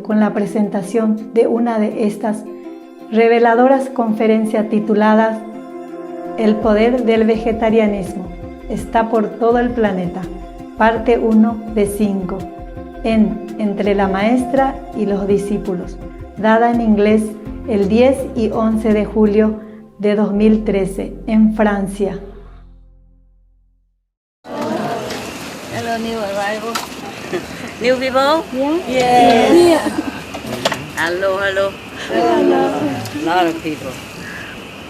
Con la presentación de una de estas reveladoras conferencias tituladas El poder del vegetarianismo está por todo el planeta, parte 1 de 5, Entre la maestra y los discípulos, dada en inglés el 10 y 11 de julio de 2013 en Francia. Hello, new arrival. New people? Yeah. Yes. Yeah. Hello, hello. Hello. A lot of people.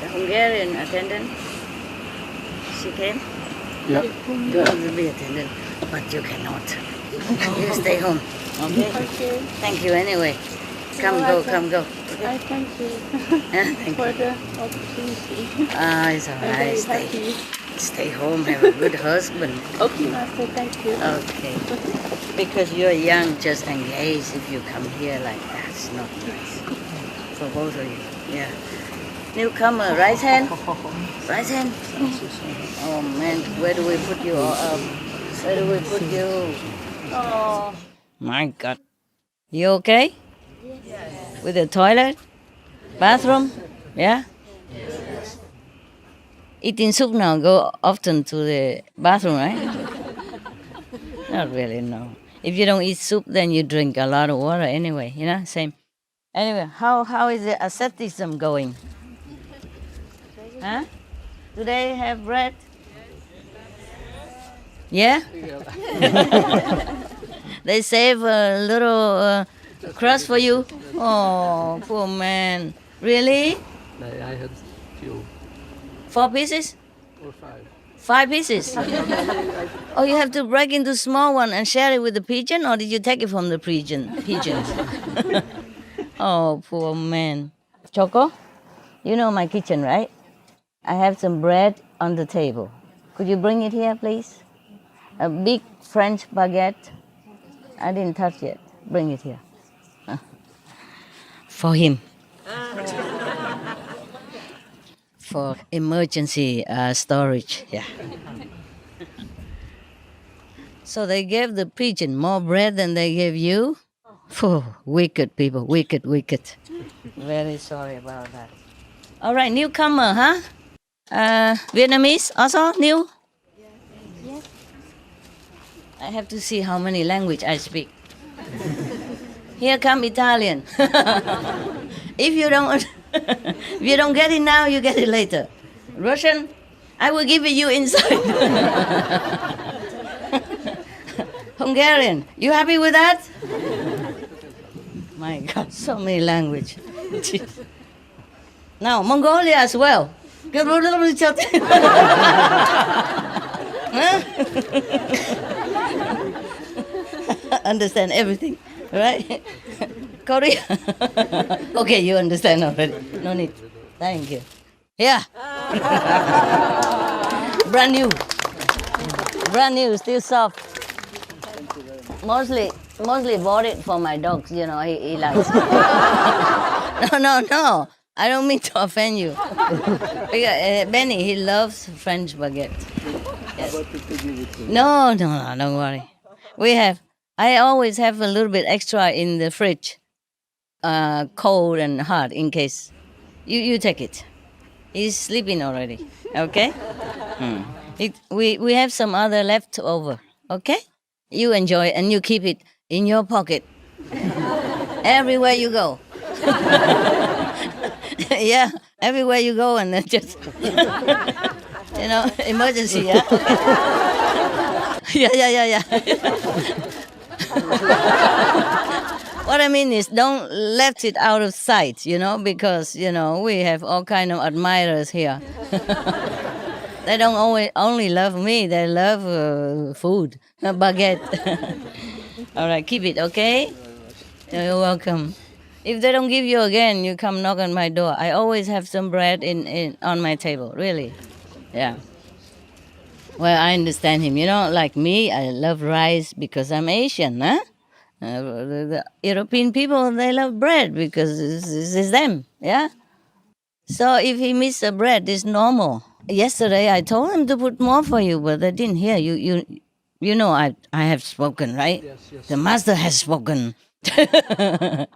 The Hungarian attendant, she came? Yeah. You want to be attendant, but you cannot. You stay home. Okay? Okay. Thank you anyway. Come, go, come, go. I thank you Thank you. for the opportunity. It's all I'm right. very happy. Stay home, have a good husband. Okay, Master, thank you. Okay. Because you're young, just engage. If you come here like that, it's not nice. For both of you, yeah. Newcomer, right hand? Right hand? Oh man, where do we put you? Where do we put you? Oh. My God. You okay? Yes. With the toilet? Bathroom? Yeah? Eating soup now, go often to the bathroom, right? Not really, no. If you don't eat soup, then you drink a lot of water anyway, you know, same. Anyway, how is the asceticism going? Huh? Do they have bread? Yeah? They save a little crust for you? Oh, poor man. Really? I had few. 4 pieces? Or 5. 5 pieces? Oh, you have to break into small one and share it with the pigeon, or did you take it from the pigeons? Oh, poor man. Choco, you know my kitchen, right? I have some bread on the table. Could you bring it here, please? A big French baguette. I didn't touch it. Bring it here. For him. For emergency storage, yeah. So they gave the pigeon more bread than they gave you? Phew, wicked people, wicked, wicked. Very sorry about that. All right, newcomer, huh? Vietnamese also new? Yes. I have to see how many language I speak. Here come Italian. If you don't get it now, you get it later. Russian, I will give it you inside. Hungarian, you happy with that? My God, so many language. Now, Mongolia as well. Understand everything, right? Korea. Okay, you understand already. No need. Thank you. Yeah. Brand new. Brand new, still soft. Mostly bought it for my dogs, you know, he likes it. No. I don't mean to offend you. Because, Benny, he loves French baguette. Yes. No, don't worry. I always have a little bit extra in the fridge. Cold and hot in case. You take it. He's sleeping already. Okay? We have some other left over. Okay? You enjoy and you keep it in your pocket. Everywhere you go. Yeah, everywhere you go and then just, emergency, yeah? Yeah. What I mean is don't let it out of sight, because, we have all kind of admirers here. They don't only love me, they love food, baguette. All right, keep it, okay? You're welcome. If they don't give you again, you come knock on my door. I always have some bread on my table, really. Yeah. Well, I understand him. Like me, I love rice because I'm Asian, huh? The European people, they love bread because it's them, yeah? So if he misses a bread, it's normal. Yesterday, I told him to put more for you, but they didn't hear. You know I have spoken, right? Yes. The master has spoken. to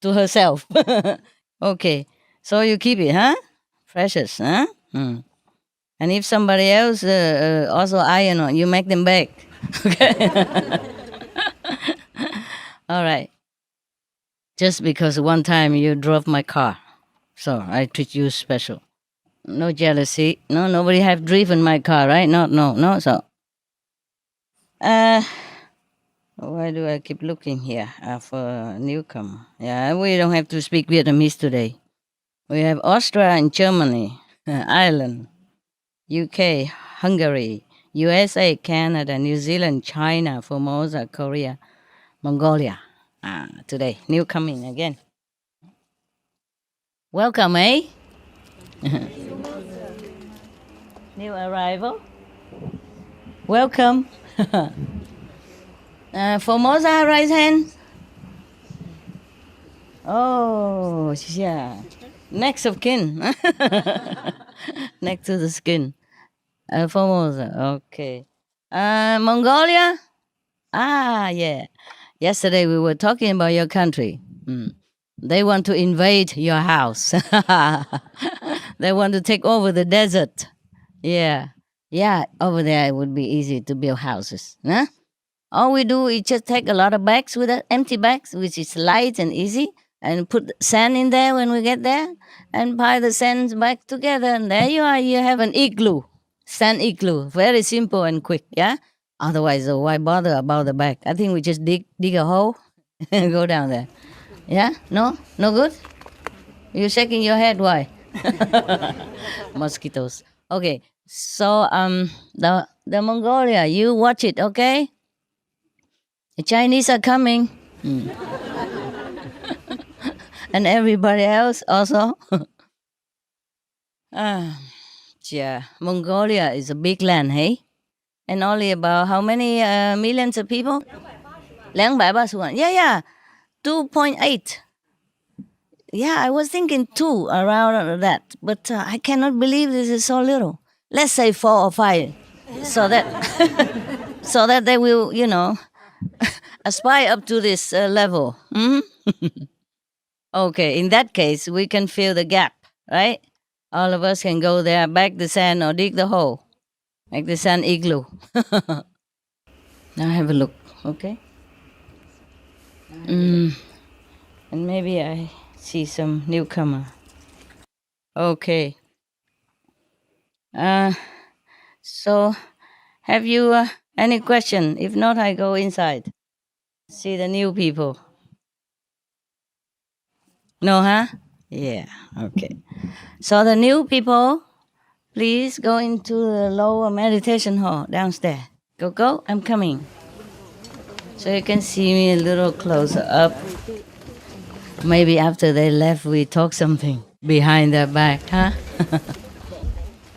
herself. Okay, so you keep it, huh? Precious, huh? Mm. And if somebody else also iron on, you make them back. Okay. All right. Just because one time you drove my car, so I treat you special. No jealousy. No, nobody have driven my car, right? No. So, why do I keep looking here for a newcomer? Yeah, we don't have to speak Vietnamese today. We have Austria and Germany, Ireland, UK, Hungary, USA, Canada, New Zealand, China, Formosa, Korea, Mongolia. Today, new coming again. Welcome, eh? New arrival. Welcome. Formosa, right hand. Oh, yeah. Next of kin. Next to the skin. Formosa, okay. Mongolia? Yeah. Yesterday we were talking about your country. They want to invade your house. They want to take over the desert. Yeah. Yeah, over there it would be easy to build houses. Huh? All we do is just take a lot of bags with us, empty bags, which is light and easy, and put sand in there when we get there, and pile the sands back together, and there you are. You have an igloo, sand igloo, very simple and quick. Yeah. Otherwise, why bother about the bag? I think we just dig a hole and go down there. Yeah. No good. You're shaking your head. Why? Mosquitoes. Okay. So the Mongolia, you watch it, okay? The Chinese are coming. And everybody else also. Yeah, Mongolia is a big land, hey? And only about how many millions of people? 230 Yeah, 2.8. Yeah, I was thinking 2 around that, but I cannot believe this is so little. Let's say 4 or 5, so that so that they will, aspire up to this level. Okay, in that case, we can fill the gap, right? All of us can go there, bag the sand or dig the hole, make the sand igloo. Now have a look, okay? And maybe I see some newcomer. Okay. So, have you any question? If not, I go inside. See the new people. No, huh? Yeah, okay. So the new people, please go into the lower meditation hall downstairs. Go, I'm coming. So you can see me a little closer up. Maybe after they left, we talk something behind their back, huh?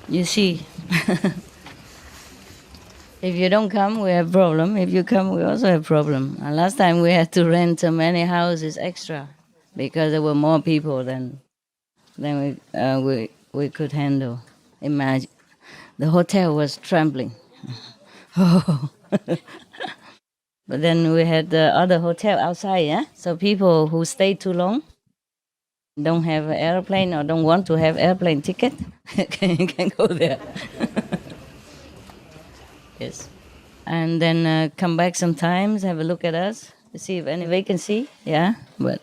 You see. If you don't come, we have problem. If you come, we also have problem. And last time we had to rent so many houses extra because there were more people than we could handle. Imagine, the hotel was trembling. But then we had the other hotel outside, yeah? So people who stay too long, don't have an airplane or don't want to have airplane ticket, can go there. Yes. And then come back sometimes, have a look at us, to see if any vacancy, yeah? But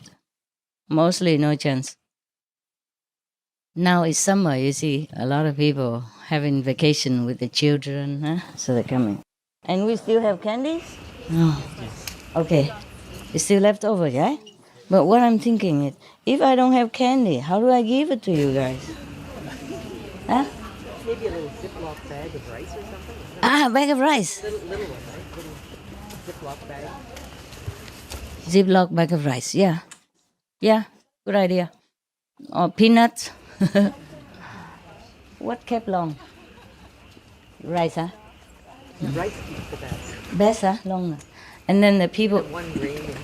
mostly no chance. Now it's summer, you see, a lot of people having vacation with the children, huh? So they're coming. And we still have candies? No. Okay. It's still left over, yeah? But what I'm thinking is, if I don't have candy, how do I give it to you guys? Huh? Maybe a little Ziploc bag of rice or something? Bag of rice. Little one, right? Little Ziploc bag. Ziploc bag of rice, yeah. Yeah, good idea. Or peanuts. What kept long? Rice, huh? Rice keeps the best. Best, huh? Longer. And then the people... 1 grain.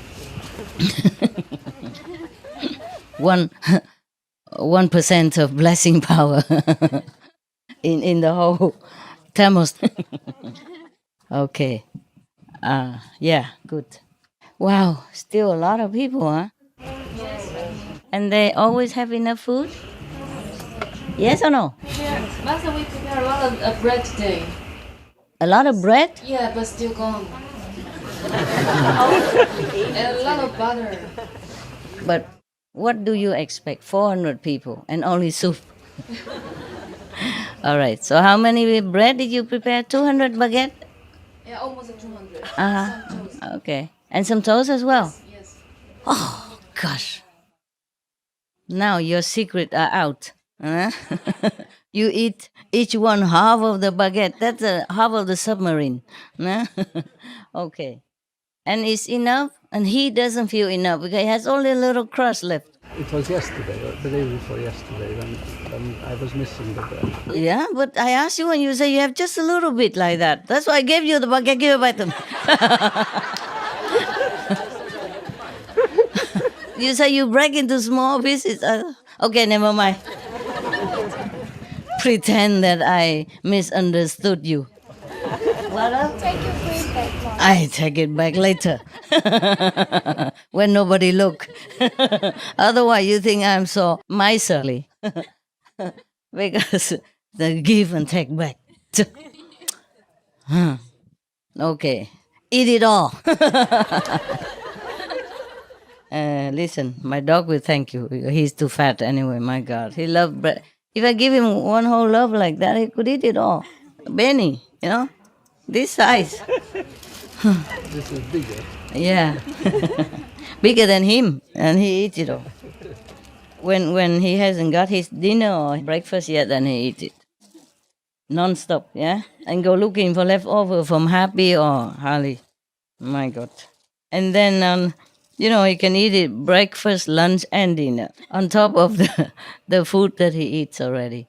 1% of blessing power in the whole thermos. Okay. Yeah, good. Wow, still a lot of people, huh? And they always have enough food? Yes or no? Yeah, last time we prepared a lot of bread today. A lot of bread? Yeah, but still gone. And a lot of butter. But what do you expect? 400 people and only soup. All right. So how many bread did you prepare? 200 baguette? Yeah, almost 200. Uh-huh. Some toast. Okay. And some toast as well? Yes. Oh, gosh. Now your secret are out. Huh? You eat each one half of the baguette. That's a half of the submarine. Huh? Okay. And it's enough? And he doesn't feel enough because he has only a little crust left. It was yesterday, or the day before yesterday, when I was missing the bread. Yeah, but I asked you and you say you have just a little bit like that. That's why I gave you the baguette. Give it back to me. You say you break into small pieces. Okay, never mind. Pretend that I misunderstood you. What else? Take your food back, Mom. I take it back later. When nobody look. Otherwise you think I'm so miserly. Because the give and take back. Okay. Eat it all. Listen, my dog will thank you. He's too fat anyway, my God. He loves bread. If I give him one whole loaf like that, he could eat it all. Benny, you know, this size. This is bigger. Yeah. Bigger than him, and he eats it all. When he hasn't got his dinner or breakfast yet, then he eats it. Non-stop, yeah? And go looking for leftover from Happy or Harley. My God. And then, he can eat it breakfast, lunch, and dinner on top of the food that he eats already.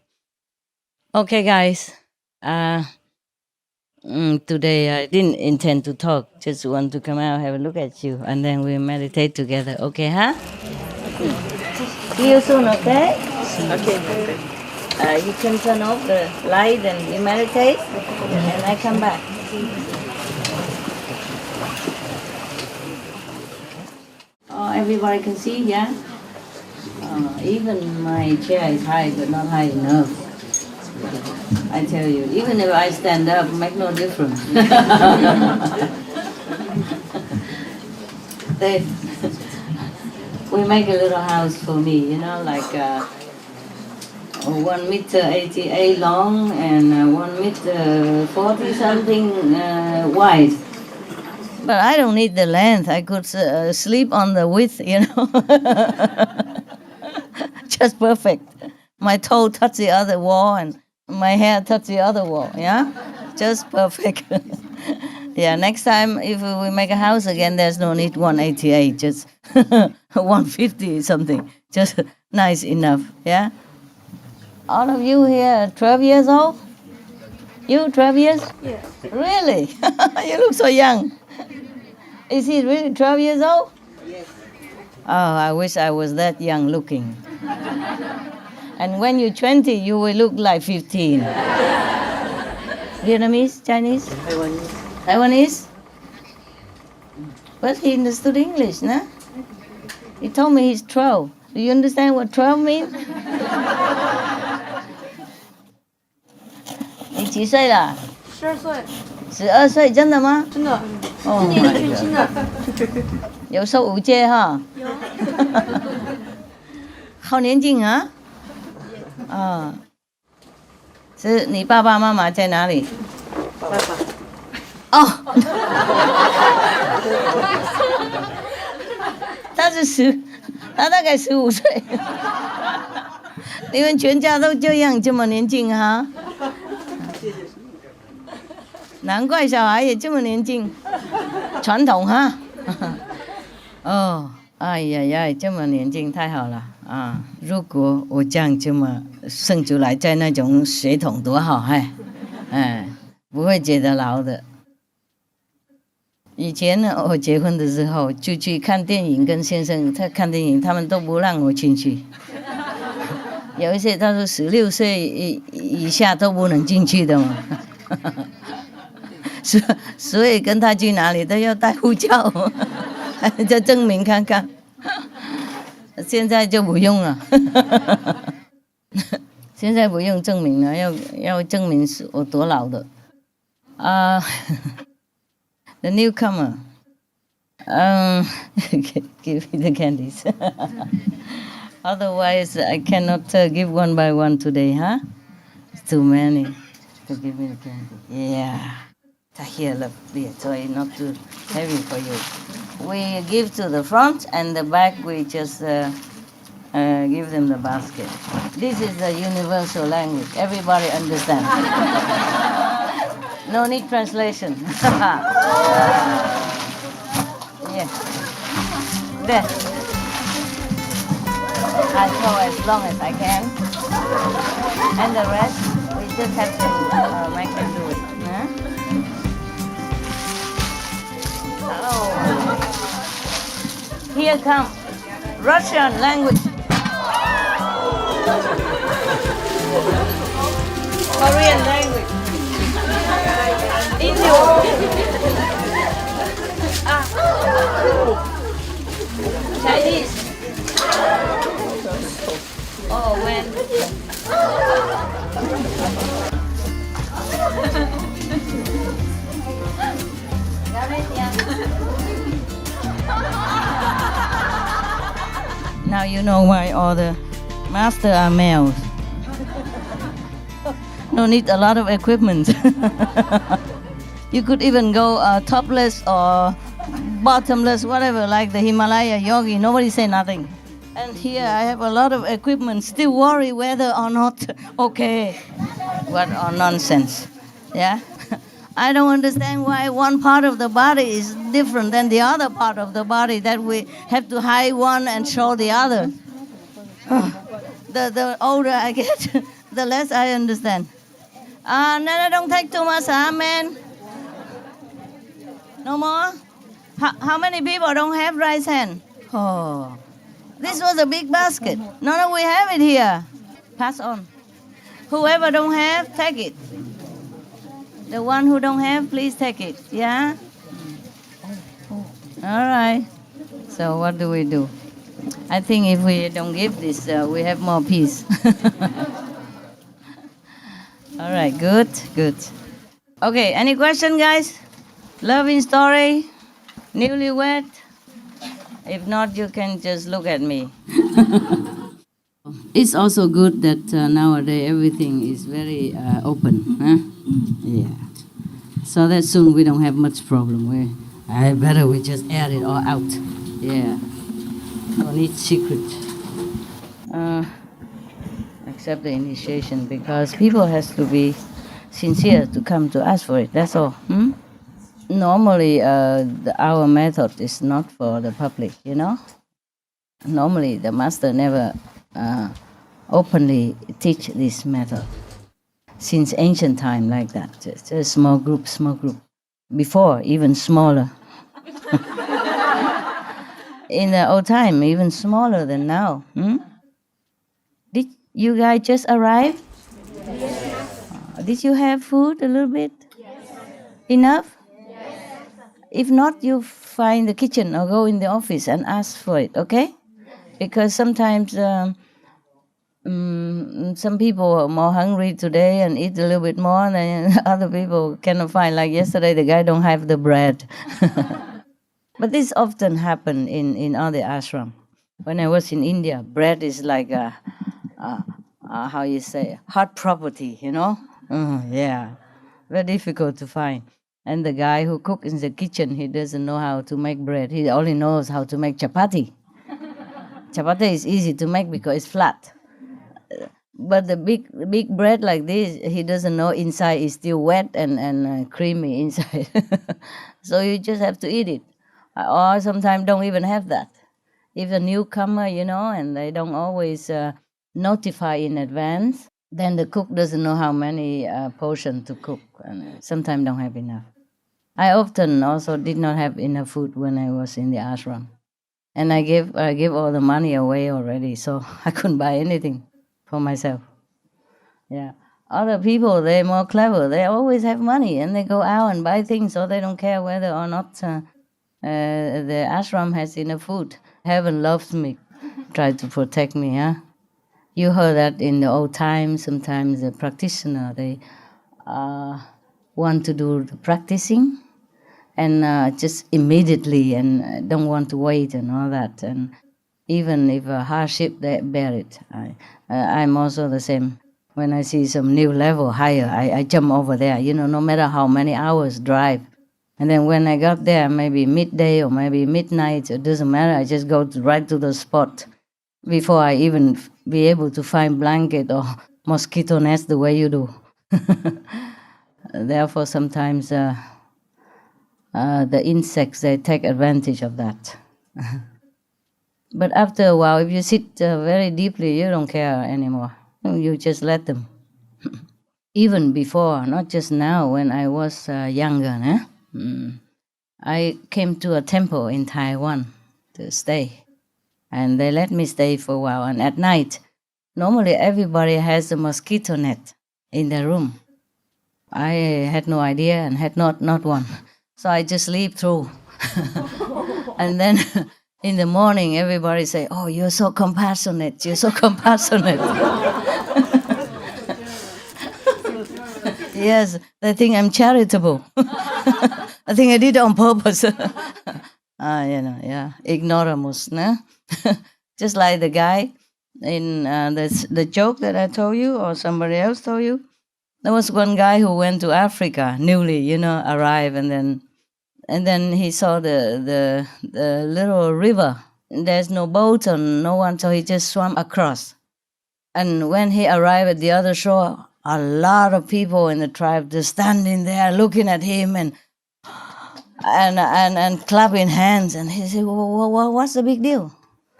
Okay, guys. Today I didn't intend to talk, just want to come out, have a look at you, and then we meditate together. Okay, huh? See you soon, okay? Okay. You can turn off the light and you meditate, and I come back. Oh, everybody can see, yeah? Even my chair is high, but not high enough. I tell you, even if I stand up, make no difference. We make a little house for me, like 1 meter 88 long and 1 meter 40 something wide. But I don't need the length. I could sleep on the width, Just perfect. My toe touch the other wall and my hair touch the other wall, yeah? Just perfect. Yeah, next time if we make a house again, there's no need 188, just 150 something. Just nice enough, yeah? All of you here 12 years old? You 12 years? Yes. Really? You look so young. Is he really 12 years old? Yes. Oh, I wish I was that young looking. And when you're 20, you will look like 15. Vietnamese, Chinese? Taiwanese. Taiwanese? But he understood English, no? He told me he's 12. Do you understand what 12 means? 你几岁了12岁， ？12岁，真的吗？真的，哦今年全新的，有受五戒哈？有。好年轻啊！啊，是你爸爸妈妈在哪里？爸爸。哦，他大概15岁。你们全家都这么年轻哈？难怪小孩也这么年轻，传统哈。哦，哎呀呀，这么年轻太好了啊！如果我这么生出来，在那种血统多好哎，不会觉得老的。以前呢，我结婚的时候就去看电影，跟先生他看电影，他们都不让我进去。有一些他说16岁以下都不能进去的嘛。所以跟他去哪里都要带护照。cho证明看看。现在就不用了。现在不用证明了，要证明是我多老的。The newcomer. Give me the candies. Otherwise, I cannot give one by one today, huh? It's too many to give me the candy. Yeah. Here, look, so it's not too heavy for you. We give to the front, and the back we just give them the basket. This is the universal language. Everybody understands. No need translation. Yeah. There. I throw as long as I can. And the rest, we just have to make them do it. Huh? Oh. Here come Russian language. Korean language. Indian. Chinese. Oh, man. Now you know why all the masters are males. No need a lot of equipment. You could even go topless or bottomless, whatever, like the Himalaya yogi. Nobody say nothing. And here I have a lot of equipment. Still worry whether or not okay. What a nonsense. Yeah. I don't understand why one part of the body is different than the other part of the body, that we have to hide one and show the other. The older I get, the less I understand. No, don't take too much, man. No more? How many people don't have rice hand? Oh, this was a big basket. No, we have it here. Pass on. Whoever don't have, take it. The one who don't have, please take it. Yeah? All right. So what do we do? I think if we don't give this, we have more peace. All right, good. Okay, any question, guys? Loving story? Newlywed? If not, you can just look at me. It's also good that nowadays everything is very open. Huh? Yeah. So that soon we don't have much problem. We just air it all out. Yeah. No need secret. Except the initiation, because people has to be sincere to come to ask for it. That's all. Normally, our method is not for the public, you know. Normally, the master never openly teach this method. Since ancient time, like that, just a small group. Before, even smaller. In the old time, even smaller than now. Did you guys just arrive? Yes. Did you have food a little bit? Yes. Enough? Yes. If not, you find the kitchen or go in the office and ask for it, okay? Because sometimes some people are more hungry today and eat a little bit more than other people cannot find. Like yesterday, the guy don't have the bread. But this often happen in all the ashram. When I was in India, bread is like how you say, hot property, you know? Yeah, very difficult to find. And the guy who cooks in the kitchen, he doesn't know how to make bread. He only knows how to make chapati. Chapati is easy to make because it's flat. But the big bread like this, he doesn't know inside is still wet and creamy inside. So you just have to eat it. Or sometimes don't even have that. If a newcomer, you know, and they don't always notify in advance, then the cook doesn't know how many portions to cook, and sometimes don't have enough. I often also did not have enough food when I was in the ashram. And I give all the money away already, so I couldn't buy anything for myself. Yeah. Other people, they're more clever. They always have money, and they go out and buy things, so they don't care whether or not The ashram has enough food. Heaven loves me, try to protect me. Huh? You heard that in the old times. Sometimes the practitioner they want to do the practicing and just immediately and don't want to wait and all that. And even if a hardship, they bear it. I'm also the same. When I see some new level higher, I jump over there, no matter how many hours drive. And then when I got there, maybe midday or maybe midnight, it doesn't matter, I just go right to the spot before I even be able to find blanket or mosquito nest the way you do. Therefore, sometimes the insects, they take advantage of that. But after a while, if you sit very deeply, you don't care anymore. You just let them. Even before, not just now, when I was younger, I came to a temple in Taiwan to stay. And they let me stay for a while. And at night, normally everybody has a mosquito net in their room. I had no idea and had not one. So I just sleep through. And then in the morning, everybody say, "Oh, you're so compassionate, you're so compassionate." Yes, they think I'm charitable. I think I did it on purpose. Ignoramus, no? Just like the guy in the joke that I told you or somebody else told you. There was one guy who went to Africa, newly, arrived, and then he saw the little river. There's no boat or no one, so he just swam across. And when he arrived at the other shore, a lot of people in the tribe just standing there looking at him and clapping hands. And he said, well, "What's the big deal?"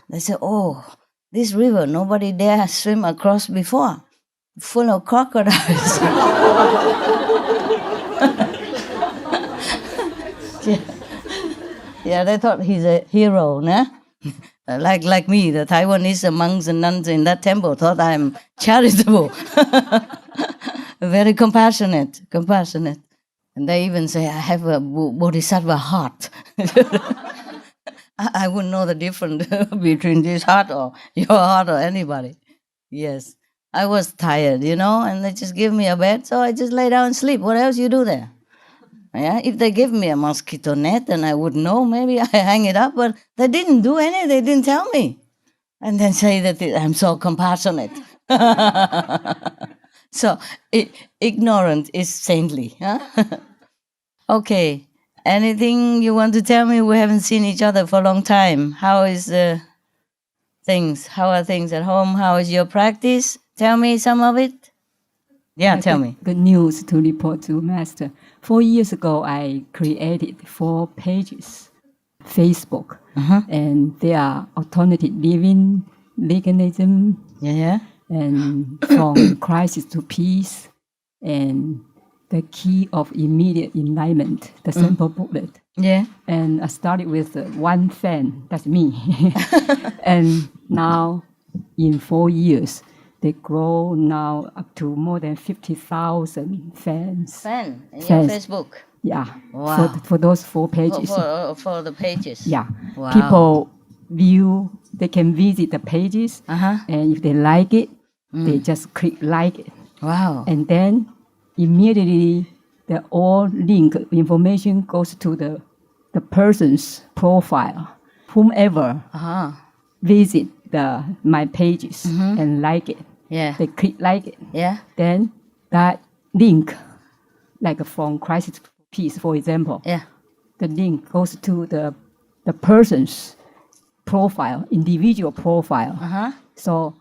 They said, "Oh, this river, nobody dare swim across before, full of crocodiles." Yeah, they thought he's a hero, nah? Like me, the Taiwanese monks and nuns in that temple thought I'm charitable. Very compassionate. And they even say, "I have a bodhisattva heart." I wouldn't know the difference between this heart or your heart or anybody. Yes. I was tired, and they just give me a bed, so I just lay down and sleep. What else you do there? Yeah, if they give me a mosquito net, then I would know. Maybe I hang it up, but they didn't do any. They didn't tell me. And then say that I'm so compassionate. So ignorant is saintly. Huh? Okay. Anything you want to tell me? We haven't seen each other for a long time. How is things? How are things at home? How is your practice? Tell me some of it. Yeah, tell me. Good news to report to Master. 4 years ago, I created 4 pages, Facebook, and they are alternative living, veganism, and from crisis to peace, and the key of immediate enlightenment, the simple booklet. Yeah. And I started with one fan, that's me. And now, in 4 years, they grow now up to more than 50,000 fans. Fan in your Facebook? Yeah. Wow. For those 4 pages. For the pages? Yeah. Wow. People view, they can visit the pages, and if they like it, they just click like it. Wow. And then immediately the all link information goes to the person's profile. Whomever visit my pages and like it, they click like it. Yeah. Then that link, like from Crisis to Peace, for example, the link goes to the person's profile, individual profile. So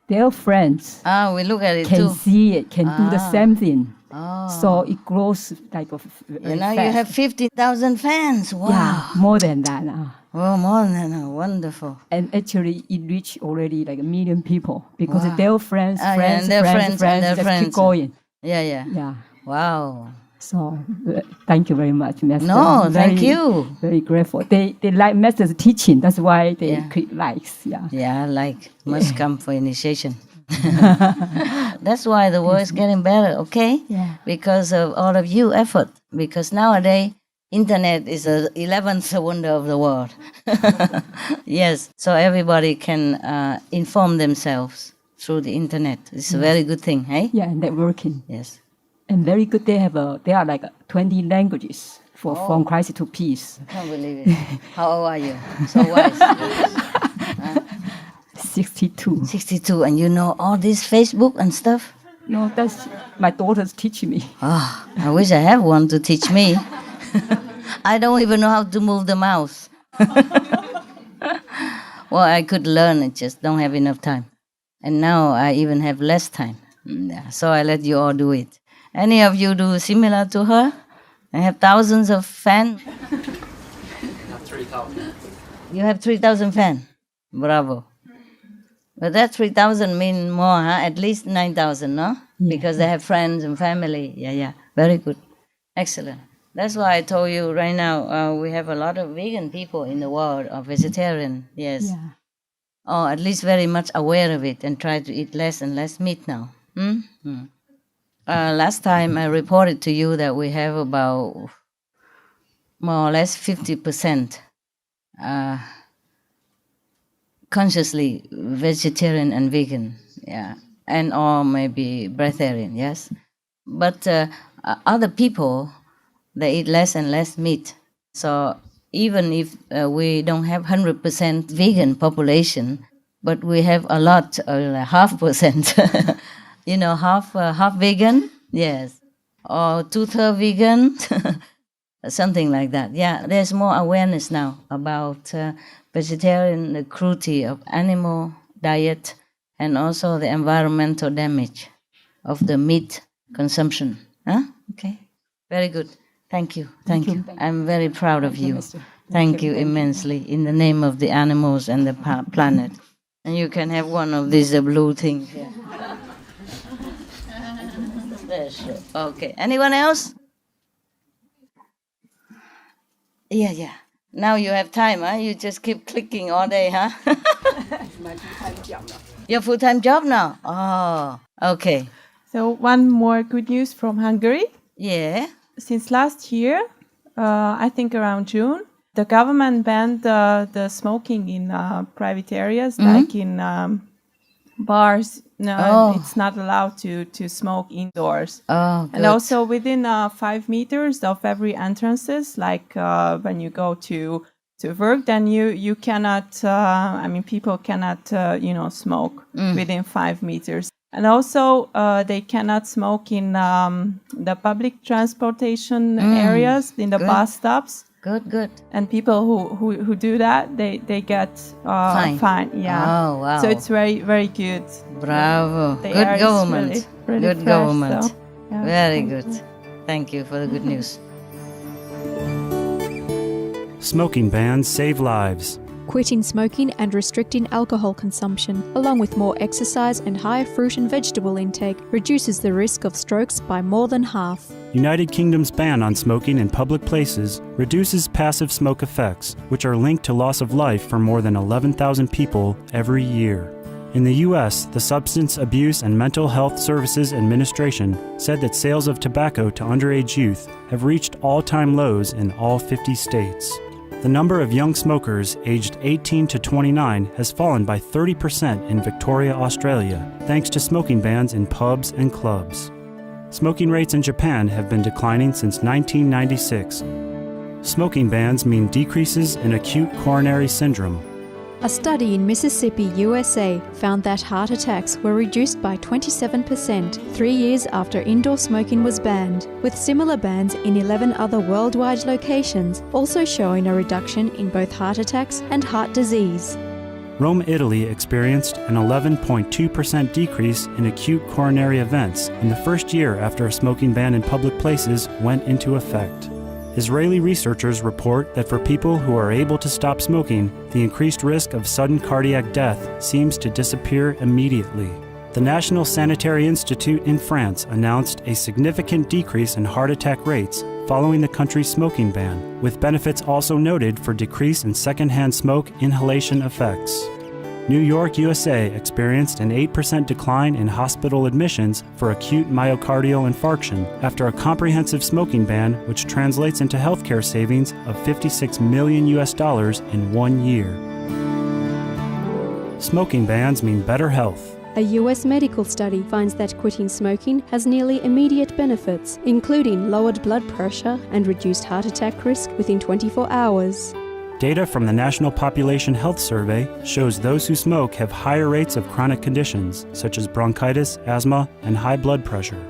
their friends we look at it can too. see it, can do the same thing. So it grows like a now you have 50,000 fans. Wow. Yeah, more than that. More than that. Wonderful. And actually, it reached already like 1 million people because their friends just keep going. Yeah. Wow. So thank you very much, Master. No, thank you. Very grateful. They like Master's teaching. That's why they click likes. Yeah, like must come for initiation. That's why the world is getting better, okay? Yeah. Because of all of you effort. Because nowadays Internet is the 11th wonder of the world. Yes, so everybody can inform themselves through the internet. It's a very good thing, eh? Yeah, and networking. Yes. And very good. There are like 20 languages from crisis to peace. I can't believe it. How old are you? So wise. 62. 62, and you know all this Facebook and stuff? No, that's my daughter's teaching me. Oh, I wish I had one to teach me. I don't even know how to move the mouse. Well, I could learn, I just don't have enough time. And now I even have less time. Yeah, so I let you all do it. Any of you do similar to her? I have thousands of fans. I have 3,000. You have 3,000 fans. Bravo. But that 3,000 mean more, huh? At least 9,000, no? Yeah. Because they have friends and family. Yeah. Very good. Excellent. That's why I told you right now we have a lot of vegan people in the world, or vegetarian, yes. Yeah. Or at least very much aware of it and try to eat less and less meat now. Last time I reported to you that we have about more or less 50% consciously vegetarian and vegan, yeah, and or maybe breatharian, yes. But other people, they eat less and less meat. So even if we don't have 100% vegan population, but we have a lot, like 0.5%, half vegan, yes, or 2/3 vegan, something like that. Yeah, there's more awareness now about vegetarian, the cruelty of animal diet, and also the environmental damage of the meat consumption. Huh? Okay, very good. Thank you. Thank you. I'm very proud of you. Thank you immensely in the name of the animals and the planet. And you can have one of these blue things here. Okay. Anyone else? Yeah. Now you have time, huh? You just keep clicking all day, huh? My full-time job now. Your full-time job now? Oh, okay. So one more good news from Hungary. Yeah. Since last year, I think around June, the government banned the smoking in private areas, like in bars. No, it's not allowed to smoke indoors. Oh, good. And also within 5 meters of every entrances, like when you go to work, then you cannot, people cannot, smoke within 5 meters. And also they cannot smoke in the public transportation areas, in the bus stops. Good. And people who do that, they get fine. Yeah. Oh, wow. So it's very, very good. Bravo. The Good air is government. really Good fresh, government. so, yeah. Very good. Thank you for the good news. Smoking bans save lives. Quitting smoking and restricting alcohol consumption, along with more exercise and higher fruit and vegetable intake, reduces the risk of strokes by more than half. United Kingdom's ban on smoking in public places reduces passive smoke effects, which are linked to loss of life for more than 11,000 people every year. In the U.S., the Substance Abuse and Mental Health Services Administration said that sales of tobacco to underage youth have reached all-time lows in all 50 states. The number of young smokers aged 18 to 29 has fallen by 30% in Victoria, Australia, thanks to smoking bans in pubs and clubs. Smoking rates in Japan have been declining since 1996. Smoking bans mean decreases in acute coronary syndrome. A study in Mississippi, USA, found that heart attacks were reduced by 27% 3 years after indoor smoking was banned, with similar bans in 11 other worldwide locations, also showing a reduction in both heart attacks and heart disease. Rome, Italy experienced an 11.2% decrease in acute coronary events in the first year after a smoking ban in public places went into effect. Israeli researchers report that for people who are able to stop smoking, the increased risk of sudden cardiac death seems to disappear immediately. The National Sanitary Institute in France announced a significant decrease in heart attack rates following the country's smoking ban, with benefits also noted for decrease in secondhand smoke inhalation effects. New York, USA experienced an 8% decline in hospital admissions for acute myocardial infarction after a comprehensive smoking ban, which translates into healthcare savings of $56 million in 1 year. Smoking bans mean better health. A US medical study finds that quitting smoking has nearly immediate benefits, including lowered blood pressure and reduced heart attack risk within 24 hours. Data from the National Population Health Survey shows those who smoke have higher rates of chronic conditions, such as bronchitis, asthma, and high blood pressure.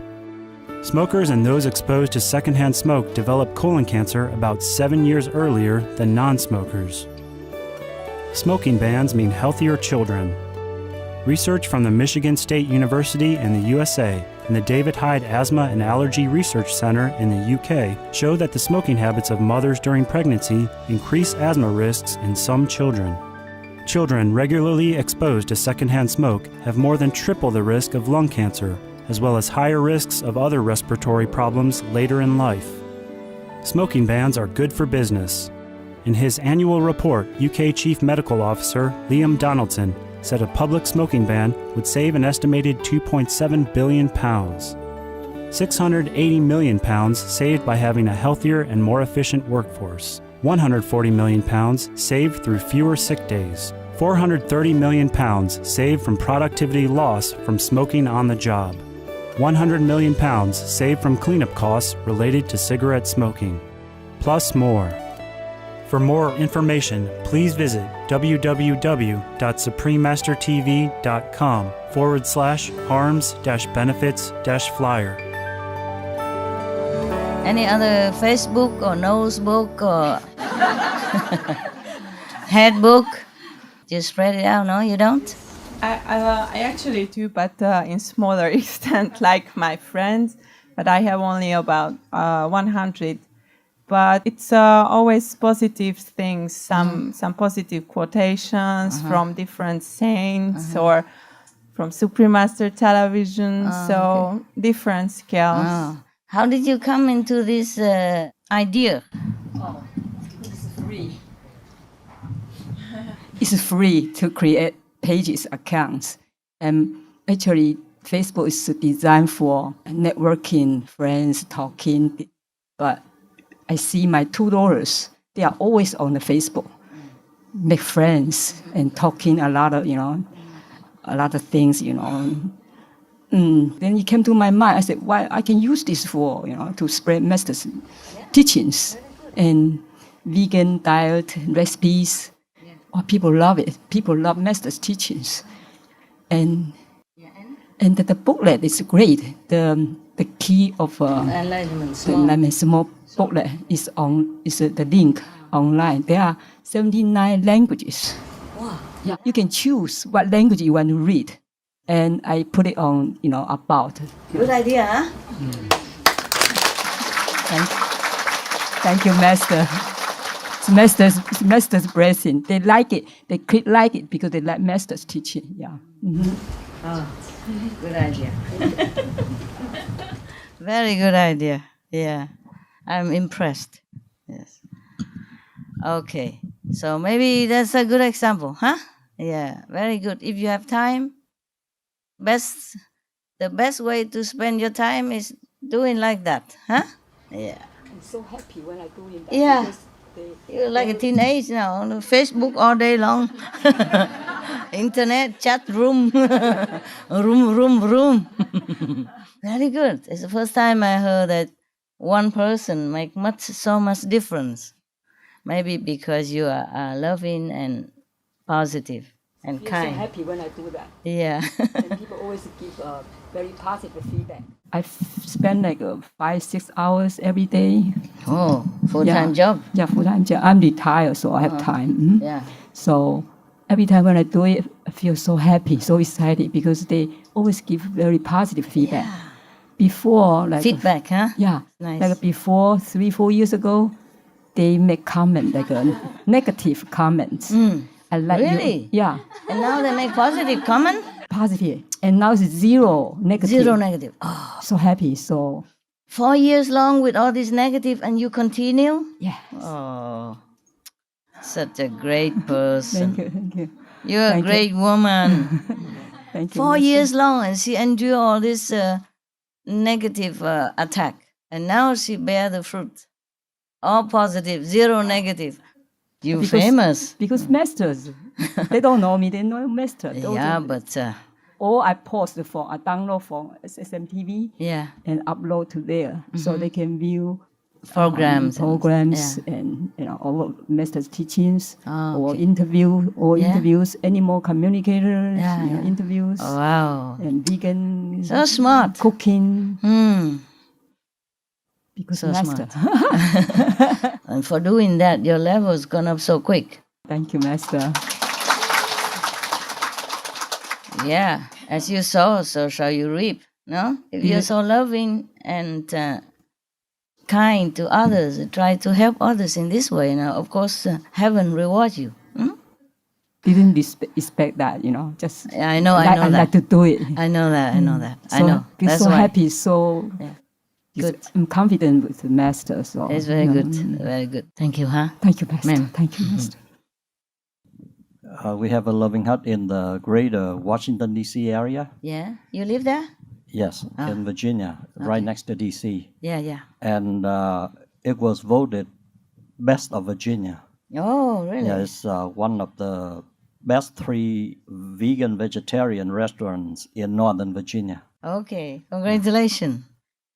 Smokers and those exposed to secondhand smoke develop colon cancer about 7 years earlier than non-smokers. Smoking bans mean healthier children. Research from the Michigan State University in the USA and the David Hyde Asthma and Allergy Research Center in the UK show that the smoking habits of mothers during pregnancy increase asthma risks in some children. Children regularly exposed to secondhand smoke have more than triple the risk of lung cancer, as well as higher risks of other respiratory problems later in life. Smoking bans are good for business. In his annual report, UK Chief Medical Officer Liam Donaldson said a public smoking ban would save an estimated £2.7 billion. £680 million saved by having a healthier and more efficient workforce. £140 million saved through fewer sick days. £430 million saved from productivity loss from smoking on the job. £100 million saved from cleanup costs related to cigarette smoking. Plus more. For more information, please visit www.suprememastertv.com/harms-benefits-flyer. Any other Facebook or nosebook or headbook? Just spread it out, no? You don't? I actually do, but in smaller extent, like my friends. But I have only about 100. But it's always positive things, some positive quotations from different saints or from Supreme Master Television, so different scales. How did you come into this idea? Oh, it's free. It's free to create pages, accounts. And actually, Facebook is designed for networking, friends, talking, but I see my 2 daughters, they are always on the Facebook, make friends and talking a lot of things, Then it came to my mind, I said, why I can use this for, to spread Master's teachings and vegan diet recipes. Oh, people love it. People love Master's teachings. And the booklet is great. The key of Enlightenment small booklet is the link online. There are 79 languages. Wow. Yeah. You can choose what language you want to read. And I put it on, about. Good idea, huh? Thank you, Master. It's Master's blessing. They like it. They like it because they like Master's teaching. Yeah. Mm-hmm. Oh, good idea. Very good idea. Yeah. I'm impressed. Yes. Okay. So maybe that's a good example, huh? Yeah, very good. If you have time, the best way to spend your time is doing like that, huh? Yeah. I'm so happy when I do it. Yeah. You're like a teenage now, on Facebook all day long. Internet, chat room, room. Very good. It's the first time I heard that one person make so much difference. Maybe because you are loving and positive and kind. I'm so happy when I do that. Yeah. And people always give very positive feedback. I spend like 5-6 hours every day. Oh, full-time job? Yeah, full-time job. I'm retired, so I have time. Mm-hmm. Yeah. So every time when I do it, I feel so happy, so excited because they always give very positive feedback. Yeah. Before, feedback, huh? Yeah. Nice. Like before, 3-4 years ago, they make comment, negative comments. Really? Yeah. And now they make positive comment? Positive. And now it's 0 negative. 0 negative. Oh. So happy. So 4 years long with all this negative and you continue? Yes. Oh. Such a great person. Thank you. You're a great woman. Thank you. 4 Master. years long, and she endured all this negative attack, and now she bear the fruit. All positive, zero negative. You famous. Because masters, they don't know me, they know master. Yeah, but... or I post for a download from SMTV and upload to there so they can view programs and all master's teachings or interviews, animal communicators, interviews. Oh, wow. And vegan. So smart. Cooking. Because so master. Smart. And for doing that, your level's gone up so quick. Thank you, Master. Yeah, as you sow, so shall you reap. No? If you're so loving and kind to others, try to help others in this way, of course, heaven rewards you. Didn't expect that, just I know I that. like to do it. I know that. So, I know. That's so why. Happy, so good. I'm confident with the Master. So it's very good, very good. Thank you, huh? Thank you, Master. Ma'am. Thank you, Master. We have a loving hut in the greater Washington, D.C. area. Yeah? You live there? Yes, in Virginia, right next to D.C. Yeah. And it was voted best of Virginia. Oh, really? Yeah, it's one of the best 3 vegan vegetarian restaurants in Northern Virginia. Okay, congratulations.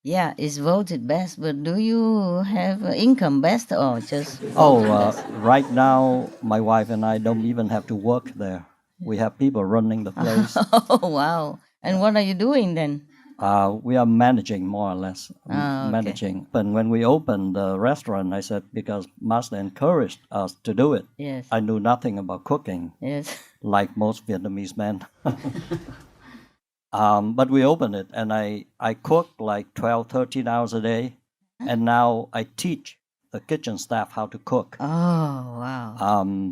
Yeah, it's voted best, but do you have income best or just... Right now, my wife and I don't even have to work there. We have people running the place. Oh, wow. And what are you doing then? We are managing, more or less. Okay. Managing. And when we opened the restaurant, I said, because Master encouraged us to do it. Yes. I knew nothing about cooking. Yes. Like most Vietnamese men. But we opened it, and I cook like 12, 13 hours a day, and now I teach the kitchen staff how to cook. Oh, wow.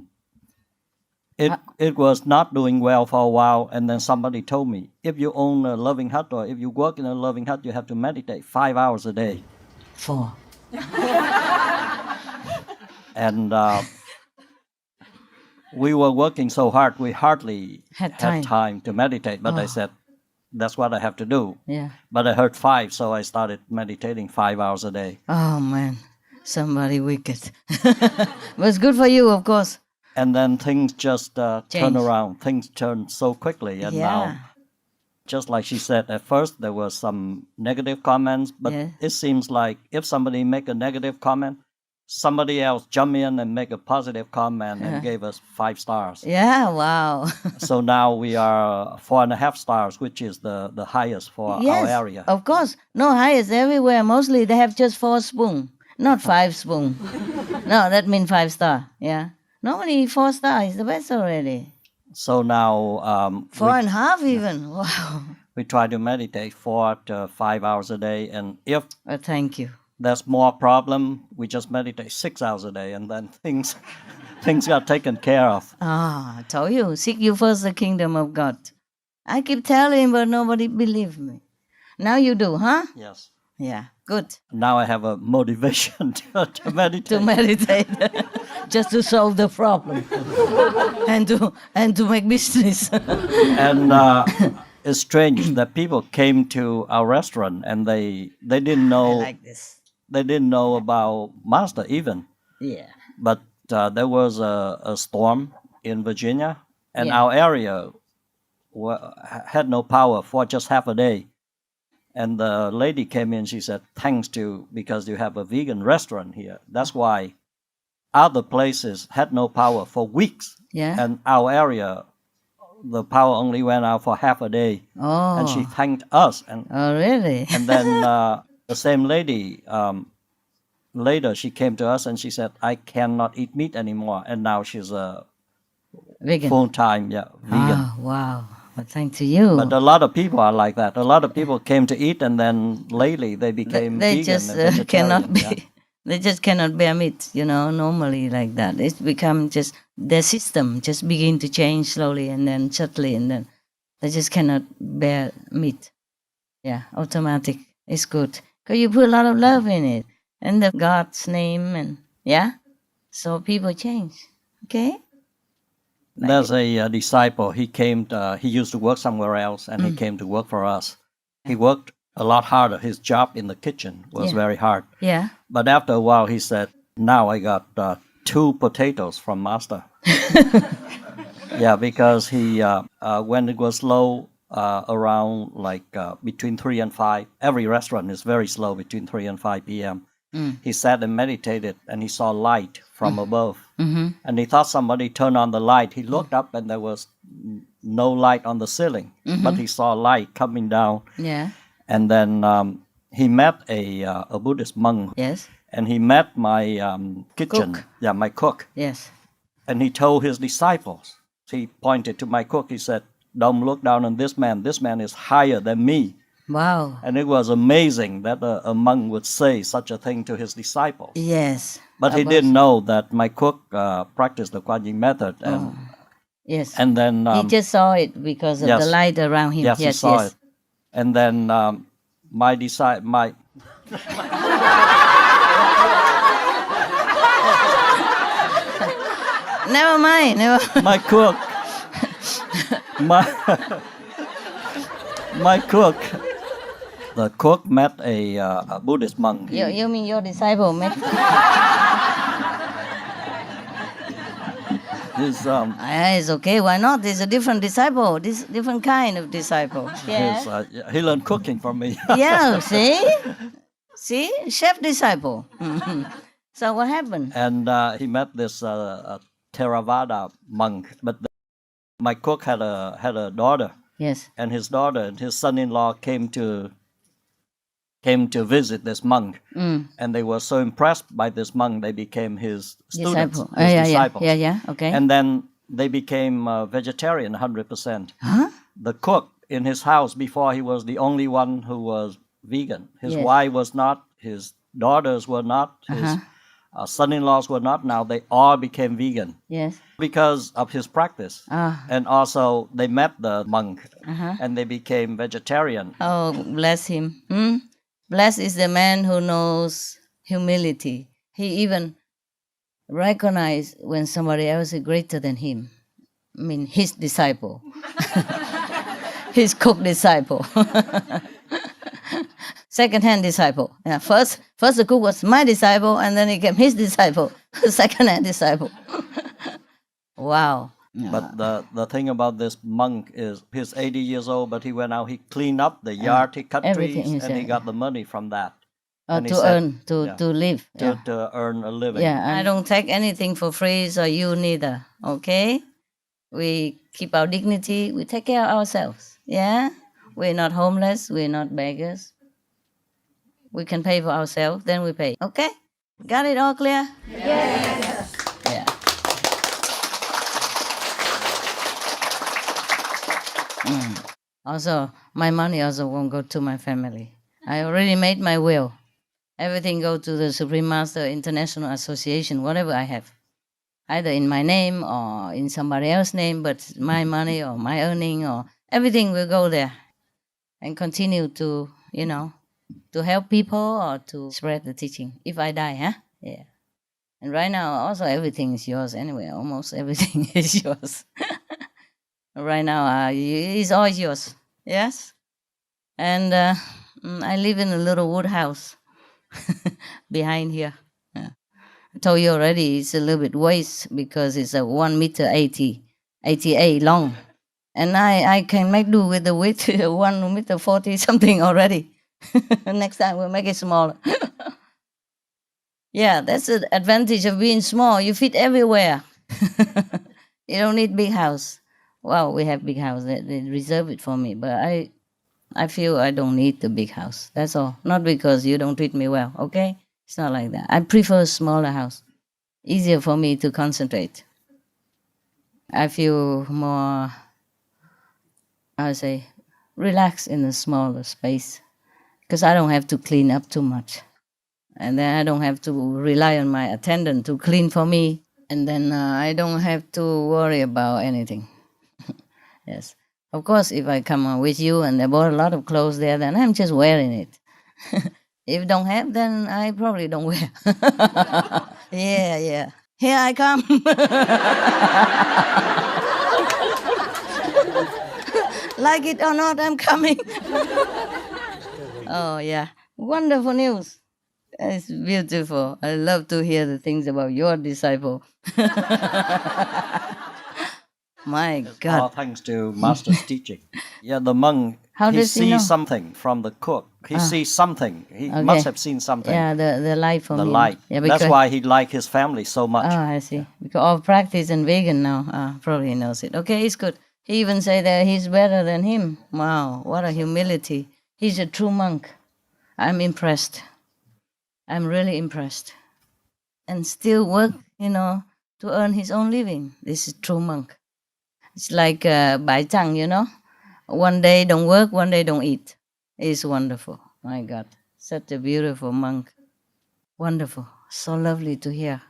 It was not doing well for a while, and then somebody told me, if you own a loving hut or if you work in a loving hut, you have to meditate 5 hours a day. 4. And we were working so hard, we hardly had time to meditate, but I said, that's what I have to do. Yeah. But I heard 5, so I started meditating 5 hours a day. Oh, man. Somebody wicked. But it's good for you, of course. And then things just turn around. Things turn so quickly. And now, just like she said, at first there were some negative comments, but it seems like if somebody make a negative comment, somebody else jump in and make a positive comment and gave us 5 stars. Yeah, wow. So now we are 4.5 stars, which is the highest for our area. Of course. No, highest everywhere. Mostly they have just 4 spoons, not 5 spoons. No, that means 5 star. Yeah. Normally 4 stars is the best already. So now... 4.5 even. Wow. We try to meditate 4 to 5 hours a day, and if... thank you. There's more problem, we just meditate 6 hours a day, and then things got taken care of. I told you, seek you first the kingdom of God. I keep telling, but nobody believes me. Now you do, huh? Yes. Yeah, good. Now I have a motivation to meditate. To meditate, just to solve the problem, and to make business. And it's strange that people came to our restaurant and they didn't know. I like this. They didn't know about Master even. Yeah. But there was a storm in Virginia, and our area had no power for just half a day. And the lady came in, she said, because you have a vegan restaurant here. That's why other places had no power for weeks. Yeah. And our area, the power only went out for half a day. Oh. And she thanked us. Oh, really? And then the same lady, later she came to us and she said, I cannot eat meat anymore. And now she's a vegan. Full-time, vegan. Oh, wow. Well, thanks to you. But a lot of people are like that. A lot of people came to eat, and then lately they became they vegan. Just cannot be. They just cannot bear meat, normally like that. It's become just their system just begin to change slowly and then subtly, and then they just cannot bear meat. Yeah, automatic. It's good because you put a lot of love in it and the God's name, and so people change. Okay. There's a disciple. He came. He used to work somewhere else, and he came to work for us. He worked a lot harder. His job in the kitchen was very hard. Yeah. But after a while, he said, "Now I got 2 potatoes from Master." Yeah, because he when it was low around between 3 and 5. Every restaurant is very slow between 3 and 5 p.m. He sat and meditated, and he saw light from above. And he thought somebody turned on the light. He looked up, and there was no light on the ceiling, but he saw light coming down. Yeah. And then he met a Buddhist monk. Yes. And he met my kitchen. Cook. Yeah, my cook. Yes. And he told his disciples. He pointed to my cook. He said, "Don't look down on this man. This man is higher than me." Wow. And it was amazing that a monk would say such a thing to his disciples. Yes. But he didn't know that my cook practiced the Kuan Yin method. And, yes. And then he just saw it because of the light around him. Yes, he saw it. And then my Never mind. My cook. My cook. The cook met a Buddhist monk. You mean your disciple met? It's okay. Why not? There's a different disciple. This different kind of disciple. Yeah. He learned cooking from me. Yeah. See, chef disciple. So what happened? And he met this Theravada monk. But my cook had a daughter. Yes. And his daughter and his son-in-law came to visit this monk, and they were so impressed by this monk, they became his students, disciples. Yeah. Okay. And then they became vegetarian 100%. Huh? The cook in his house before, he was the only one who was vegan. His wife was not. His daughters were not. His son-in-laws were not. Now they all became vegan. Yes. Because of his practice. And also they met the monk, and they became vegetarian. Oh, bless him. Blessed is the man who knows humility. He even recognized when somebody else is greater than him. I mean, his disciple. His cook disciple. Second-hand disciple. Yeah, first the cook was my disciple, and then he became his disciple. Second-hand disciple. Wow. But the thing about this monk is he's 80 years old, but he went out, he cleaned up the yard, he cut trees, and he got the money from that. To live. To earn a living. Yeah, I don't take anything for free, so you neither. Okay? We keep our dignity, we take care of ourselves. Yeah? We're not homeless, we're not beggars. We can pay for ourselves, then we pay. Okay? Got it all clear? Yes. Yeah. Also, my money also won't go to my family. I already made my will. Everything go to the Supreme Master International Association, whatever I have. Either in my name or in somebody else's name, but my money or my earning or everything will go there. And continue to, to help people or to spread the teaching. If I die, huh? Yeah. And right now, also everything is yours anyway. Almost everything is yours. Right now, it's all yours. Yes? And I live in a little wood house behind here. Yeah. I told you already, it's a little bit waste because it's a 1 meter 88 long. And I can make do with the width 1 meter 40 something already. Next time we'll make it smaller. Yeah, that's the advantage of being small. You fit everywhere. You don't need big house. Well, we have big house. They reserve it for me. But I feel I don't need the big house. That's all. Not because you don't treat me well, okay? It's not like that. I prefer a smaller house. Easier for me to concentrate. I feel more, relaxed in a smaller space. Because I don't have to clean up too much. And then I don't have to rely on my attendant to clean for me. And then I don't have to worry about anything. Yes. Of course, if I come with you and I bought a lot of clothes there, then I'm just wearing it. If don't have, then I probably don't wear. Yeah. Here I come. Like it or not, I'm coming. Oh, yeah. Wonderful news. It's beautiful. I love to hear the things about your disciple. My God. All thanks to Master's teaching. Yeah, the monk, How he does he know? sees something from the cook. He sees something. He Okay. must have seen something. Yeah, the light from The him. light. Yeah, That's because- why he liked his family so much. Oh, I see. Because of practice and vegan now, probably knows it. Okay, it's good. He even say that he's better than him. Wow, what a humility. He's a true monk. I'm impressed. I'm really impressed. And still work, to earn his own living. This is true monk. It's like Bai Chang, One day don't work, one day don't eat. It's wonderful. My God, such a beautiful monk. Wonderful. So lovely to hear.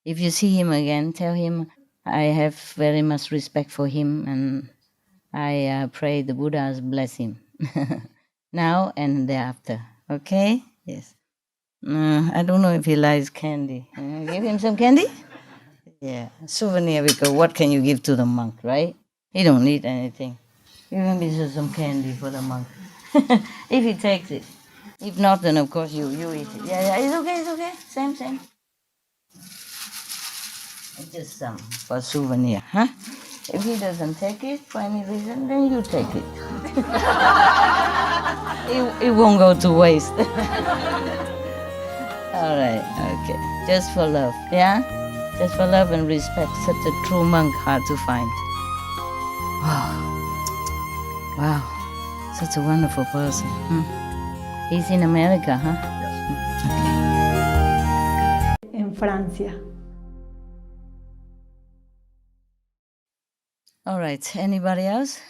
If you see him again, tell him I have very much respect for him and I pray the Buddhas bless him now and thereafter. Okay? Yes. I don't know if he likes candy. Give him some candy? Yeah, souvenir, because what can you give to the monk, right? He don't need anything. Give him just some candy for the monk. If he takes it. If not, then of course you eat it. Yeah, it's okay. Same. Just some for souvenir, huh? If he doesn't take it for any reason, then you take it. It won't go to waste. All right, okay. Just for love, yeah? Just for love and respect. Such a true monk, hard to find. Wow. Such a wonderful person. He's in America, huh? En Francia. All right. Anybody else?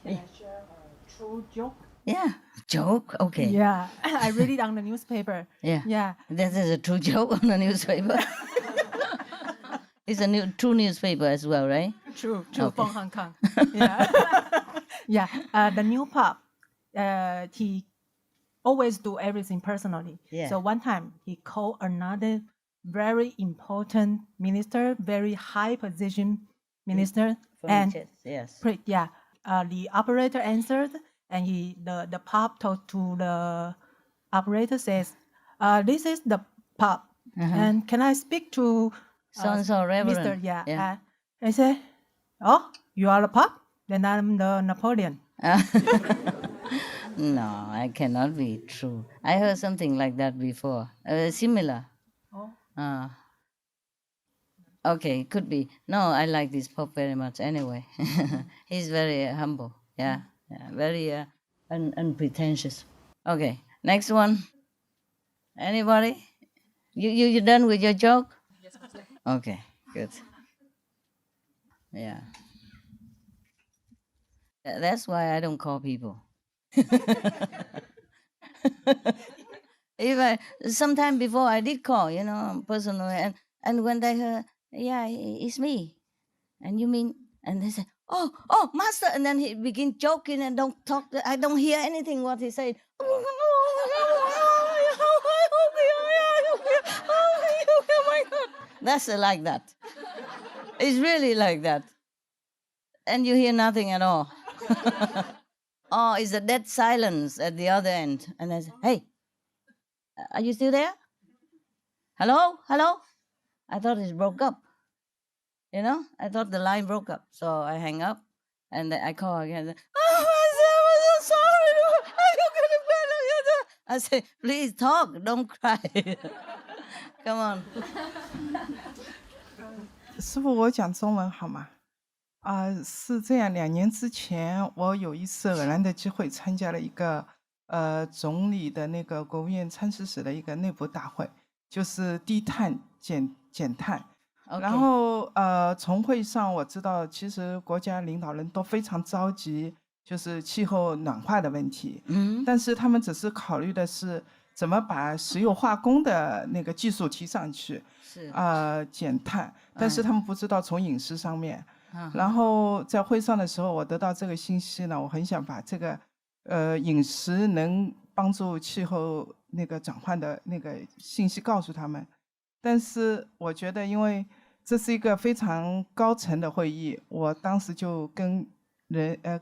Can I share a true joke? Yeah. Joke? Okay. Yeah, I read it on the newspaper. Yeah. That is a true joke on the newspaper. It's a true newspaper as well, right? True, Okay. from Hong Kong. Yeah. The new pop, he always do everything personally. Yeah. So one time he called another very important minister, very high position minister, From and the church, yes. The operator answered, and the pop talked to the operator, says, "This is the pop, and can I speak to So-and-so reverend." Mr. Yeah. Yeah. I said, "Oh, you are the pop? Then I'm the Napoleon." No, I cannot be true. I heard something like that before. Similar. Oh. Okay, could be. No, I like this Pope very much anyway. He's very humble. Yeah. Very unpretentious. Okay, next one. Anybody? You done with your joke? Okay, good. Yeah. That's why I don't call people. Sometime before I did call, personally, and when they heard, yeah, it's me, and you mean, and they said, oh, master, and then he begin joking and don't talk. I don't hear anything what he said. That's like that. It's really like that, and you hear nothing at all. Oh, it's a dead silence at the other end. And I say, hey, are you still there? Hello? I thought it broke up. I thought the line broke up. So I hang up and then I call again. Oh, I'm so sorry. I say, please talk, don't cry. Come on. 师父，我讲中文好吗？是这样，2年之前，我有一次偶然的机会参加了一个总理的那个国务院参事室的一个内部大会，就是低碳减碳。然后从会上我知道，其实国家领导人都非常着急，就是气候暖化的问题。但是他们只是考虑的是怎么把石油化工的那个技术提上去，减碳。但是他们不知道从饮食上面。然后在会上的时候，我得到这个信息呢，我很想把这个饮食能帮助气候那个转换的那个信息告诉他们。但是我觉得，因为这是一个非常高层的会议，我当时就跟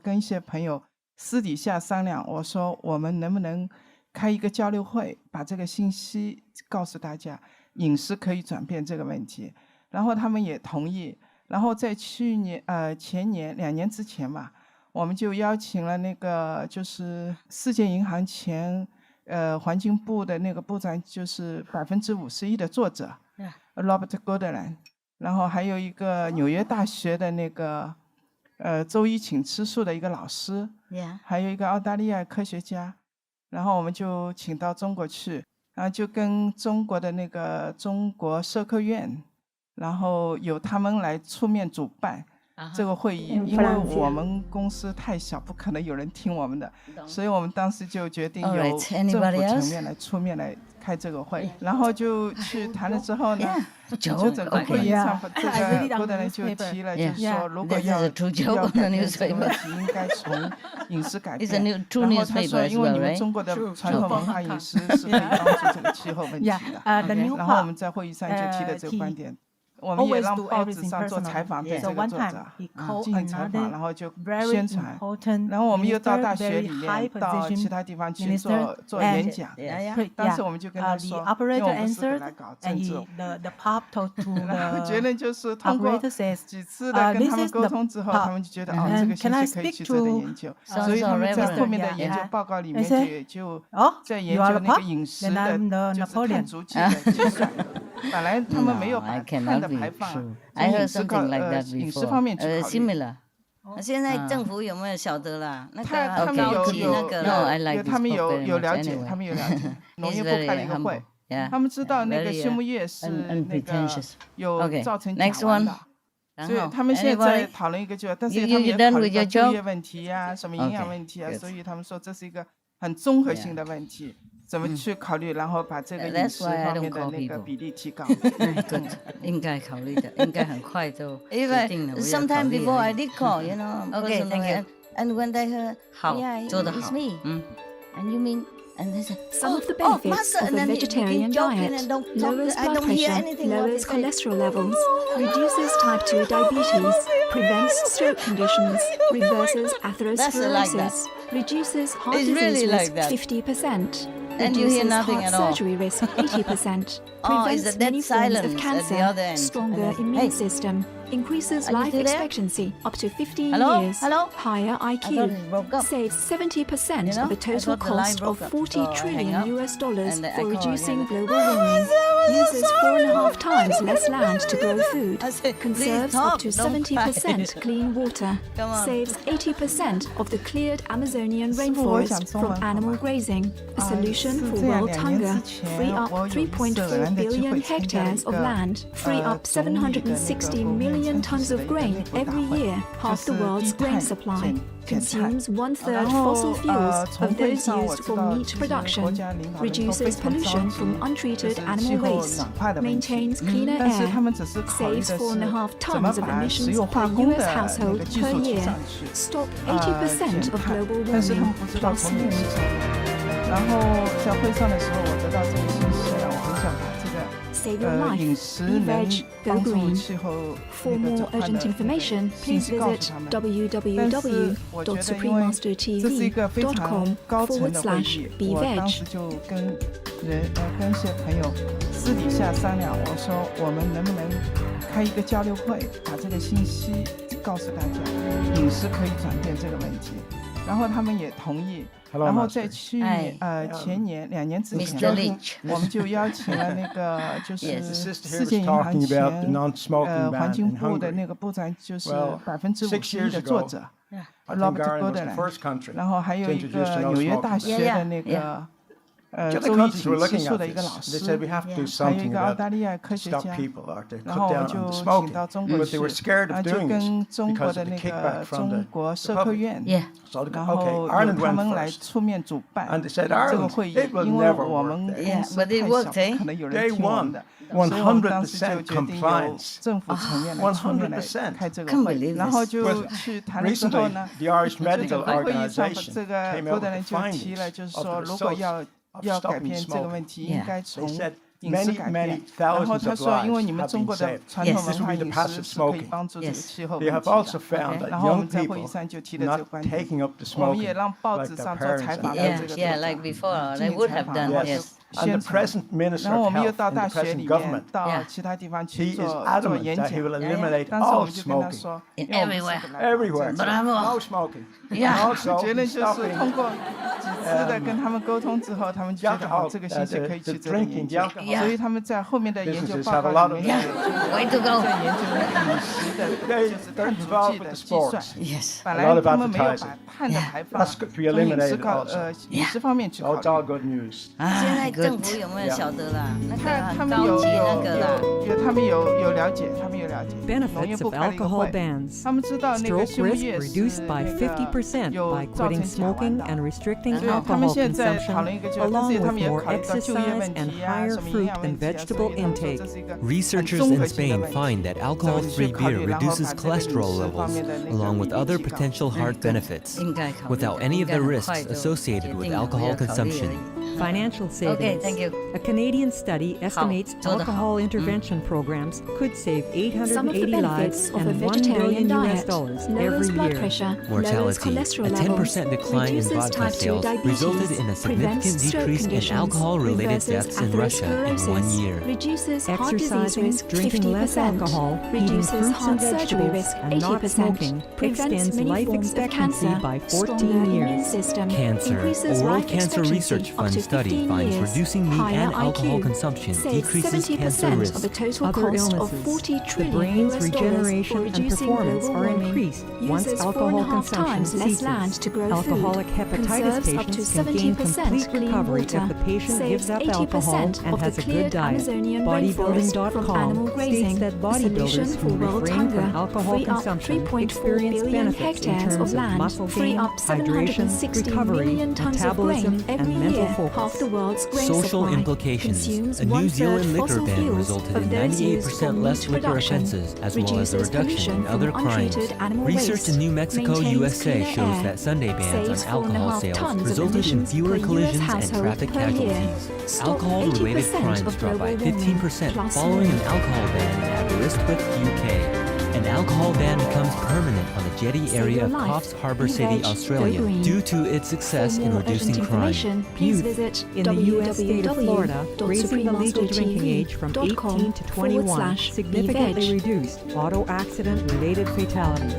跟一些朋友私底下商量，我说我们能不能开一个交流会，把这个信息告诉大家，饮食可以转变这个问题。然后他们也同意。然后在前年2年之前吧，我们就邀请了那个就是世界银行前环境部的那个部长，就是51%的作者 Robert Goodland， 然后还有一个纽约大学的那个周一请吃素的一个老师，还有一个澳大利亚科学家，然后我们就请到中国去，然后就跟中国的那个中国社科院，然后由他们来出面主办这个会议，因为我们公司太小，不可能有人听我们的，所以我们当时就决定由政府层面来出面来开这个会，然后就去谈了之后呢，就整个会议上，这个郭德人就提了，就是说如果要改变这个问题，应该从饮食改变。然后他说，因为你们中国的传统文化饮食是可以帮助这个气候问题的。然后我们在会议上就提了这个观点。我们也让报纸上做采访，对这个作者进行采访，然后就宣传。然后我们又到大学里面，到其他地方去做演讲。当时我们就跟他说，因为我们是来搞政治，然后结论就是通过几次的跟他们沟通之后，他们就觉得这个信息可以去值得研究，所以他们在后面的研究报告里面就在研究那个饮食的，就是碳足迹的计算。本来他们没有把碳的排放饮食方面去考虑。现在政府有没有晓得啦？那个他们有了解，农业部开了一个会，他们知道那个畜牧业是那个有造成甲烷的。所以他们现在讨论一个但是他们也考虑到就业问题啊，什么营养问题啊，所以他们说这是一个很综合性的问题。怎么去考虑，然后把这个饮食方面的那个比例提高？应该考虑的，应该很快就决定了。Sometime before I did call, you know. Okay, thank you. And when they heard, yeah, it's me. And you mean? And they said, some of the benefits of a vegetarian diet: lowers blood pressure, lowers cholesterol levels, reduces type 2 diabetes, prevents stroke conditions, reverses atherosclerosis, reduces heart disease risk 50%. Reduces heart surgery risk 80%, prevents many forms of cancer, stronger immune system, increases life expectancy up to 15 years, higher IQ, saves 70% of the total cost of $40 trillion for reducing global warming, uses 4.5 times less land to grow food, conserves up to 70% clean water, saves 80% of the cleared Amazonian rainforest from animal grazing, a solution for world hunger, free up 3.4 billion hectares of land, free up 760 million tons of grain every year, half the world's grain supply, consumes 1/3 fossil fuels of those used for meat production, reduces pollution from untreated animal waste, maintains cleaner air, saves 4.5 tons of emissions per US household per year, stop 80% of global warming, plus more. 然后在会上的时候，我得到这个信息了，我很想把这个饮食能帮助气候那个转换的信息告诉他们。但是我觉得，因为这是一个非常高层的会议，我当时就跟一些朋友私底下商量，我说我们能不能开一个交流会，把这个信息告诉大家，饮食可以转变这个问题。然后他们也同意。然后在前年2年之前，我们就邀请了那个就是世界银行前环境部的那个部长，就是51%的作者 Robert Goodland， 然后还有一个纽约大学的那个周一请吃素的一个老师，还有一个澳大利亚科学家，然后我们就请到中国去，就跟中国的那个中国社科院，然后由他们来出面主办这个会议，因为我们公司太小，不可能有人听我们的，所以我们当时就决定由政府层面来出面来开这个会，然后就去谈的时候呢，就整个会议上这个郭德人就提了，就是说如果要改变这个问题，应该从饮食改变。然后他说，因为你们中国的传统文化饮食是可以帮助这个气候问题的。然后我们在会议上就提了这个观点，我们也让报纸上做采访的这个作家 like before, they would have done, yes. 宣传，然后我们又到大学里面，到其他地方去做演讲。当时我们就跟他说 ，everywhere, no smoking。结论就是通过几次的跟他们沟通之后，他们觉得这个星期可以去做研究，所以他们在后面的研究报告里面在研究饮食的，就是碳足迹的计算。本来他们没有把碳的排放从饮食方面去考虑。现在政府有没有晓得啦？那个很高级那个啦。他们有了解，Benefits of alcohol bans. Stroke risk reduced by 50% by quitting smoking and restricting alcohol consumption, along with more exercise and higher fruit and vegetable intake. Researchers in Spain find that alcohol-free beer reduces cholesterol levels, along with other potential heart benefits, without any of the risks associated with alcohol consumption. Financial savings. Okay, thank you. A Canadian study estimates alcohol intervention programs could save 880 lives and $1 billion every year. Mortality, a 10% decline in vodka sales, resulted in a significant decrease in alcohol-related deaths in Russia in 1 year. Exercising, drinking less alcohol, eating fruits and vegetables, and not smoking extends life expectancy by 14 years. Cancer. A World Cancer Research Fund study finds reducing meat and alcohol consumption decreases cancer risk. Other illnesses. The brain's regeneration and performance are increased once alcohol consumption ceases. Alcoholic hepatitis patients can gain complete recovery if the patient gives up alcohol and has a good diet. Bodybuilding.com states that bodybuilders who refrain from alcohol consumption experience benefits in terms of muscle gain, hydration, recovery, metabolism, and mental focus. Social implications. A New Zealand liquor ban resulted in 98% less liquor offenses, as well as a reduction in other crimes. Research in New Mexico, USA shows that Sunday bans on alcohol sales resulted in fewer collisions and traffic casualties. Alcohol-related crimes dropped by 15% following an alcohol ban in Aberystwyth, UK. An alcohol ban becomes permanent on the jetty area of Coffs Harbour City, Australia, due to its success in reducing crime. Youth in the U.S. state of Florida, raising the legal drinking age from 18 to 21 significantly reduced auto accident-related fatalities.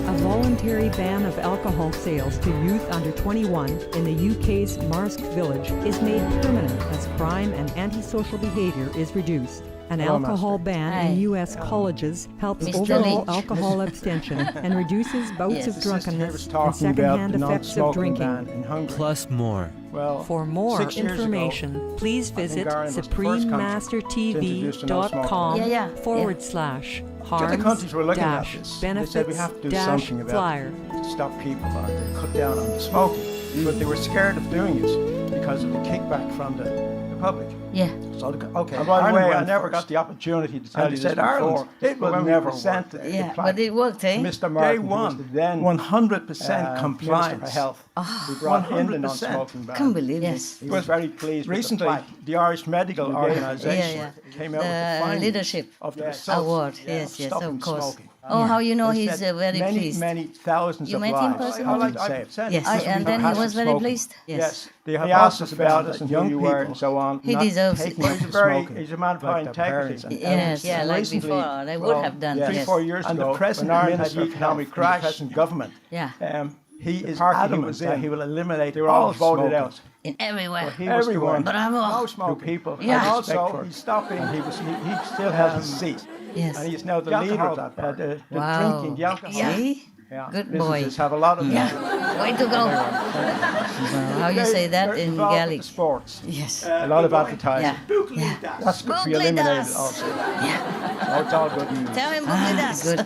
A voluntary ban of alcohol sales to youth under 21 in the UK's Marske village is made permanent as crime and antisocial behavior is reduced. An alcohol ban in U.S. colleges helps overall alcohol abstention and reduces bouts of drunkenness and secondhand effects of drinking. Plus more. For more information, please visit suprememastertv.com/harms-benefits-flyer. To stop people to cut down on the smoking, but they were scared of doing it because of the kickback from the public. So, okay. And by the way, I never got the opportunity to tell you this before. It will never work. But it worked, eh? Mr. Martin, day one, then 100% compliance. For health. We brought in the non-smoking ban. Can't believe this. He was very pleased. Recently, the Irish Medical Organisation came out with the findings leadership of the award. Yes, of course. Oh, how you know he's very pleased? Many thousands you of met him personally? Yes. And then he was very pleased? Yes. They asked us about us and young people and so on. He deserves it. He's a man of high integrity. Yes, like before, they would have done. 3-4 years ago, and the present Minister of Economic crash, the present government, he is adamant that he will eliminate all voted out. In everywhere. Everyone. Bravo. No smoking. People. And also, he's stopping. He still has his seat. Yes. And he's now the leader of that part. The drinking, the alcohol. Good boy. Businesses have a lot of that. Way to go. How you say that in Gaelic? Sports. Yes. A lot of advertising. That's good to be eliminated das. also. So it's all good news. Tell him das. Good.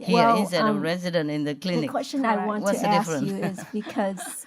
here instead of resident in the clinic. The question I want to ask you is because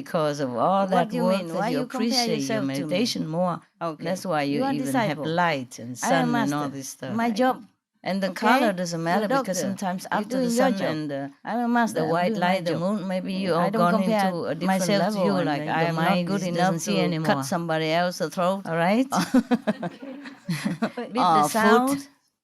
because of all that work that you appreciate your meditation more. Okay. That's why you even have light and sun and all this stuff. My job. And the Okay. color doesn't matter You're a because doctor. sometimes You're after the doing your sun job. and I'm a master. the I'm white doing my light, the job. moon, maybe you I all don't gone compare into a different myself to level. you, And like the I am mind not good doesn't enough see to anymore. cut somebody else's throat. All right? With the sound,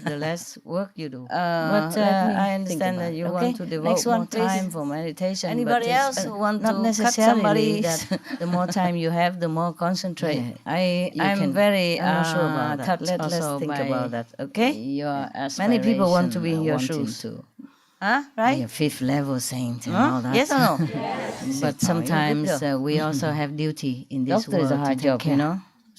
have, the less work you do. But I understand that you want to devote more time for meditation. Anybody else want to cut somebody? That the more time you have, the more concentrate. I'm very I'm not sure about that. Let's think about that. Okay. Your Many people want to be in your wanting shoes. to. Huh? Right? Be a fifth level saint and all that. Yes or no? But sometimes we also have duty in this world to take care.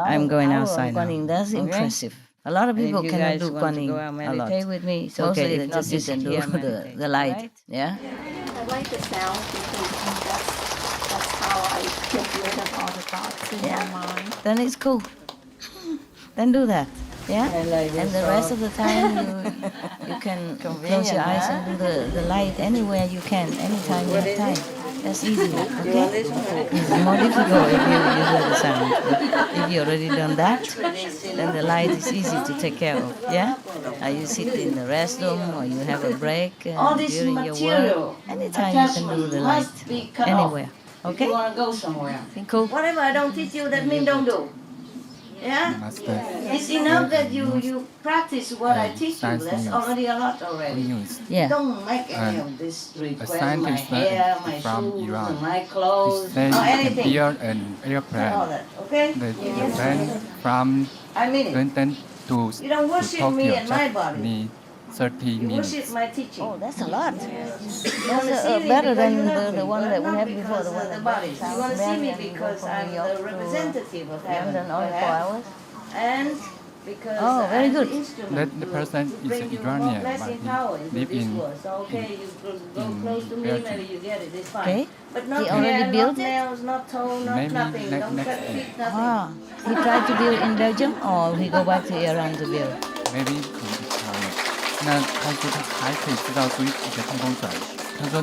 I'm going outside now. That's impressive. A lot of people cannot do Guan Yin a lot. Meditate with me. It's Mostly okay. they just sit and do the light. Right? Yeah. I like the sound because that's how I get rid of all the thoughts in my mind. Then it's cool. Then do that. Yeah. And the rest of the time you can close your eyes and do the light anywhere you can, anytime you have time. That's easy. Okay. It's more difficult if you do the sound. But if you already done that, then the light is easy to take care of. Yeah. You sit in the restroom or you have a break during your work. Anytime you can do the light. Anywhere. Okay. You want to go somewhere. Cool. Whatever I don't teach you, that means don't do. Yeah? Master. It's enough that you practice what I teach you. That's already a lot already. Yeah. Don't make any of this A request, my scientist hair, my from shoes, Iran. my clothes, They or can anything. build an airplane. All that, okay? The plane from I mean it. London to You don't worship Tokyo me and my just body. need 30 You minutes. worship my teaching. Oh, that's a lot. You want to That's see me better because than you love the me, one but that we not had before, because the one of the that bodies. You want to see me because I'm the representative of heaven. London only 4 perhaps. hours. And because Oh, very I'm good. the instrument The to person is bring you more Iranian, blessing but power he into live this in world. So okay, you go close to me, Belgium. maybe you get it. It's fine. Okay. But not He already hair, built not it? nails, not toe, not Maybe nothing. Don't next cut day. feet, nothing. Ah, he tried to build in Belgium, or he go back to Iran to build? Maybe 那他说他还可以制造出一个太空船。他说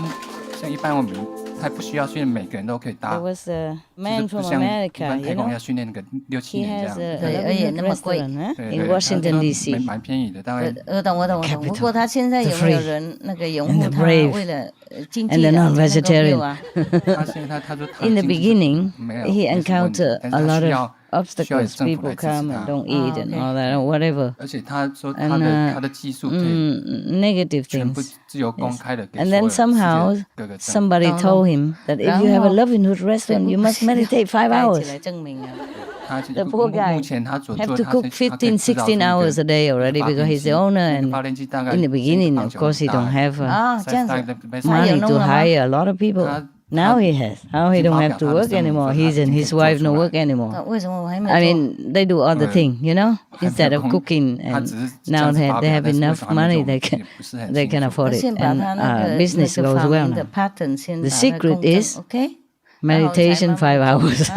像一般我们他不需要训练，每个人都可以搭。 There was a 就 man 是不 from 像一 America, 般 you 太空 know. 要训练个6、7 He 年这 has 样。 a restaurant in Washington D.C. 蛮便宜的，大概。我懂。不过他现在有没有人那个拥护他？为了经济 And the 的 non-vegetarian. 啊？他说 In the beginning, 没有 he encountered 但 a 是他 lot 需要 of obstacles. 需要有政府 People 来支持 come 他 and don't eat and all that or whatever. 而且他说 And 他的技术可以 negative 全部 things. 自由公开的给 And 所有 then 世界 somehow 各个政府。 somebody told him that if you have a loving hood restaurant, you must meditate 5 hours. 他 The poor guy 目前他所 have 做 to 他 cook 15, 16 hours a day already because he's the owner. And in the beginning, of course, he don't have 这样子 money to hire a lot of people. Now he has. Now he don't have to work anymore. He's and his wife no work anymore. 为什么我还没 I 做？ mean, they do other thing, you know, instead of cooking. And now they have enough money, they can afford it. 先把他那 And 个 business 那个 goes 发 well 明的 now. pattern 先 The 把它 secret 公证 is OK， meditation 5 hours.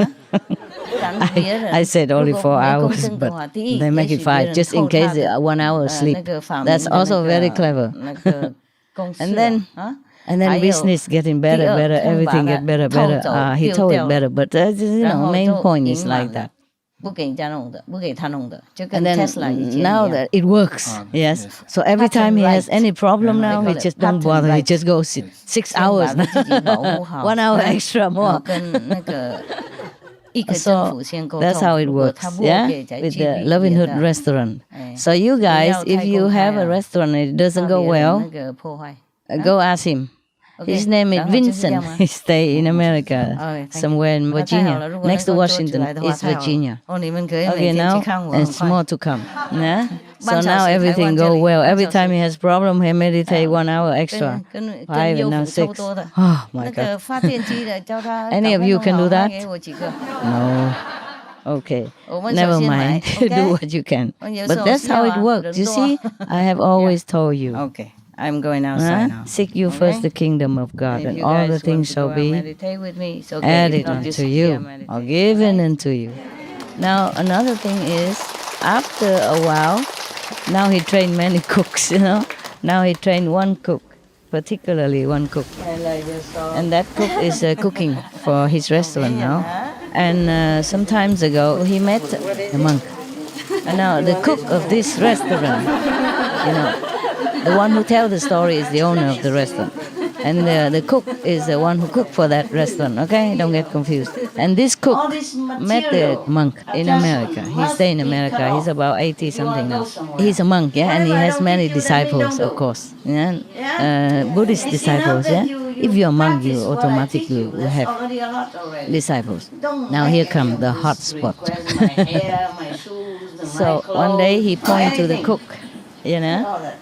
I said only 4 hours, but they make it 5 just in case 1 hour sleep. That's also very clever. And then business getting better, everything get better. He told it better, but main point is like that. 不给人家弄的，不给他弄的，就 And 跟 then Tesla 以前一 now 样。 that it works, yes. So every time he has any problem now, he just don't bother. He just goes 6 hours, 1 hour extra more. 跟那个一个 So 政府先沟通。 that's how it 如果 works, 他不 yeah, 给再 with 去 the 比 Loving 别 Hood 的 restaurant. 哎 So you 不 guys, 要 if 太 you 公 have 开 a 啊 restaurant and it doesn't 怕 go 别人 well, 那个破坏。 go ask him. His name is 然后就是这 Vincent. 样吗 He stay in America, thank you. somewhere in 那太好了， Virginia, 如果 next to 能够做起 Washington 来的话 is 太好了。 Virginia. 哦，你们可以每 Okay, 天 now 去看我，很 it's 快。 more to come. Yeah? So 半小 now 时台 everything 湾这 go 里 well. 半 Every 小时 time he has problem, he meditate 1 hour extra. 跟 5 and 优 now 抚差 6. 不多的。 Oh my 那个 God. 发电机的教他 Any of you can do 赶快 that? 弄好给我几个。 No. Okay. 我们 Never 首先买 mind. ，OK？ Do what you can. 有时 But 候 that's 需要 how 啊 it works. 人 You 多 see, I have always told you. Okay, I'm going outside now. Seek you first the kingdom of God, If and you all guys the want things to shall go and be meditate with me, it's okay. added If not, unto just here you, meditate. or given unto you. Now, another thing is, after a while, now he trained many cooks, you know. Now he trained one cook, particularly one cook. And that cook is cooking for his restaurant now. And some times ago, he met a monk. And now the cook of this restaurant, you know, the one who tells the story is the owner of the restaurant. And the cook is the one who cooked for that restaurant, okay? Don't get confused. And this cook met the monk in America. He stayed in America. He's about 80 something now. He's a monk, yeah? And he has many disciples, of course. Yeah? Buddhist disciples, yeah? If you're a monk, you automatically will have disciples. Now here come the hot spot. So one day he pointed to the cook, you know,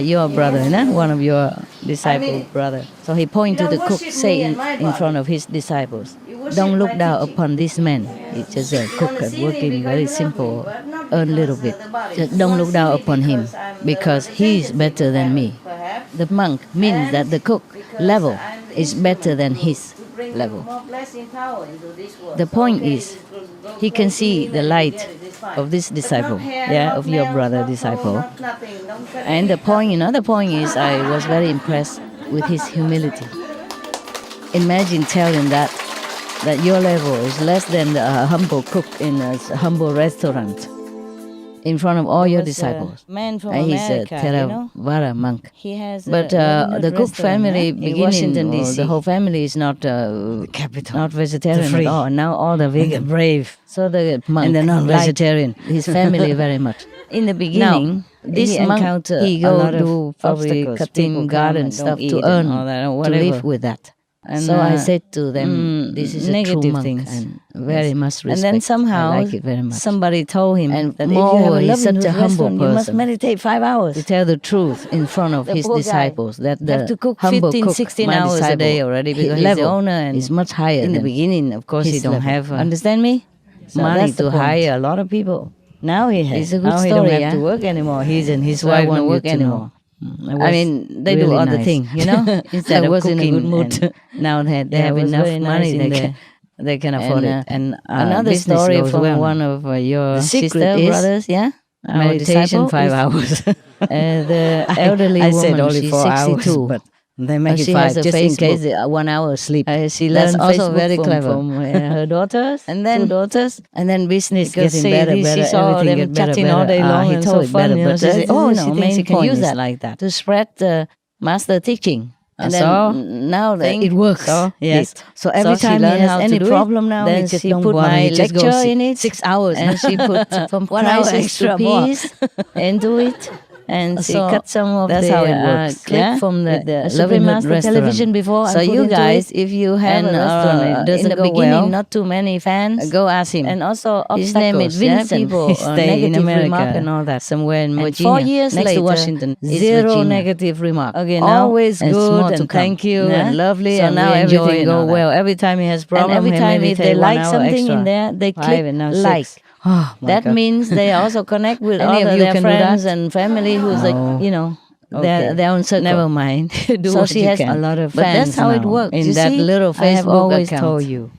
your brother, you know, one of your disciples' brother. So he pointed to the cook, saying in front of his disciples, don't look down upon this man. He's just a cook and working very simple, earn a little bit. Just don't look down upon him because he's better than me. The monk means that the cook level is better than his level. The point is, he can see the light of this disciple, yeah, of your brother disciple. And the point, another point is, I was very impressed with his humility. Imagine telling that your level is less than a humble cook in a humble restaurant. in front of all your disciples. Man from He's America, a Theravada monk. He has but the Cook family, beginning, Washington, D.C. The whole family is not not vegetarian at all. Now all the vegan, and brave. So the monk, and they're not vegetarian. His family very much. In the beginning, this monk, he go do probably cutting garden stuff to earn, to live with that. And so I said to them, this is negative a true things, monk and very much respect. And then somehow I like it very much. Somebody told him that if you have a he's such a humble person, you must meditate 5 hours to tell the truth in front of his disciples. That the have to cook 15, 16 hours a day already because he's the owner and is much higher. In the beginning, of course, he don't have understand me so money to hire a lot of people. Now he has. It's a good now story. He don't have to work anymore. He's and his wife don't work anymore. I mean, they really do other things, you know. Instead of cooking, in a good mood. Now they have enough money, they can afford it. And another story from one of your sister brothers, yeah. Meditation 5 hours. The elderly woman, she's 62. But they make it 5 just in case 1 hour sleep. She learns also very clever from her daughters, and then 2 daughters, and then business getting better. She saw them chatting all day long and so fun. But she thinks she can use that like that to spread the master teaching. And then now that it works. So, yes. So every time he has any problem now, then she put my lecture in it 6 hours, and she put from 1 hour extra piece into it. And she cut some of that's the how it works. Clip from the Supreme Master television before. So you guys, if you have a restaurant, in the beginning, not too many fans, go ask him. And also his name is Vincent. People stay in America and all that somewhere in Virginia. 4 years next later, to Washington, 0 negative remark. Okay, now always good and thank you and lovely. So and now everything go well. Every time he has problem, and every time if they like something in there, they click like. Oh, that God. Means they also connect with all their friends and family who's their own circle. Never mind. So she has a lot of fans. But that's how it works. In that little Facebook I have always account. Told you.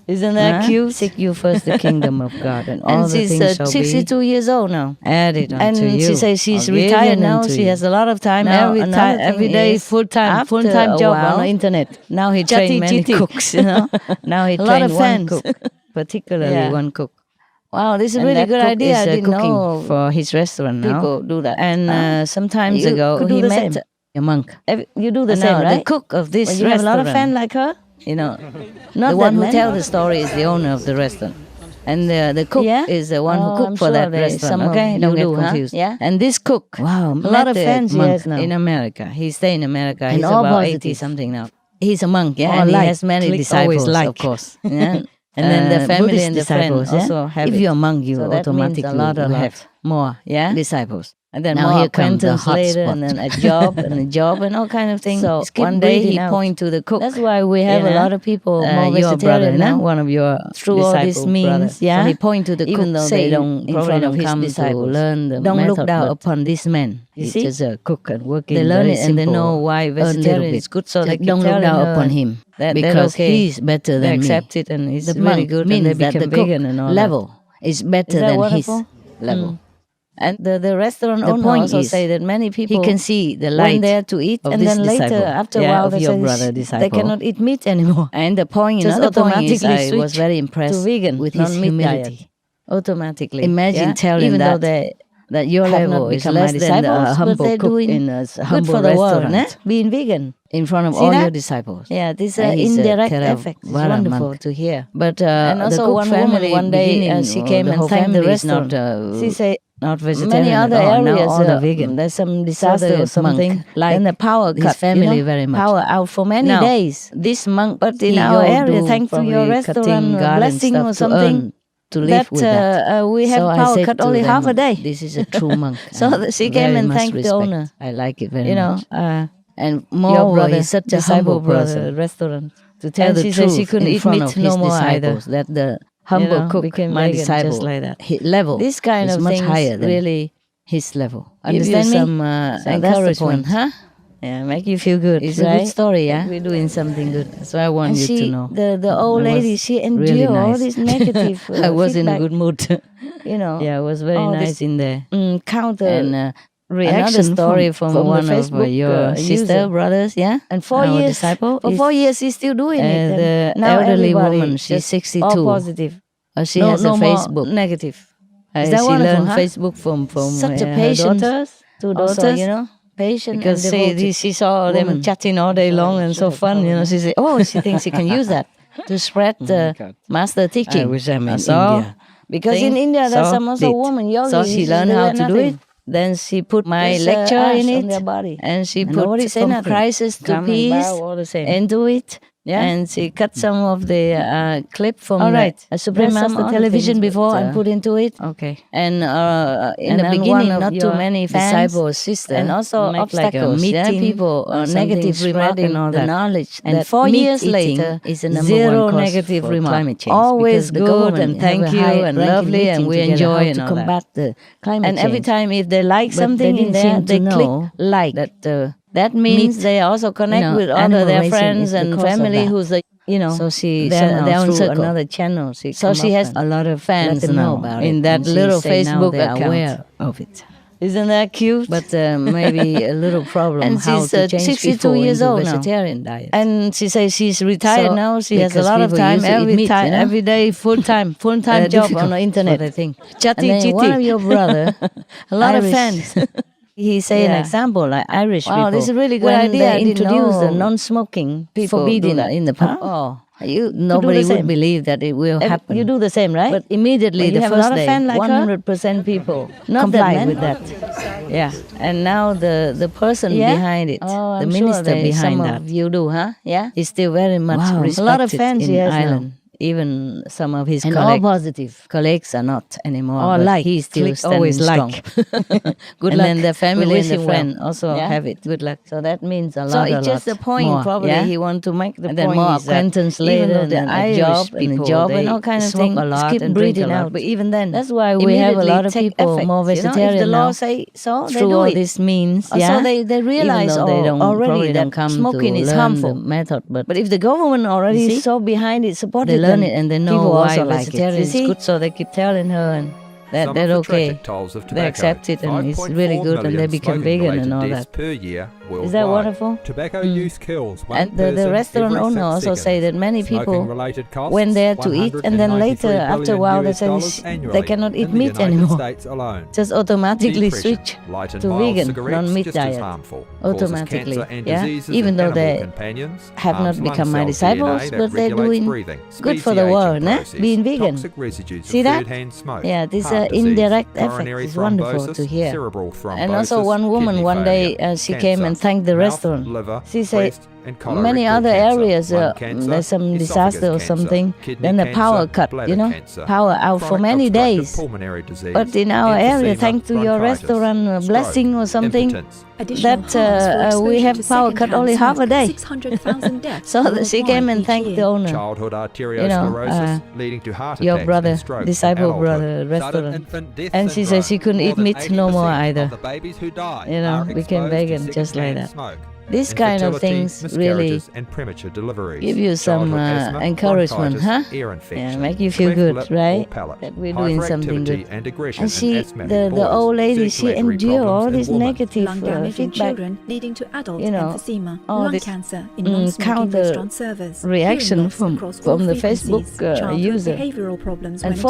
Isn't that cute? Seek you first the kingdom of God and all the things shall be. And she's 62 years old now. Add it on to you. And she says she's retired now. She has a lot of time now. Every day full-time job on the internet. Now he trained many cooks. Now he trained one cook, particularly one cook. Wow, this is a really good idea. I didn't know for his restaurant now. People do that. And sometimes ago, he met a monk. You do the same, right? The cook of this restaurant. You have a lot of fans like her? Not the one who tells the story is the owner of the restaurant. And the cook is the one who cooked for that restaurant. Okay, don't get confused. Yeah. And this cook, wow, a lot of fans in America. He stays in America. He's about 80-something now. He's a monk, yeah, and he has many disciples, of course. Yeah. And then the family Buddhist and the friends also have if you're a monk, you automatically will have more disciples. And then now more acquaintance later, and then a job and all kind of things. So one day he point to the cook. That's why we have a lot of people more vegetarian now. One of your through all these means, so he point to the cook. Even though they don't in front of his disciples learn the don't method, look down upon this man. He's just a cook and working. They learn it and they know why vegetarian is good. So they don't look down upon him because he's better than me. They accept it and he's really good. Means that the cook level is better than his level. And the restaurant owner also say that many people he can see the light went there to eat, and then later after a while they cannot eat meat anymore. And the point, just automatically I was very impressed to vegan with his humility. Automatically, imagine telling even though that your level is less than a humble cook in a humble restaurant, being vegan in front of all your disciples. Yeah, this indirect effect is wonderful to hear. But and also one family one day she came and thanked the restaurant. She said. Not vegetarian. Many other areas are vegan. There's some disaster or something. Like and the power cut. His family very much. Power out for many days. This monk, but in our area, thanks to your restaurant blessing or something, to live with that. We have power cut only half a day. This is a true monk. So she came and thanked the owner. I like it very much. And more brother, he's such a humble brother. Restaurant to tell the truth. She couldn't eat meat no more either. That the humble cook, my disciple, just like that. His level, this kind of much higher than really his level. Understand me? Some encouragement, huh? Yeah, make you feel good. It's a good story, yeah. We're doing something good. So I want you to know. The old lady, she endured really all this negative. I was in a good mood. Yeah, it was very nice in there. Counter and reaction. Another story from one of your sister brothers, yeah. And 4 years, disciple. For 4 years, she's still doing it. The elderly woman, she's 62. All positive. She has a Facebook. Negative. She learned Facebook from such a patient two daughters, you know. Patient because she saw them chatting all day long and so fun, you know. She said, she thinks she can use that to spread master teaching in India. Because in India there's some also woman yogi. So she learned how to do it. Then she put my lecture in it, and she put from crisis to peace into it. Yeah. And she cut some of the clip from the Supreme Master television before and put into it. Okay. And in the beginning, not too many disciples, sisters, and also obstacles. Meeting people, negative remark and all that. Knowledge. And 4 years later, zero negative remark. Always good and thank you and lovely and we enjoy and all that. Combat the climate change. And every time if they like something in there, they click like that. That means they also connect with other their friends and family who's so she down through another channel. So she has a lot of fans now in that little Facebook account. Aware of it. Isn't that cute? But maybe a little problem. And she's 62 years old now. Vegetarian diet. And she says she's retired now. She has a lot of time every day, full time job on the internet. I think. Chatty. One of your brother, a lot of fans. He say an example like Irish people. This is a really good idea. They introduce the non-smoking people forbidden in the pub. Nobody would believe that it will happen. You do the same, right? But immediately the first day, 100% people comply with that. Yeah, and now the person behind it, the minister behind that, some of you do, huh? Yeah, is still very much respected. A lot of fans in Ireland. Even some of his colleagues are not anymore. He's still standing strong. Good luck. And then the family and the friend also have it. Good luck. So that means a lot. So it's just the point. More, probably he want to make the and point. And then more acquaintance later, and a job and all kinds of things. Keep breathing out. But even then, that's why we have a lot of people more vegetarian. If the law say so, they do it. This means, so they realize already that smoking is harmful method. But if the government already is so behind it, supported them. And they know why vegetarian is good, so they keep telling her and that they're okay. They accept it and it's really good and they become vegan and all that. Is that wonderful? Tobacco use kills one and the restaurant owner also say that many people went there to eat and then later, after a while, they say they cannot eat meat anymore. Just automatically switch to vegan, non-meat diet. Automatically, even though they have not become my disciples, but they're doing good for the world, being vegan. See that? Yeah, this indirect effect is wonderful to hear. And also one woman, one day she came and thanked the restaurant. She said, many other areas, there's some disaster or something, then the power cut, power out for many days. But in our area, thanks to your restaurant blessing or something, that we have power cut only half a day. So she came and thanked the owner, your brother, disciple brother, restaurant. And she said she couldn't eat meat no more either. Became vegan just like that. These kind of things really give you some encouragement, huh? Yeah, make you feel good, right? That we're doing something good. And the old lady, she endured all this negative feedback, all this counter reaction from the Facebook user. And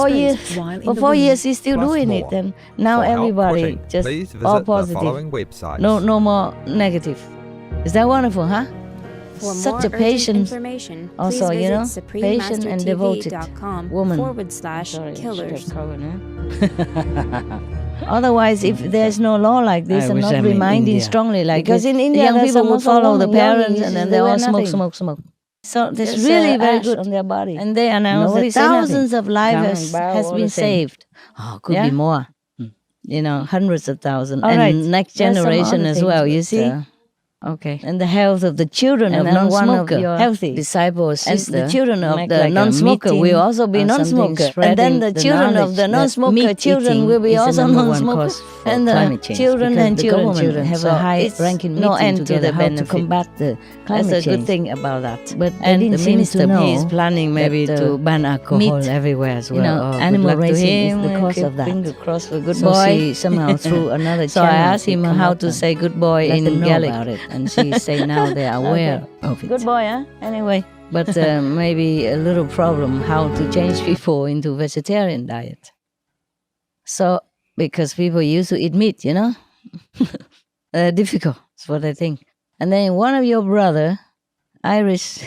for 4 years she's still doing it, and now everybody just all positive, no more negative. Is that wonderful, huh? Such a patient, also, patient and devoted woman. /killers. Otherwise, if there's no law like this and not reminding strongly like because in India, young people will follow the parents and then they all smoke. So that's really very good on their body. And they announce that thousands of lives has been saved. Could be more. Hundreds of thousands. And next generation as well, you see? Okay. And the health of the children of non-smoker, healthy disciples, sister, and the children of the non-smoker will also be non-smoker. And then the children of the non-smoker children will be also non-smoker. And the children and children have a high ranking no end to the benefit. To combat the climate change. That's a good thing about that. But and the minister is planning maybe to ban alcohol everywhere as well. Animal raising is the cause of that. Finger crossed for good boy. Somehow through another channel. So I asked him how to say good boy in Gaelic. And she say now they are aware of it. Good boy, huh? Anyway, but maybe a little problem how to change people into vegetarian diet. So, because people used to eat meat, you know? Difficult, is what I think. And then one of your brother, Irish,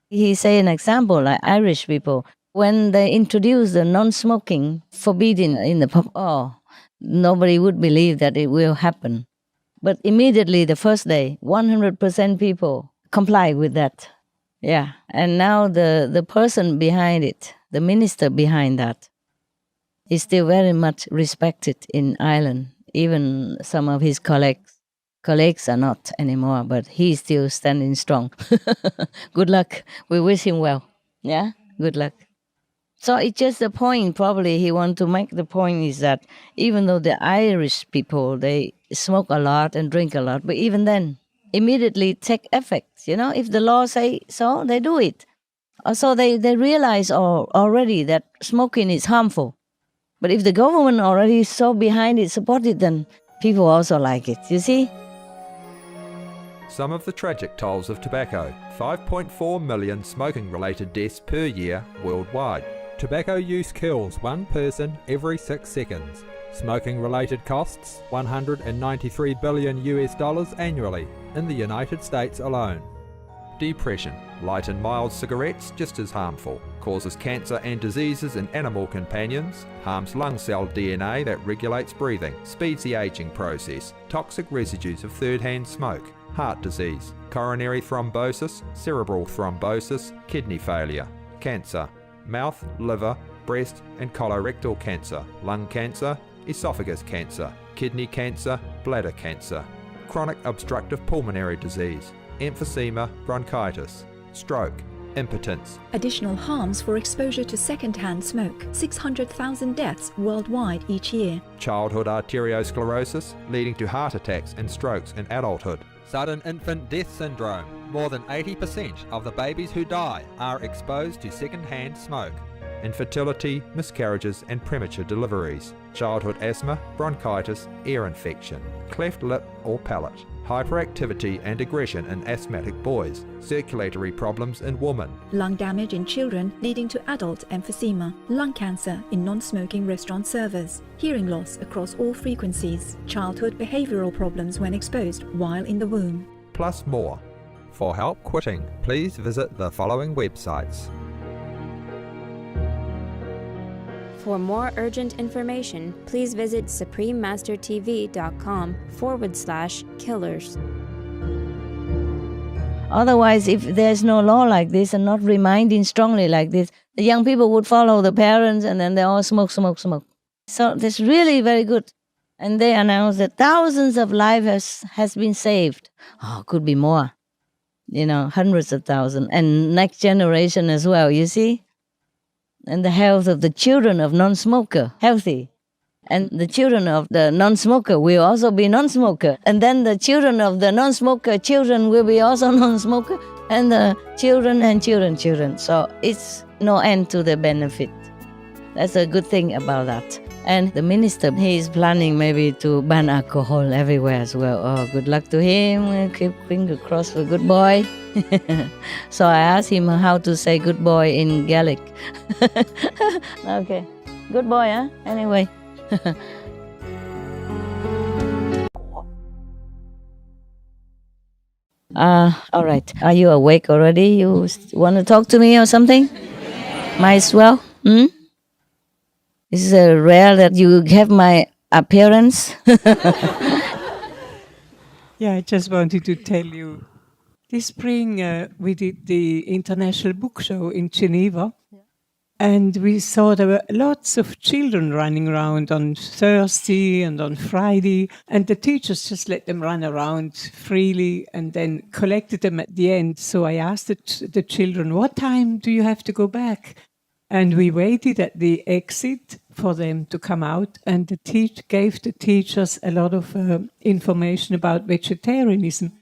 he say an example, like Irish people, when they introduce the non-smoking, forbidden in the pub, nobody would believe that it will happen. But immediately the first day, 100% people comply with that. Yeah, and now the person behind it, the minister behind that, is still very much respected in Ireland. Even some of his colleagues are not anymore, but he's still standing strong. Good luck. We wish him well. Yeah, good luck. So it's just the point, probably he want to make the point is that even though the Irish people, they smoke a lot and drink a lot, but even then, immediately take effect. You know, if the law say so, they do it. So they realize already that smoking is harmful. But if the government already is so behind it, support it, then people also like it, you see? Some of the tragic tolls of tobacco. 5.4 million smoking-related deaths per year worldwide. Tobacco use kills one person every 6 seconds. Smoking-related costs $193 billion annually in the United States alone. Depression. Light and mild cigarettes just as harmful. Causes cancer and diseases in animal companions. Harms lung cell DNA that regulates breathing. Speeds the aging process. Toxic residues of third-hand smoke. Heart disease. Coronary thrombosis. Cerebral thrombosis. Kidney failure. Cancer. Mouth, liver, breast and colorectal cancer. Lung cancer. Esophagus cancer. Kidney cancer. Bladder cancer. Chronic obstructive pulmonary disease. Emphysema, bronchitis, stroke, impotence. Additional harms for exposure to second-hand smoke. 600,000 deaths worldwide each year. Childhood arteriosclerosis, leading to heart attacks and strokes in adulthood. Sudden infant death syndrome. More than 80% of the babies who die are exposed to second-hand smoke. Infertility, miscarriages and premature deliveries. Childhood asthma, bronchitis, ear infection. Cleft lip or palate. Hyperactivity and aggression in asthmatic boys, circulatory problems in women. Lung damage in children leading to adult emphysema, lung cancer in non-smoking restaurant servers, hearing loss across all frequencies, childhood behavioral problems when exposed while in the womb. Plus more. For help quitting, please visit the following websites. For more urgent information, please visit suprememastertv.com/killers. Otherwise, if there's no law like this and not reminding strongly like this, the young people would follow the parents and then they all smoke. So that's really very good. And they announced that thousands of lives has been saved. Could be more. You know, hundreds of thousands. And next generation as well, you see? And the health of the children of non-smoker, healthy. And the children of the non-smoker will also be non-smoker. And then the children of the non-smoker children will be also non-smoker. And the children and children. So it's no end to the benefit. That's a good thing about that. And the minister, he is planning maybe to ban alcohol everywhere as well. Oh, good luck to him. Keep fingers crossed for good boy. So I asked him how to say good boy in Gaelic. Okay. Good boy, huh? Anyway. All right. Are you awake already? You want to talk to me or something? Might as well. It's rare that you have my appearance. Yeah, I just wanted to tell you. This spring we did the International Book Show in Geneva. And we saw there were lots of children running around on Thursday and on Friday. And the teachers just let them run around freely and then collected them at the end. So I asked the children, what time do you have to go back? And we waited at the exit for them to come out. And the gave the teachers a lot of information about vegetarianism.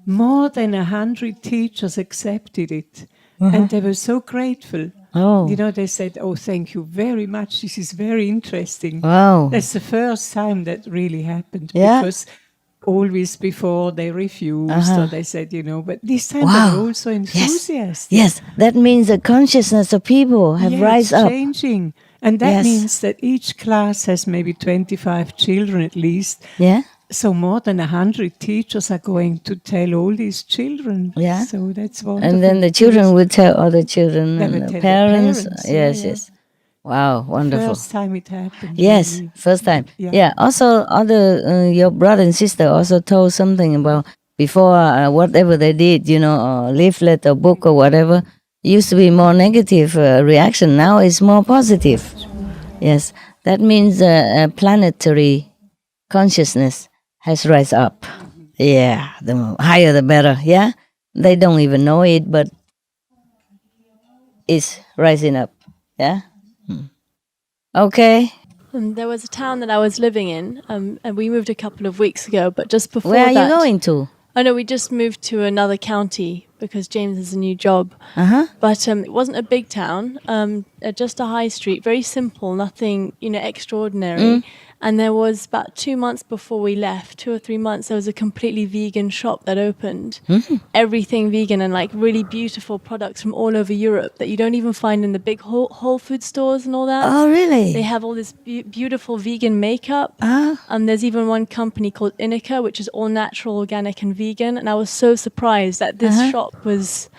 More than 100 teachers accepted it. And they were so grateful. You know, they said, oh, thank you very much. This is very interesting. Wow. That's the first time that really happened. Because always before they refused or they said, you know, but this time they were also enthusiastic. Yes, that means the consciousness of people have rise up. Changing. And that means that each class has maybe 25 children at least. Yeah. So more than 100 teachers are going to tell all these children. Yeah. So that's wonderful. And then the children will tell other children and the parents. Yes, yeah. yes. Wow, wonderful. First time it happened. Yes, really. first time. Yeah. Yeah. Also, your brother and sister also told something about before whatever they did, leaflet or book or whatever, used to be more negative reaction. Now it's more positive. Yes, that means planetary consciousness has rise up. Yeah, the higher the better. Yeah, they don't even know it, but it's rising up. Yeah. Okay. There was a town that I was living in, and we moved a couple of weeks ago. But just before Where are you going to? Oh no, we just moved to another county because James has a new job. But it wasn't a big town, just a high street, very simple, nothing extraordinary. And there was about 2 months before we left, 2 or 3 months, there was a completely vegan shop that opened. Everything vegan and like really beautiful products from all over Europe that you don't even find in the big Whole Food stores and all that. Oh, really? They have all this beautiful vegan makeup. There's even one company called Inica, which is all natural, organic and vegan. And I was so surprised that this shop was,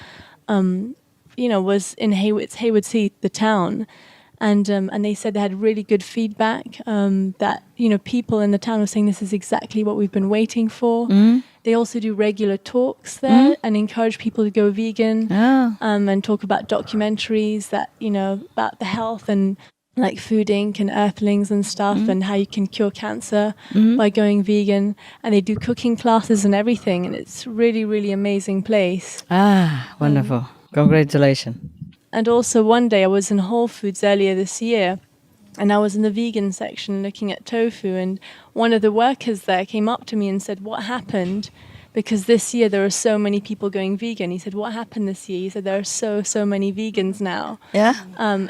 was in Haywards Heath, the town. And they said they had really good feedback, that, people in the town were saying this is exactly what we've been waiting for. They also do regular talks there and encourage people to go vegan and talk about documentaries that, about the health and like Food Inc. and Earthlings and stuff and how you can cure cancer by going vegan. And they do cooking classes and everything. And it's really, really amazing place. Wonderful. Congratulations. And also one day I was in Whole Foods earlier this year and I was in the vegan section looking at tofu, and one of the workers there came up to me and said, "What happened? Because this year there are so many people going vegan." He said, "What happened this year?" He said, "There are so many vegans now." Yeah.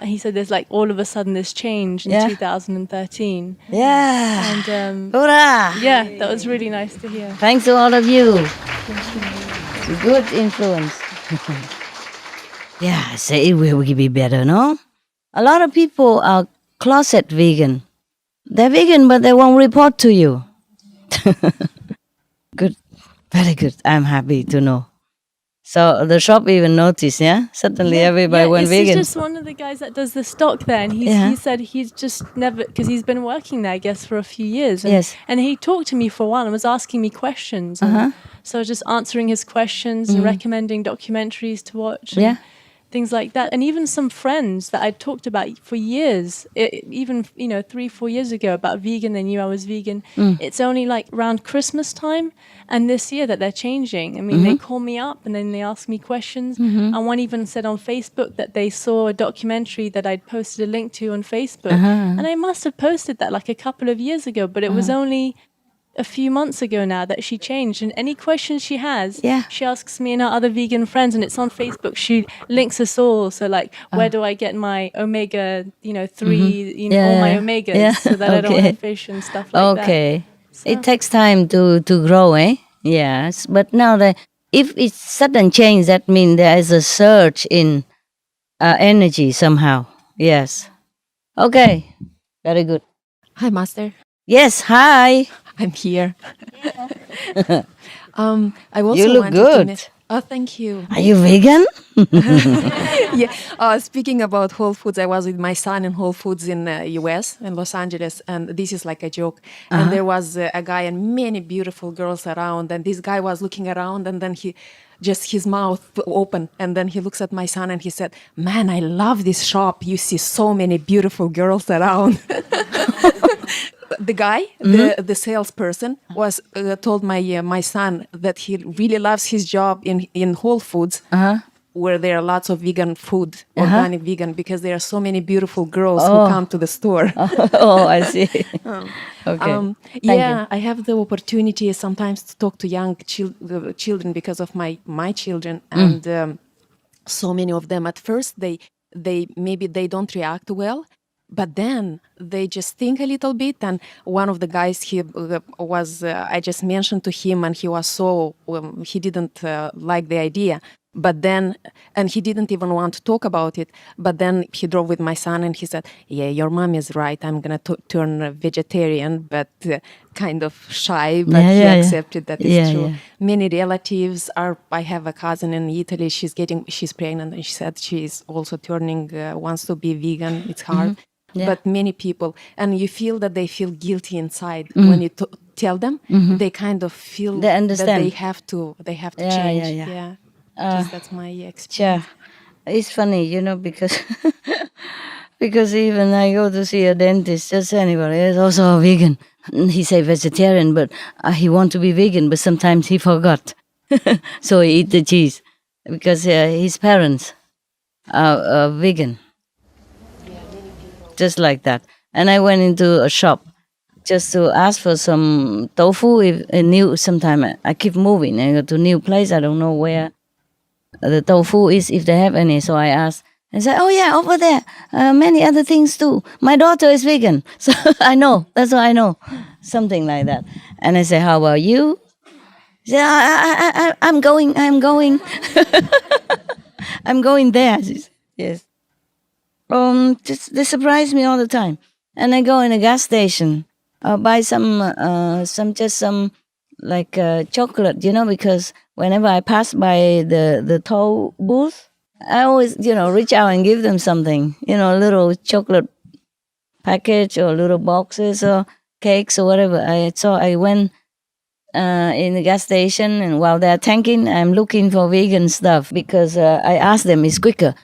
He said there's like all of a sudden this change in 2013. Yeah. And Hurrah! yeah, that was really nice to hear. Thanks to all of you. Good influence. Yeah, say it will be better, no? A lot of people are closet vegan. They're vegan, but they won't report to you. Good. Very good. I'm happy to know. So the shop even noticed, yeah? Suddenly everybody went vegan. He's just one of the guys that does the stock there. And he said he's just never, because he's been working there, I guess, for a few years. And, and he talked to me for a while and was asking me questions. And so I was just answering his questions and recommending documentaries to watch. And things like that. And even some friends that I'd talked about for years, even 3-4 years ago about vegan, they knew I was vegan. It's only like around Christmas time and this year that they're changing. I mean, they call me up and then they ask me questions. And one even said on Facebook that they saw a documentary that I'd posted a link to on Facebook. And I must have posted that like a couple of years ago, but it was only a few months ago now that she changed. And any questions she has, she asks me and her other vegan friends, and it's on Facebook. She links us all. So like, where do I get my omega, 3, all my omegas, so that I don't have fish and stuff like that. So. It takes time to grow, eh? Yes. But now if it's sudden change, that means there is a surge in energy somehow. Yes. Okay. Very good. Hi, Master. Yes, hi. I'm here. I also you look good. Oh, thank you. Are you vegan? Yeah. Speaking about Whole Foods, I was with my son in Whole Foods in US, in Los Angeles, and this is like a joke. And there was a guy and many beautiful girls around, and this guy was looking around, and then his mouth open, and then he looks at my son and he said, "Man, I love this shop. You see so many beautiful girls around." The guy, the salesperson, was told my son that he really loves his job in Whole Foods, where there are lots of vegan food, organic vegan, because there are so many beautiful girls who come to the store. Oh, I see. Okay. I have the opportunity sometimes to talk to young children because of my children, and so many of them at first they maybe they don't react well. But then they just think a little bit, and one of the guys, he was, I just mentioned to him, and he was he didn't like the idea. But then, and he didn't even want to talk about it. But then he drove with my son and he said, yeah, your mom is right. I'm going to turn vegetarian, but kind of shy, but he accepted that it's true. Many relatives are, I have a cousin in Italy, she's pregnant and she said she's also wants to be vegan. It's hard. But many people, and you feel that they feel guilty inside when you tell them, they kind of feel that they have to change. Yeah. That's my experience. Yeah, it's funny, you know, because because even I go to see a dentist, just anybody, is also a vegan. He say vegetarian, but he want to be vegan, but sometimes he forgot, so he eat the cheese because his parents are vegan, just like that. And I went into a shop just to ask for some tofu. Sometime I keep moving. I go to new place. I don't know where the tofu is, if they have any. So I asked and said, oh yeah, over there, many other things too. My daughter is vegan, so I know, that's what I know, something like that. And I said, how about you? She said, I'm going I'm going there. She said, yes. They surprise me all the time. And I go in a gas station, buy some like chocolate, you know, because whenever I pass by the toll booth, I always, you know, reach out and give them something, you know, a little chocolate package or little boxes or cakes or whatever. I went in the gas station, and while they're tanking, I'm looking for vegan stuff because I asked them, it's quicker.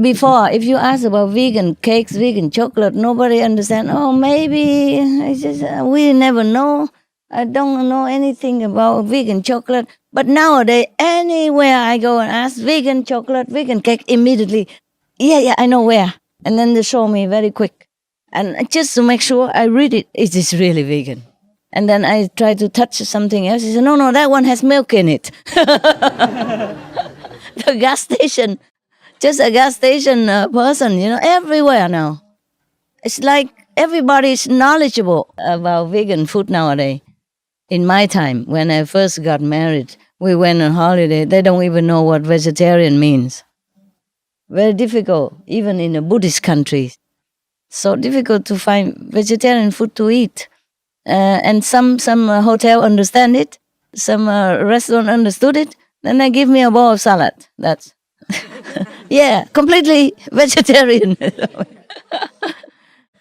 Before, if you ask about vegan cakes, vegan chocolate, nobody understand. Oh, maybe we never know. I don't know anything about vegan chocolate. But nowadays, anywhere I go and ask vegan chocolate, vegan cake, immediately, yeah, I know where. And then they show me very quick. And just to make sure I read it, it is really vegan. And then I try to touch something else. He said, no, that one has milk in it. The gas station, just a gas station person, you know, everywhere now. It's like everybody is knowledgeable about vegan food nowadays. In my time, when I first got married, we went on holiday. They don't even know what vegetarian means. Very difficult, even in a Buddhist country. So difficult to find vegetarian food to eat. And some hotel understand it. Some restaurant understood it. Then they give me a bowl of salad. That's yeah, completely vegetarian.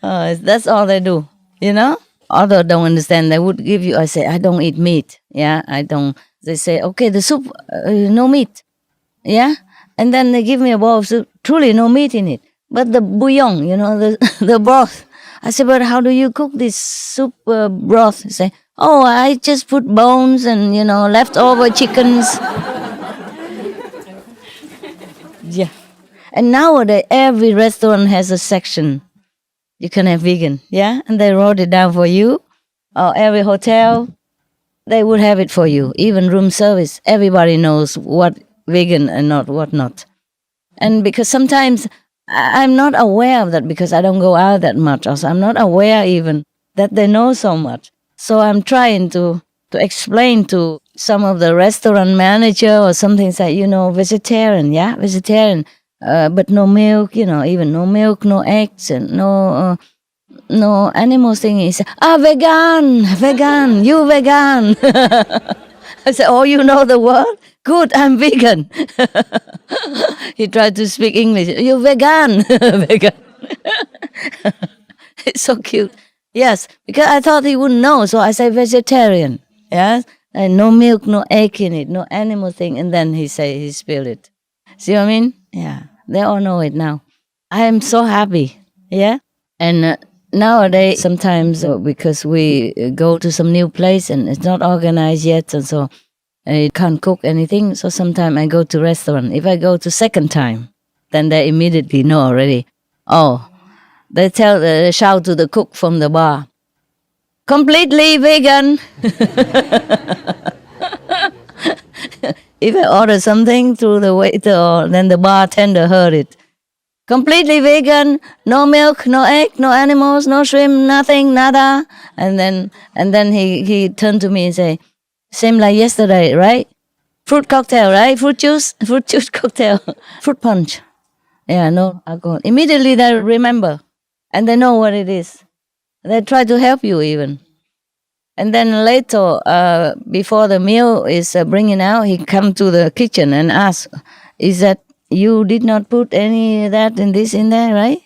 That's all they do, you know? Others don't understand. They would give you, I say, I don't eat meat. Yeah, I don't. They say, okay, the soup, no meat. Yeah? And then they give me a bowl of soup, truly no meat in it. But the bouillon, you know, the broth. I say, but how do you cook this soup broth? They say, oh, I just put bones and, you know, leftover chickens. Yeah. And nowadays, every restaurant has a section. You can have vegan, yeah? And they wrote it down for you. Or every hotel, they would have it for you. Even room service, everybody knows what vegan and what not. And because sometimes I'm not aware of that because I don't go out that much. Also, I'm not aware even that they know so much. So I'm trying to explain to some of the restaurant manager or something, say, you know, vegetarian, yeah? Vegetarian. But no milk, you know, even no milk, no eggs, and no animal thing. He said, vegan, you vegan. I said, oh, you know the word? Good, I'm vegan. He tried to speak English. You vegan, vegan. It's so cute. Yes, because I thought he wouldn't know, so I said vegetarian. Yes, and no milk, no egg in it, no animal thing. And then he spilled it. See what I mean? Yeah. They all know it now. I am so happy, yeah? And nowadays, sometimes because we go to some new place and it's not organized yet, and so I can't cook anything, so sometimes I go to restaurant. If I go to second time, then they immediately know already. Oh, they shout to the cook from the bar, completely vegan. If I order something through the waiter, then the bartender heard it. Completely vegan, no milk, no egg, no animals, no shrimp, nothing, nada. And then he turned to me and say, same like yesterday, right? fruit cocktail, right? Fruit juice cocktail, fruit punch. Yeah, no alcohol. Immediately they remember, and they know what it is. They try to help you even. And then later, before the meal is bringing out, he come to the kitchen and ask, "Is that you did not put any of that in this in there, right?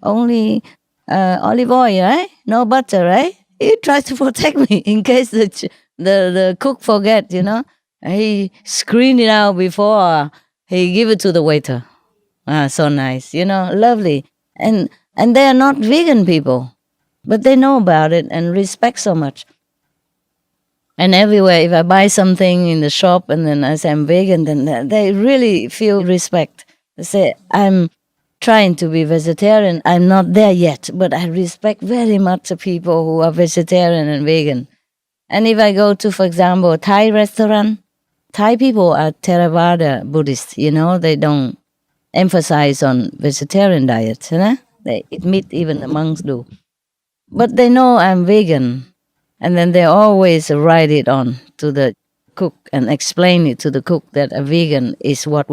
Only olive oil, right? No butter, right?" He tries to protect me in case the cook forget, you know. He screened it out before he give it to the waiter. So nice, you know, lovely. And they are not vegan people, but they know about it and respect so much. And everywhere, if I buy something in the shop and then I say I'm vegan, then they really feel respect. They say, I'm trying to be vegetarian. I'm not there yet, but I respect very much the people who are vegetarian and vegan. And if I go to, for example, a Thai restaurant, Thai people are Theravada Buddhists, you know, they don't emphasize on vegetarian diet, you know? They eat meat, even the monks do. But they know I'm vegan. And then they always write it on to the cook and explain it to the cook that a vegan is what,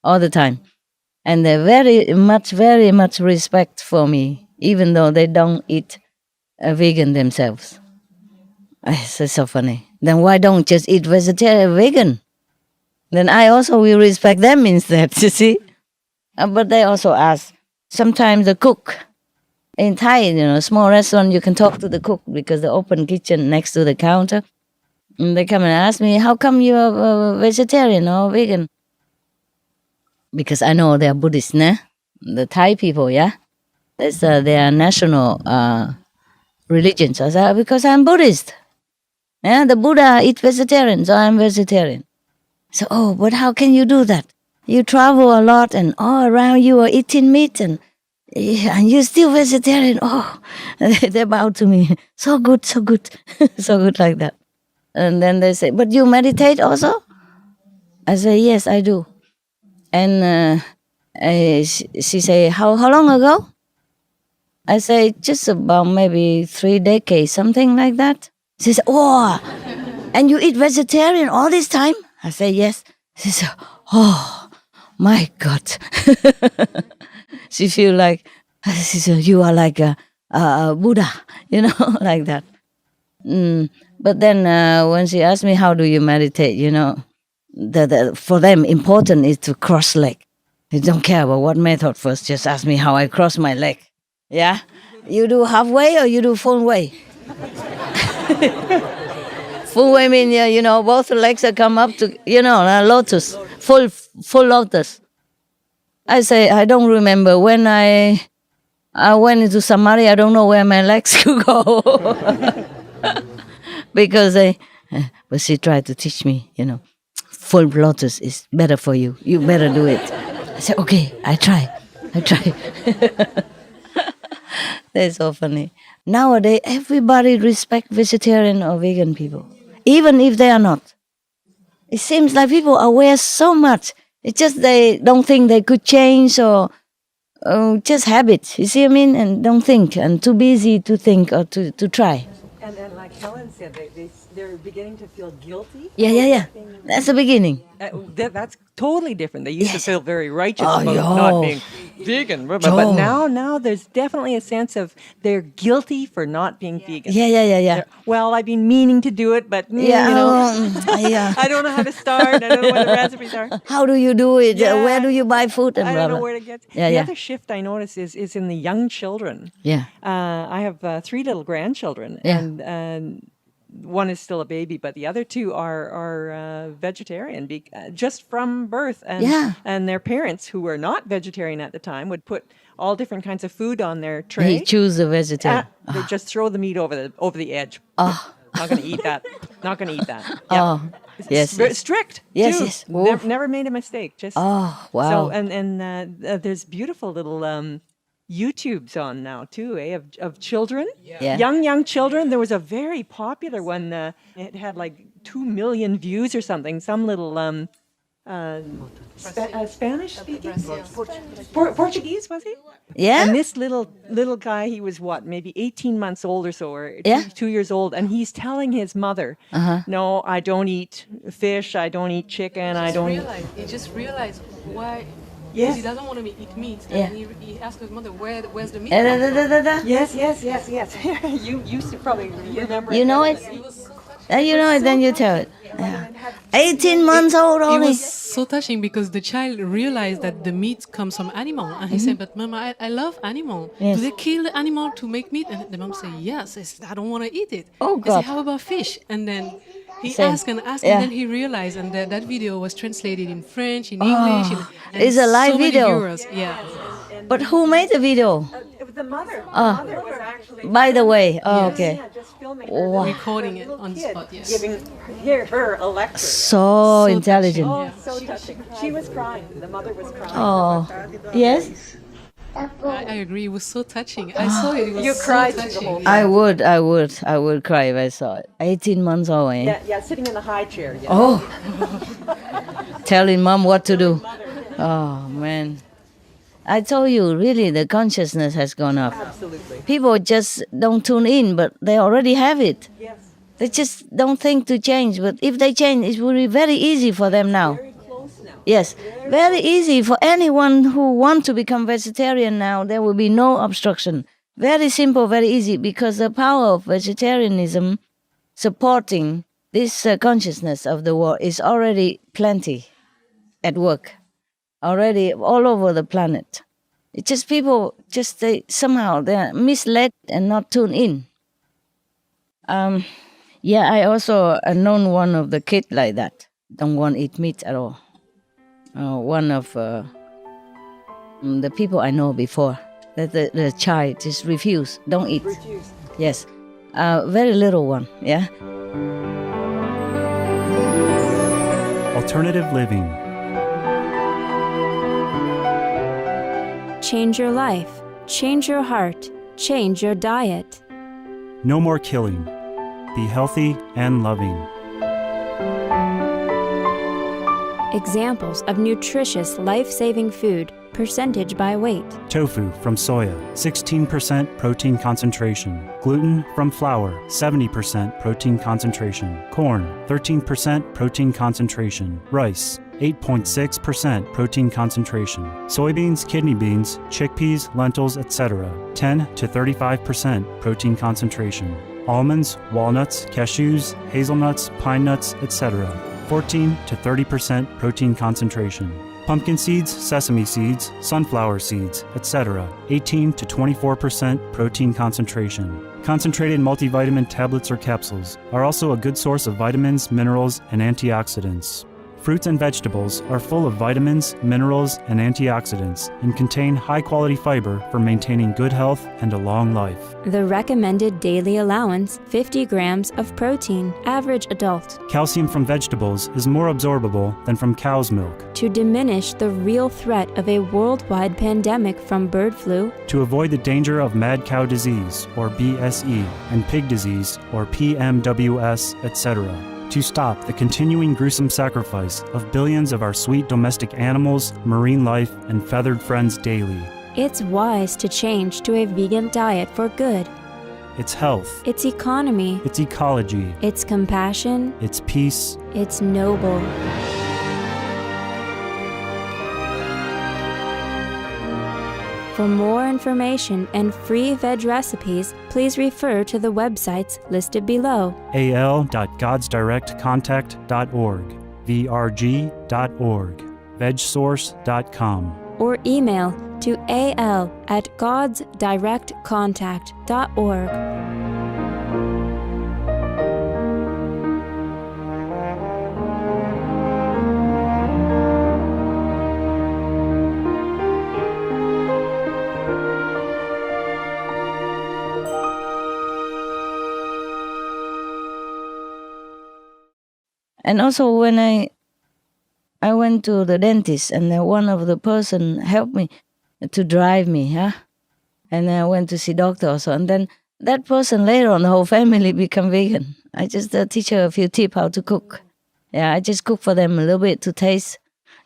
all the time. And they very much respect for me, even though they don't eat a vegan themselves. It's so funny. Then why don't just eat vegetarian vegan? Then I also will respect them instead, you see? But they also ask, sometimes the cook, in Thai, you know, small restaurant, you can talk to the cook because the open kitchen next to the counter. And they come and ask me, how come you're vegetarian or vegan? Because I know they're Buddhist, né? The Thai people, yeah? It's their national religion. So I said, because I'm Buddhist. Yeah, the Buddha eat vegetarian, so I'm vegetarian. So, oh, but how can you do that? You travel a lot and all around you are eating meat and you're still vegetarian. Oh, they bow to me. So good, so good. So good like that. And then they say, but you meditate also? I say, yes, I do. And she say, how long ago? I say, just about maybe 3 decades, something like that. She said, oh, and you eat vegetarian all this time? I say, yes. She said, oh, my God. She feel like, she said, you are like a Buddha, you know, like that. But then when she asked me, how do you meditate, you know, for them, important is to cross leg. They don't care about what method first. Just ask me how I cross my leg. Yeah? You do halfway or you do full way? Full way means, you know, both legs are come up to, you know, lotus. Full lotus. I say, I don't remember. When I went into Samadhi, I don't know where my legs could go. Because but she tried to teach me, you know, full lotus is better for you. You better do it. I said, okay, I try. That's so funny. Nowadays, everybody respect vegetarian or vegan people, even if they are not. It seems like people are aware so much. It's just they don't think they could change or just habits. You see what I mean? And don't think and too busy to think or to try. And then, like Helen said, they're beginning to feel guilty. Yeah. That's the beginning. That's totally different. They used to feel very righteous about not being vegan, but now there's definitely a sense of they're guilty for not being vegan. Yeah. Well, I've been meaning to do it, but you know, I don't know how to start. I don't know what the recipes are. How do you do it? Yeah. Where do you buy food? And I blah, don't know blah. where to get. Yeah, the other shift I notice is in the young children. Yeah. I have 3 little grandchildren, and one is still a baby, but the other 2 are vegetarian just from birth. And their parents, who were not vegetarian at the time, would put all different kinds of food on their tray. They choose a vegetarian. They just throw the meat over the edge. Oh. Not going to eat that. Not going to eat that. Oh, yes. Very strict. Yes, too. yes. Never made a mistake. Just wow. So and there's beautiful little YouTubes on now too, of children, young children. There was a very popular one. It had like 2 million views or something. Some little Spanish speaking? Portuguese, was he? Yeah. And this little guy, he was what, maybe 18 months old or so, or 2 years old, and he's telling his mother, no, I don't eat fish, I don't eat chicken, I don't eat... He just realized why... Yes. He doesn't want to eat meat. And he asked his mother, where's the meat? Yes. You probably remember. You know it? You know it, then you tell it. Yeah. 18 months old only. It was so touching because the child realized that the meat comes from animal. And he said, but Mama, I love animal. Yes. Do they kill the animal to make meat? And the mom said, yes. I said, I don't want to eat it. Oh, God. I said, how about fish? And then he asked and asked, and then he realized, and that video was translated in French, in English. It's a live video. Euros. Yeah. But who made the video? The mother. The mother was actually... By the way, okay. Just filming Wow. Recording it on the spot, yes. Giving her a lecture. So intelligent. So touching. She was crying. The mother was crying. Oh, yes? I agree. It was so touching. I saw it. It was You so cried touching. the whole time. I would cry if I saw it. 18 months old, eh? Yeah, sitting in the high chair. Yeah. Oh. Telling mom what to do. Oh, man. I told you, really, the consciousness has gone up. Absolutely. People just don't tune in, but they already have it. Yes. They just don't think to change. But if they change, it will be very easy for them now. Very close now. Yes, very easy for anyone who wants to become vegetarian now. There will be no obstruction. Very simple, very easy, because the power of vegetarianism supporting this consciousness of the world is already plenty at work, already all over the planet. It's just people, somehow they're misled and not tuned in. I also known one of the kids like that, don't want to eat meat at all. One of the people I know before, that the child just refused, don't eat. Refused. Yes, very little one, yeah. Alternative living. Change your life, change your heart, change your diet. No more killing. Be healthy and loving. Examples of nutritious, life-saving food, percentage by weight. Tofu from soya, 16% protein concentration. Gluten from flour, 70% protein concentration. Corn, 13% protein concentration. Rice, 8.6% protein concentration. Soybeans, kidney beans, chickpeas, lentils, etc. 10 to 35% protein concentration. Almonds, walnuts, cashews, hazelnuts, pine nuts, etc. 14 to 30% protein concentration. Pumpkin seeds, sesame seeds, sunflower seeds, etc. 18 to 24% protein concentration. Concentrated multivitamin tablets or capsules are also a good source of vitamins, minerals, and antioxidants. Fruits and vegetables are full of vitamins, minerals, and antioxidants and contain high-quality fiber for maintaining good health and a long life. The recommended daily allowance, 50 grams of protein, average adult. Calcium from vegetables is more absorbable than from cow's milk. To diminish the real threat of a worldwide pandemic from bird flu. To avoid the danger of mad cow disease, or BSE, and pig disease, or PMWS, etc. To stop the continuing gruesome sacrifice of billions of our sweet domestic animals, marine life, and feathered friends daily. It's wise to change to a vegan diet for good. It's health. It's economy. It's ecology. It's compassion. It's peace. It's noble. For more information and free veg recipes, please refer to the websites listed below. al.godsdirectcontact.org, vrg.org, vegsource.com. Or email to al@godsdirectcontact.org. And also when I went to the dentist, and one of the person helped me to drive me, and then I went to see doctor also, and then that person later on, the whole family become vegan. I just teach her a few tips how to cook. Yeah, I just cook for them a little bit to taste,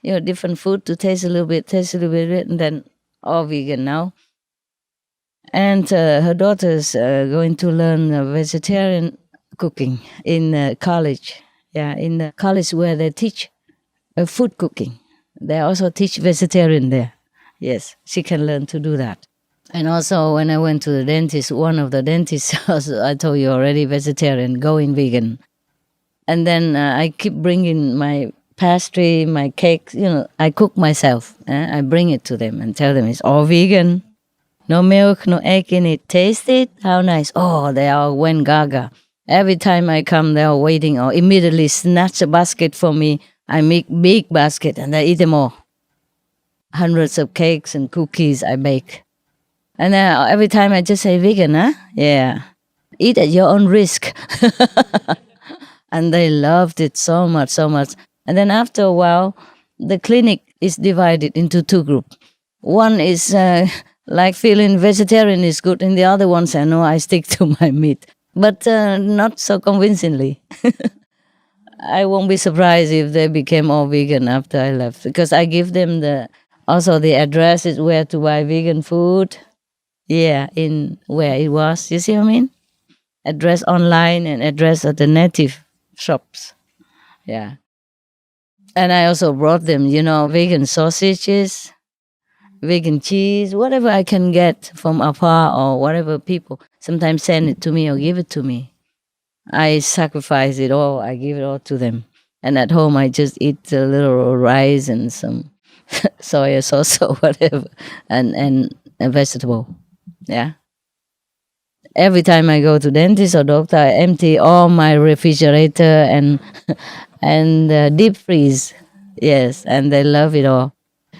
different food to taste a little bit, and then all vegan now. And her daughter's going to learn vegetarian cooking in college. Yeah, in the college where they teach food cooking. They also teach vegetarian there. Yes, she can learn to do that. And also when I went to the dentist, one of the dentists, I told you already, vegetarian, going vegan. And then I keep bringing my pastry, my cakes, I cook myself. I bring it to them and tell them it's all vegan. No milk, no egg in it. Taste it, how nice. Oh, they all went gaga. Every time I come, they're waiting or immediately snatch a basket for me. I make big basket and they eat them all. Hundreds of cakes and cookies I bake. And then every time I just say, vegan, huh? Yeah. Eat at your own risk. And they loved it so much, so much. And then after a while, the clinic is divided into two groups. One is like feeling vegetarian is good, and the other one say, no, I stick to my meat. But not so convincingly. I won't be surprised if they became all vegan after I left, because I give them also the addresses where to buy vegan food. Yeah, in where it was. You see what I mean? Address online and address at the native shops. Yeah. And I also brought them, vegan sausages, vegan cheese, whatever I can get from afar or whatever people sometimes send it to me or give it to me. I sacrifice it all. I give it all to them. And at home, I just eat a little rice and some soy sauce or whatever, and a vegetable. Yeah. Every time I go to dentist or doctor, I empty all my refrigerator and deep freeze. Yes, and they love it all.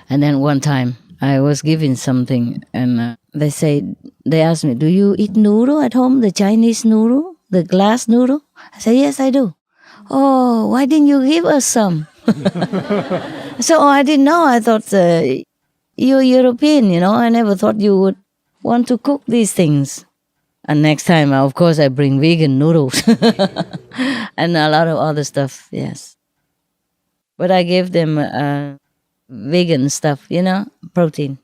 And then one time I was giving something, and they asked me, "Do you eat noodle at home? The Chinese noodle, the glass noodle?" I said, "Yes, I do." "Oh, why didn't you give us some?" So I didn't know. I thought you're European, I never thought you would want to cook these things. And next time, of course, I bring vegan noodles and a lot of other stuff, yes. But I give them vegan stuff, protein.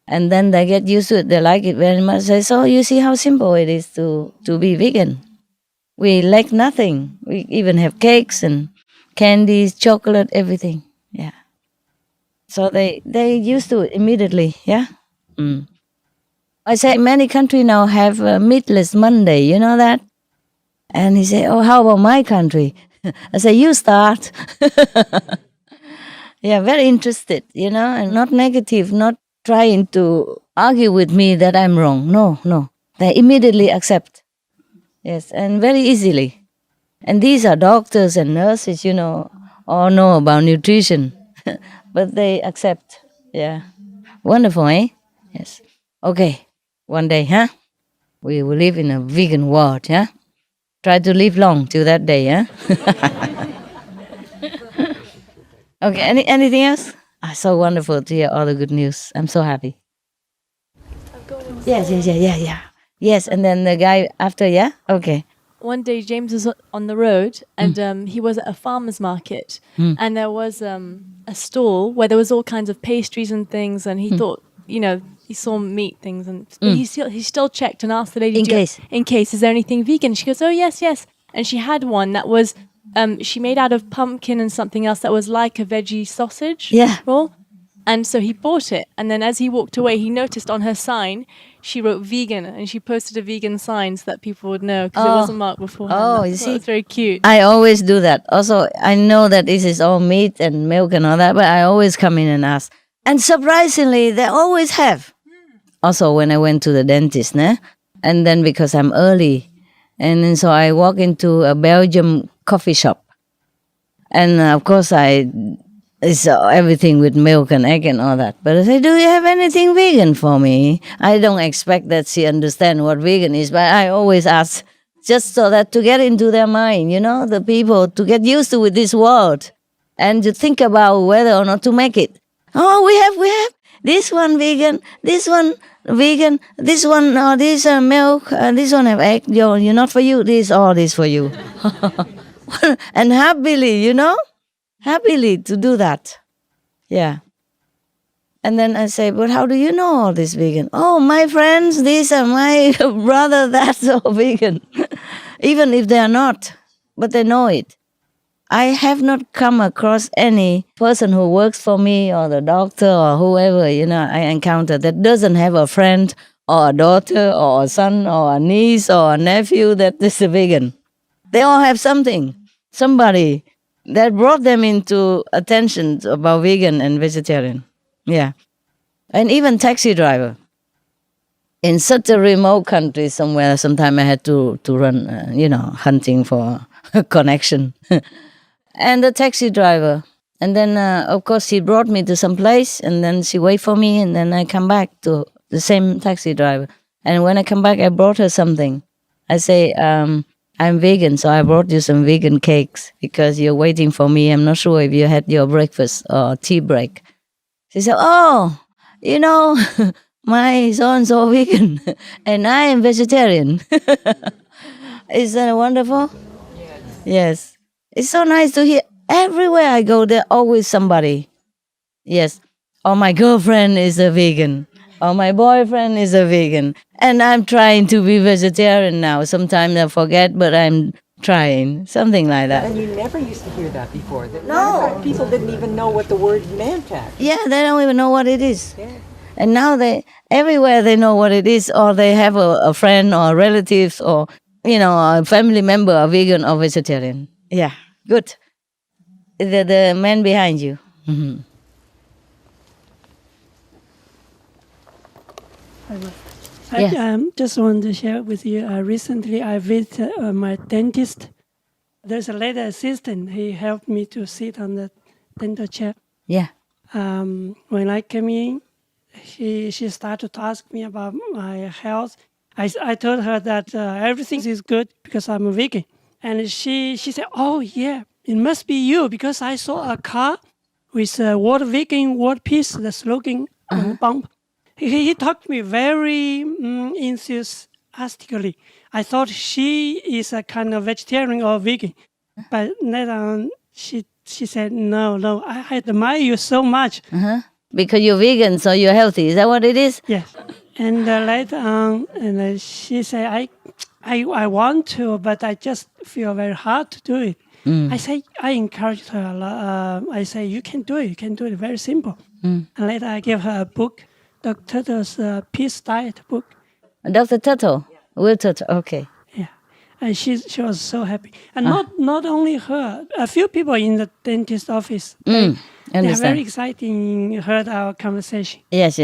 And then they get used to it. They like it very much. They say, so you see how simple it is to be vegan. We lack nothing. We even have cakes and candies, chocolate, everything. Yeah. So they used to it immediately, yeah. I say many countries now have meatless Monday, you know that? And he said, oh, how about my country? I say, you start. Yeah, very interested, and not negative, not trying to argue with me that I'm wrong. No. They immediately accept. Yes, and very easily. And these are doctors and nurses, all know about nutrition. But they accept. Yeah. Wonderful, eh? Yes. Okay. One day, huh? We will live in a vegan world, yeah? Try to live long till that day, yeah? Okay, anything else? So wonderful to hear all the good news. I'm so happy. Yes. Yes, and then the guy after, yeah? Okay. One day James was on the road and he was at a farmer's market and there was a stall where there was all kinds of pastries and things, and he thought, he saw meat things, and but he still checked and asked the lady, in case, is there anything vegan? She goes, oh, yes. And she had one that was, she made out of pumpkin and something else that was like a veggie sausage roll. And so he bought it. And then as he walked away, he noticed on her sign, she wrote vegan, and she posted a vegan sign so that people would know, because it wasn't marked beforehand. Oh, you see? It's very cute. I always do that. Also, I know that this is all meat and milk and all that, but I always come in and ask. And surprisingly, they always have. Also, when I went to the dentist, and then because I'm early, and then so I walk into a Belgian coffee shop. And of course, it's everything with milk and egg and all that. But I say, do you have anything vegan for me? I don't expect that she understands what vegan is, but I always ask just so that to get into their mind, the people, to get used to with this world and to think about whether or not to make it. Oh, we have this one vegan, this one vegan, this one, this milk, this one have egg. You're not for you, all this for you. And happily, happily to do that. Yeah. And then I say, but how do you know all this vegan? Oh, my friends, these are my brother, that's all vegan. Even if they are not, but they know it. I have not come across any person who works for me or the doctor or whoever, I encounter that doesn't have a friend or a daughter or a son or a niece or a nephew that is a vegan. They all have somebody that brought them into attention about vegan and vegetarian. Yeah. And even taxi driver. In such a remote country somewhere, sometime I had to run, hunting for a connection. And the taxi driver. And then, of course, he brought me to some place, and then she wait for me, and then I come back to the same taxi driver. And when I come back, I brought her something. I say, I'm vegan, so I brought you some vegan cakes because you're waiting for me. I'm not sure if you had your breakfast or tea break. She said, oh, my so-and-so vegan, and I am vegetarian. Isn't that wonderful? Yes. It's so nice to hear. Everywhere I go, there's always somebody. Yes. Or my girlfriend is a vegan. Or my boyfriend is a vegan. And I'm trying to be vegetarian now. Sometimes I forget, but I'm trying. Something like that. And you never used to hear that before. No. People didn't even know what the word meant, actually. Yeah, they don't even know what it is. Yeah. And now everywhere they know what it is, or they have a friend or relatives or, a family member, a vegan or vegetarian. Yeah, good. The man behind you. Mm-hmm. I just want to share with you. Recently, I visited my dentist. There's a lady assistant. He helped me to sit on the dental chair. Yeah. When I came in, she started to ask me about my health. I told her that everything is good because I'm a vegan. And she said, oh, yeah, it must be you because I saw a car with a word vegan word piece, the slogan on the bump. He talked to me very enthusiastically. I thought she is a kind of vegetarian or vegan. But later on, she said, no, I admire you so much. Because you're vegan, so you're healthy. Is that what it is? Yes. And later on, she said, I want to, but I just feel very hard to do it. I encouraged her a lot. I say, you can do it, very simple. And later I gave her a book, Dr. Turtle's Peace Diet book. Dr. Turtle? Will Turtle, okay. Yeah, and she was so happy. And not only her, a few people in the dentist office, they are very excited heard our conversation. Yes.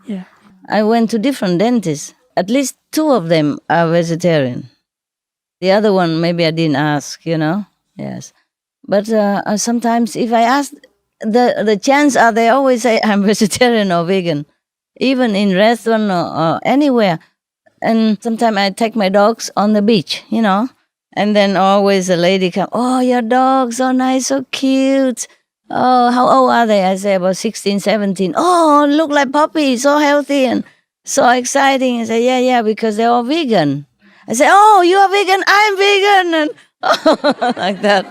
Yeah. I went to different dentists. At least 2 of them are vegetarian. The other one, maybe I didn't ask, Yes. But sometimes if I ask, the chance are they always say I'm vegetarian or vegan. Even in restaurant or anywhere. And sometimes I take my dogs on the beach, And then always a lady come, oh, your dog's so nice, so cute. Oh, how old are they? I say about 16, 17. Oh, look like puppies, so healthy and so exciting. I say, yeah, because they're all vegan. I say, oh, you are vegan, I'm vegan. And like that.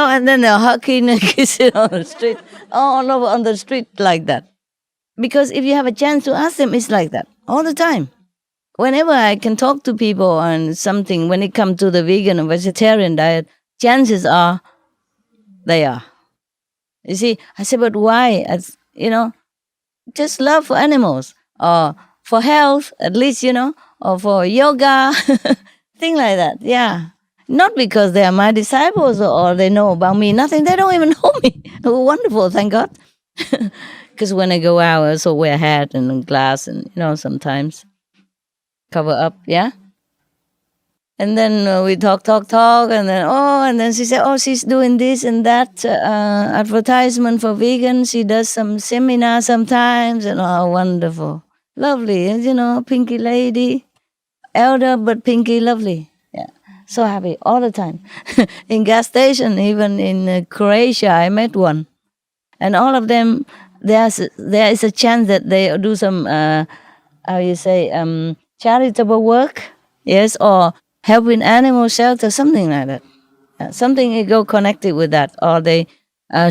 And then they're hugging and kissing on the street, all over on the street like that. Because if you have a chance to ask them, it's like that all the time. Whenever I can talk to people on something, when it comes to the vegan or vegetarian diet, chances are they are. You see, I say, but why? Just love for animals or for health, at least, or for yoga, thing like that. Yeah. Not because they are my disciples or they know about me, nothing. They don't even know me. Oh, wonderful, thank God. Because when I go out, I also wear a hat and glass and, sometimes cover up, yeah? And then we talk, and then she said, oh, she's doing this and that advertisement for vegan. She does some seminar sometimes, and oh, wonderful. Lovely, pinky lady, elder but pinky, lovely. Yeah, so happy all the time. In gas station, even in Croatia, I met one. And all of them, there is a chance that they do some, charitable work, yes, or helping animal shelter, something like that. Yeah, something it go connected with that, or they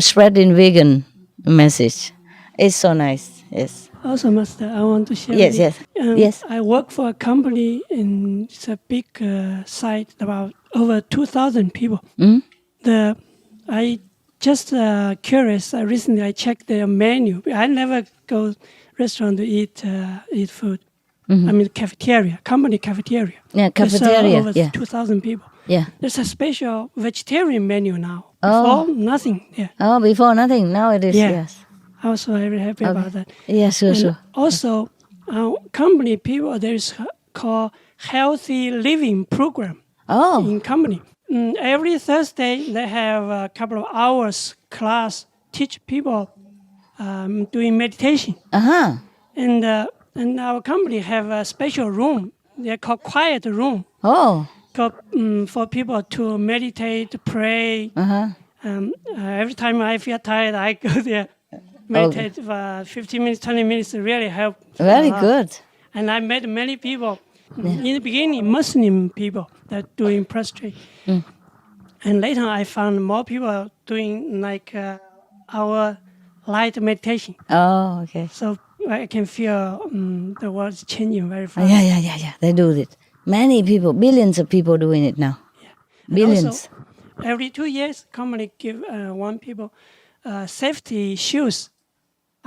spreading vegan message. It's so nice. Yes. Also, Master, I want to share. Yes, yes, yes. I work for a company in it's a big site, about over 2,000 people. I just curious. Recently, I checked their menu. I never go restaurant to eat food. I mean, cafeteria, company cafeteria. Yeah, cafeteria. Over 2,000 people. Yeah. There's a special vegetarian menu now. Before, nothing. Yeah. Oh, before nothing. Now it is. Yeah. Yes. I was very happy about that. Yeah, sure. Also, company people, there's called Healthy Living Program in company. Every Thursday, they have a couple of hours class, teach people doing meditation. And our company have a special room. They're called quiet room. For people to meditate, pray. Every time I feel tired, I go there. Meditate for 15 minutes, 20 minutes really help. Very good. And I met many people. In the beginning, Muslim people that doing prostrate. And later I found more people doing like our light meditation. Oh, okay. So I can feel the world's changing very fast. Yeah. They do it. Many people, billions of people doing it now. Yeah. Billions. Also, every 2 years, company give one people safety shoes.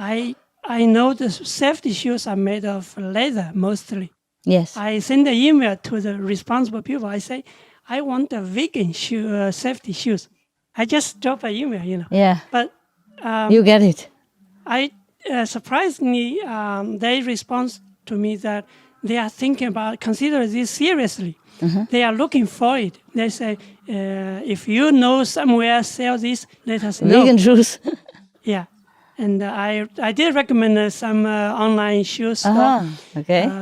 I know the safety shoes are made of leather mostly. Yes. I send an email to the responsible people. I say, I want the vegan safety shoes. I just drop an email, Yeah. But you get it. I surprisingly, they respond to me that they are thinking about, consider this seriously. They are looking for it. They say, if you know somewhere sell this, let us know. Vegan shoes. Yeah. And I did recommend some online shoes store,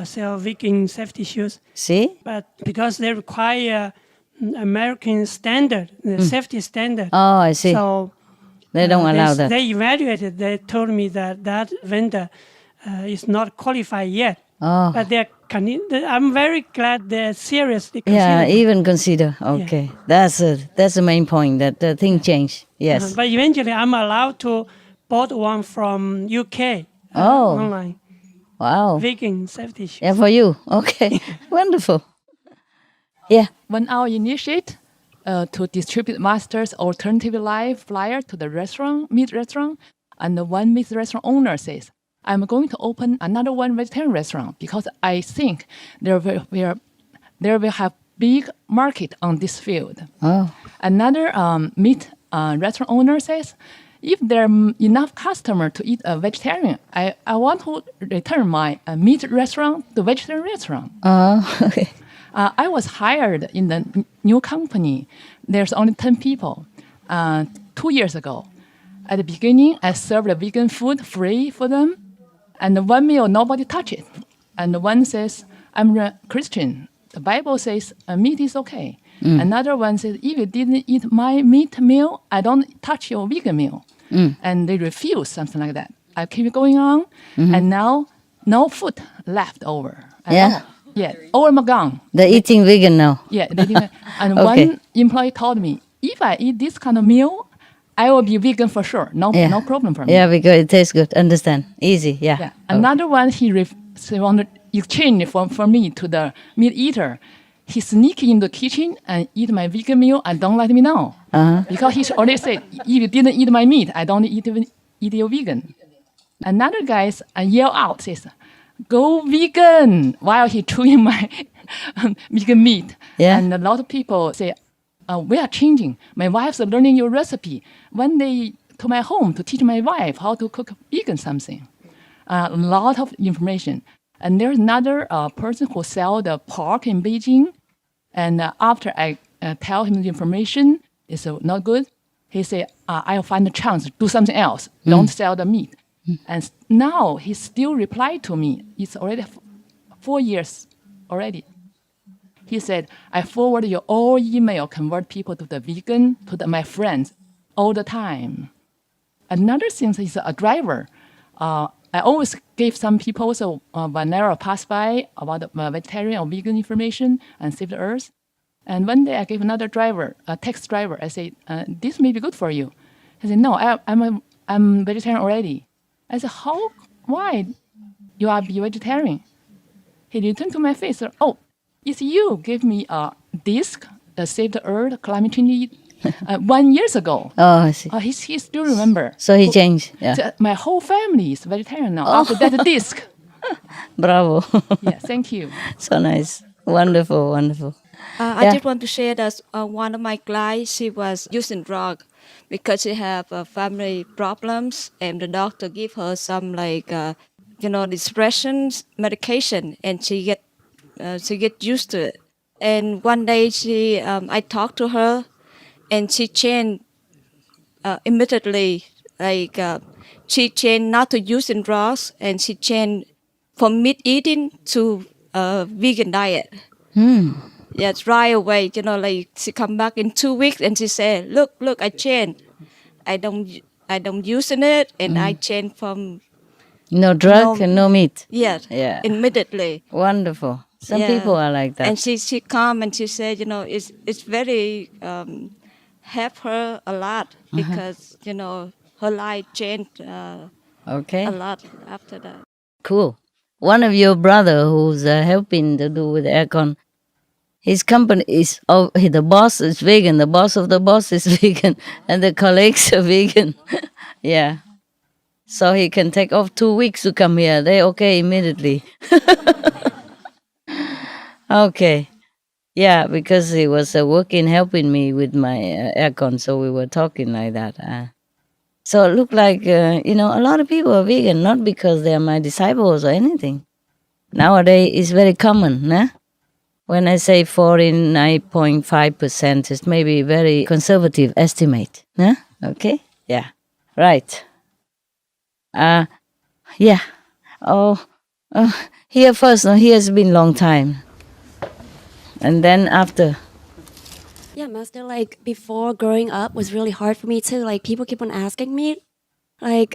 sell vegan safety shoes. See? But because they require American standard, the safety standard. Oh, I see. So they don't allow that. They evaluated. They told me that vendor is not qualified yet. Oh. But I'm very glad they're seriously consider. Yeah, even consider. Okay. That's it. That's the main point, that the thing changed. Yes. But eventually I'm allowed to bought one from UK online. Wow. Vegan safety shoes. Yeah, for you. Okay. Wonderful. Yeah. When our initiate to distribute Master's alternative life flyer to the meat restaurant, and the one meat restaurant owner says, I'm going to open another one vegetarian restaurant because I think there will have big market on this field. Another meat restaurant owner says, if there are enough customers to eat a vegetarian, I want to return my meat restaurant to vegetarian restaurant. Okay. I was hired in the new company. There's only 10 people 2 years ago. At the beginning, I served the vegan food free for them. And one meal, nobody touch it. And one says, I'm a Christian. The Bible says meat is okay. Another one says, if you didn't eat my meat meal, I don't touch your vegan meal. And they refuse, something like that. I keep going on, and now no food left over. All are gone. They're eating vegan now. Yeah, and one employee told me, if I eat this kind of meal, I will be vegan for sure. No problem for me. Yeah, because it tastes good. Understand? Easy. Yeah. Another one, he wanted exchange for me to the meat eater. He sneak in the kitchen and eat my vegan meal and don't let me know. Because he already said, if you didn't eat my meat, I don't eat your vegan. Another guy yell out, says, go vegan, while he chewing my vegan meat. Yeah. And a lot of people say, we are changing. My wife's learning your recipe. One day to my home to teach my wife how to cook vegan something. A lot of information. And there's another person who sells the pork in Beijing. And after I tell him the information, it's not good. He said, I'll find a chance to do something else. Don't sell the meat. And now he still replied to me. It's already 4 years already. He said, I forward your all email, convert people to the vegan, to my friends all the time. Another thing is a driver. I always give some people whenever I pass by about vegetarian or vegan information and save the earth. And one day I gave another driver, a taxi driver, I said, this may be good for you. He said, no, I'm vegetarian already. I said, why you are be vegetarian? He returned to my face. Oh, it's you gave me a disc that saved the earth, climate change 1 year ago. Oh, I see. He still remember. So he changed. Yeah. So my whole family is vegetarian now after that disc. Bravo. Yeah, thank you. So nice. Wonderful, wonderful. I just want to share that one of my clients, she was using drug because she have family problems, and the doctor give her some depression medication, and she get used to it. And one day I talked to her, and she changed immediately. She changed not to using drugs, and she changed from meat eating to vegan diet. Yes, right away. She come back in 2 weeks, and she said, "Look, I changed. I don't using it, and I changed from no drug and no meat." Yes. Yeah. Immediately. Wonderful. Some people are like that. And she come and she said, it's very help her a lot because her life changed a lot after that. Cool. One of your brother who's helping to do with aircon, his company is, the boss is vegan, the boss of the boss is vegan, and the colleagues are vegan. Yeah. So he can take off 2 weeks to come here. They okay immediately. Okay. Yeah, because he was working, helping me with my aircon, so we were talking like that. So it looked like, a lot of people are vegan, not because they are my disciples or anything. Nowadays, it's very common, nah? When I say 49.5%, it's maybe very conservative estimate, nah? Okay? Yeah. Right. Yeah. Here first, no, here has been long time. And then after. Yeah, Master, before growing up was really hard for me too. People keep on asking me, why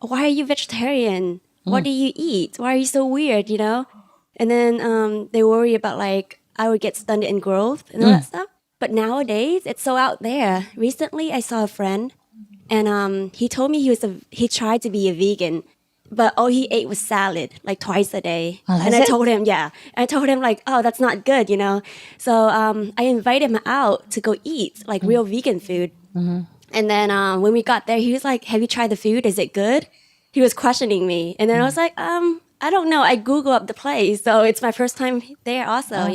are you vegetarian? What do you eat? Why are you so weird, And then they worry about I would get stunted in growth and all that stuff. But nowadays, it's so out there. Recently, I saw a friend, and he told me he tried to be a vegan, but all he ate was salad, twice a day. Oh, and I told him, oh, that's not good, So I invited him out to go eat, real vegan food. Mm-hmm. And then when we got there, he was like, have you tried the food? Is it good? He was questioning me. And then I was like, I don't know. I Googled up the place. So it's my first time there also,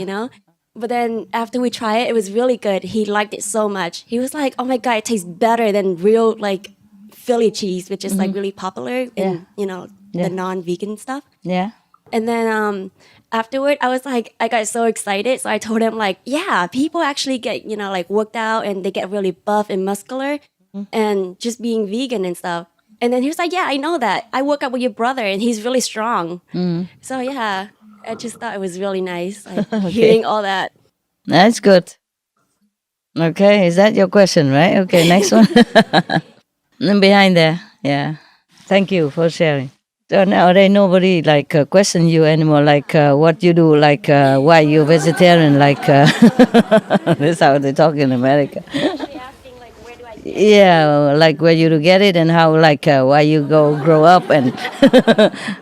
But then after we tried it, it was really good. He liked it so much. He was like, oh my God, it tastes better than real, Philly cheese, which is really popular in the non-vegan stuff. Yeah. And then afterward, I got so excited. So I told him yeah, people actually get worked out and they get really buff and muscular, and just being vegan and stuff. And then he was like, yeah, I know that. I work out with your brother, and he's really strong. So yeah, I just thought it was really nice hearing all that. That's good. Okay, is that your question, right? Okay, next one. And behind there, yeah. Thank you for sharing. So nowadays nobody question you anymore, what you do, why you vegetarian, that's how they talk in America. Yeah, where you get it and how, why you grow up and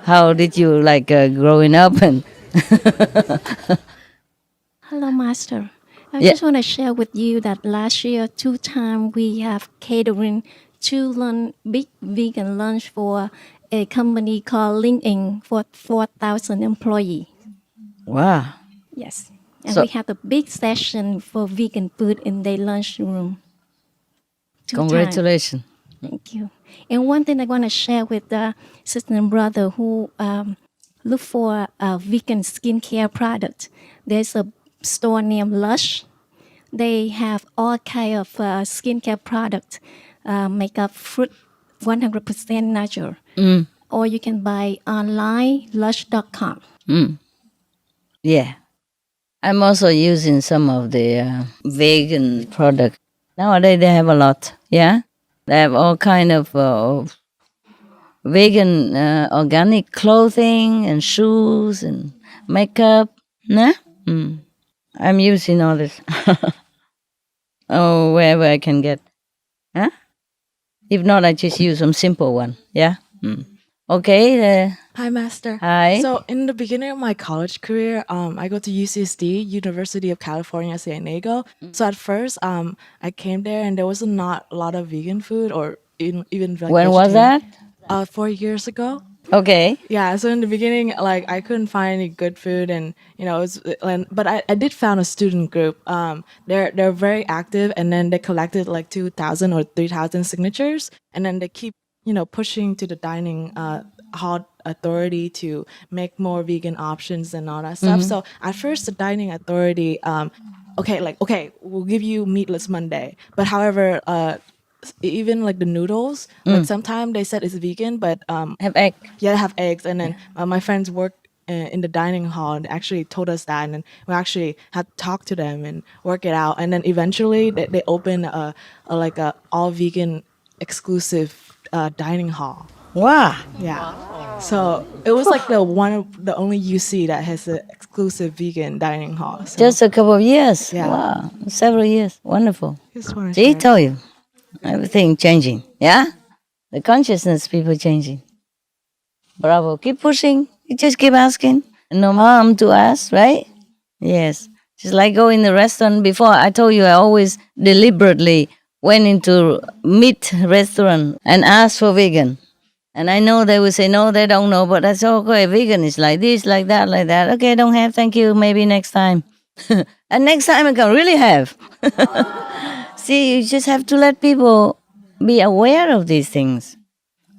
how did you growing up and. Hello, Master. I just want to share with you that last year, 2 times we have catering 2 big vegan lunch for a company called LinkedIn for 4,000 employees. Wow. Yes. And we have a big session for vegan food in the lunchroom. 2 Congratulations. times. Thank you. And one thing I want to share with the sister and brother who look for a vegan skincare product. There's a store named Lush. They have all kind of skincare products, makeup, fruit, 100% natural. Or you can buy online, lush.com. Yeah. I'm also using some of the vegan products. Nowadays they have a lot, yeah? They have all kind of vegan organic clothing and shoes and makeup, nah? I'm using all this. Oh, wherever I can get. Huh? If not, I just use some simple one. Yeah. Okay. Hi, Master. Hi. So in the beginning of my college career, I go to UCSD, University of California, San Diego. So at first, I came there and there was not a lot of vegan food or even like When was vegetarian. that? 4 years ago. Okay. Yeah, so in the beginning, like I couldn't find any good food, and it was, but I did found a student group. They're very active, and then they collected like 2,000 or 3,000 signatures, and then they keep pushing to the dining hall authority to make more vegan options and all that stuff. So at first, the dining authority, okay, we'll give you meatless Monday, but however, even like the noodles, like sometimes they said it's vegan, but have egg. Yeah, have eggs. And then my friends worked in the dining hall and actually told us that, and then we actually had to talk to them and work it out. And then eventually they opened a all vegan exclusive dining hall. Wow. Yeah. So it was like the only UC that has an exclusive vegan dining hall. So. Just a couple of years. Yeah. Wow. Several years. Wonderful. Just wanna See, share. tell you. Everything changing. Yeah? The consciousness people changing. Bravo. Keep pushing. You just keep asking. No harm to ask, right? Yes. Just like go in the restaurant before. I told you I always deliberately went into meat restaurant and asked for vegan. And I know they will say, no, they don't know, but I said, okay, vegan is like this, like that, like that. Okay, don't have, thank you, maybe next time. And next time I can really have. See, you just have to let people be aware of these things.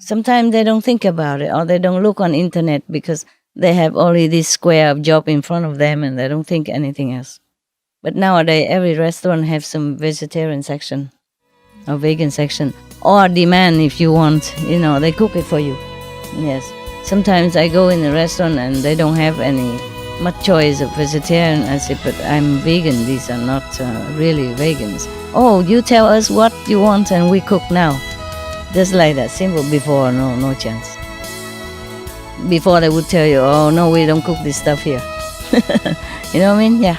Sometimes they don't think about it, or they don't look on internet because they have only this square of job in front of them and they don't think anything else. But nowadays, every restaurant has some vegetarian section or vegan section. Or demand if you want, they cook it for you. Yes. Sometimes I go in a restaurant and they don't have any much choice of vegetarian. I say, but I'm vegan. These are not really vegans. Oh, you tell us what you want and we cook now. Just like that. Simple. Before, no chance. Before they would tell you, oh, no, we don't cook this stuff here. You know what I mean? Yeah.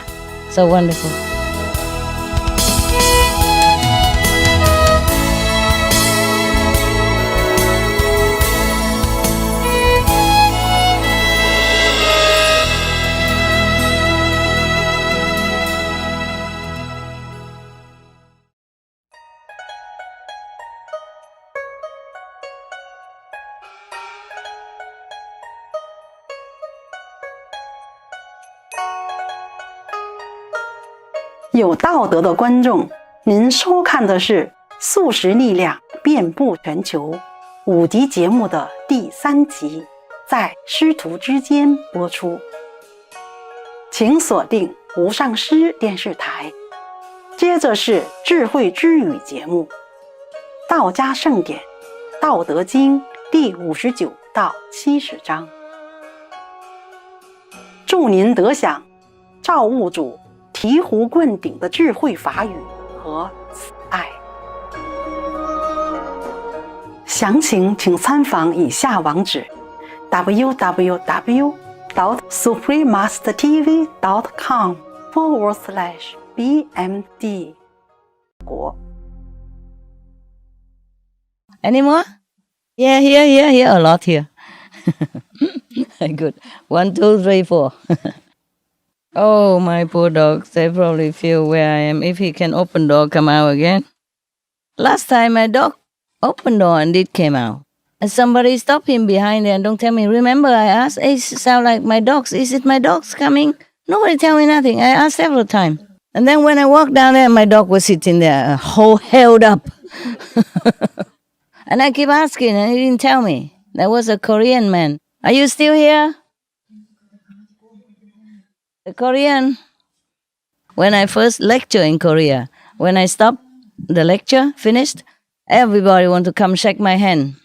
So wonderful.有道德的观众，您收看的是素食力量遍布全球5集节目的第3集，在师徒之间播出。请锁定无上师电视台。接着是智慧之语节目，道家圣典《道德经》第59到70章。祝您得享造物主醍醐灌顶的智慧法语和慈爱。详情请参访以下网址 www.supremastertv.com/BMD。Any more? Yeah, here, a lot here. Good. 1, 2, 3, 4. Oh, my poor dogs, they probably feel where I am. If he can open door, come out again. Last time my dog opened door and it came out. And somebody stopped him behind there and don't tell me. Remember, I asked, it sound like my dogs. Is it my dogs coming? Nobody tell me nothing. I asked several times. And then when I walked down there, my dog was sitting there, held up. And I keep asking, and he didn't tell me. There was a Korean man. Are you still here? The Korean. When I first lecture in Korea, when I stopped the lecture, finished, everybody want to come shake my hand.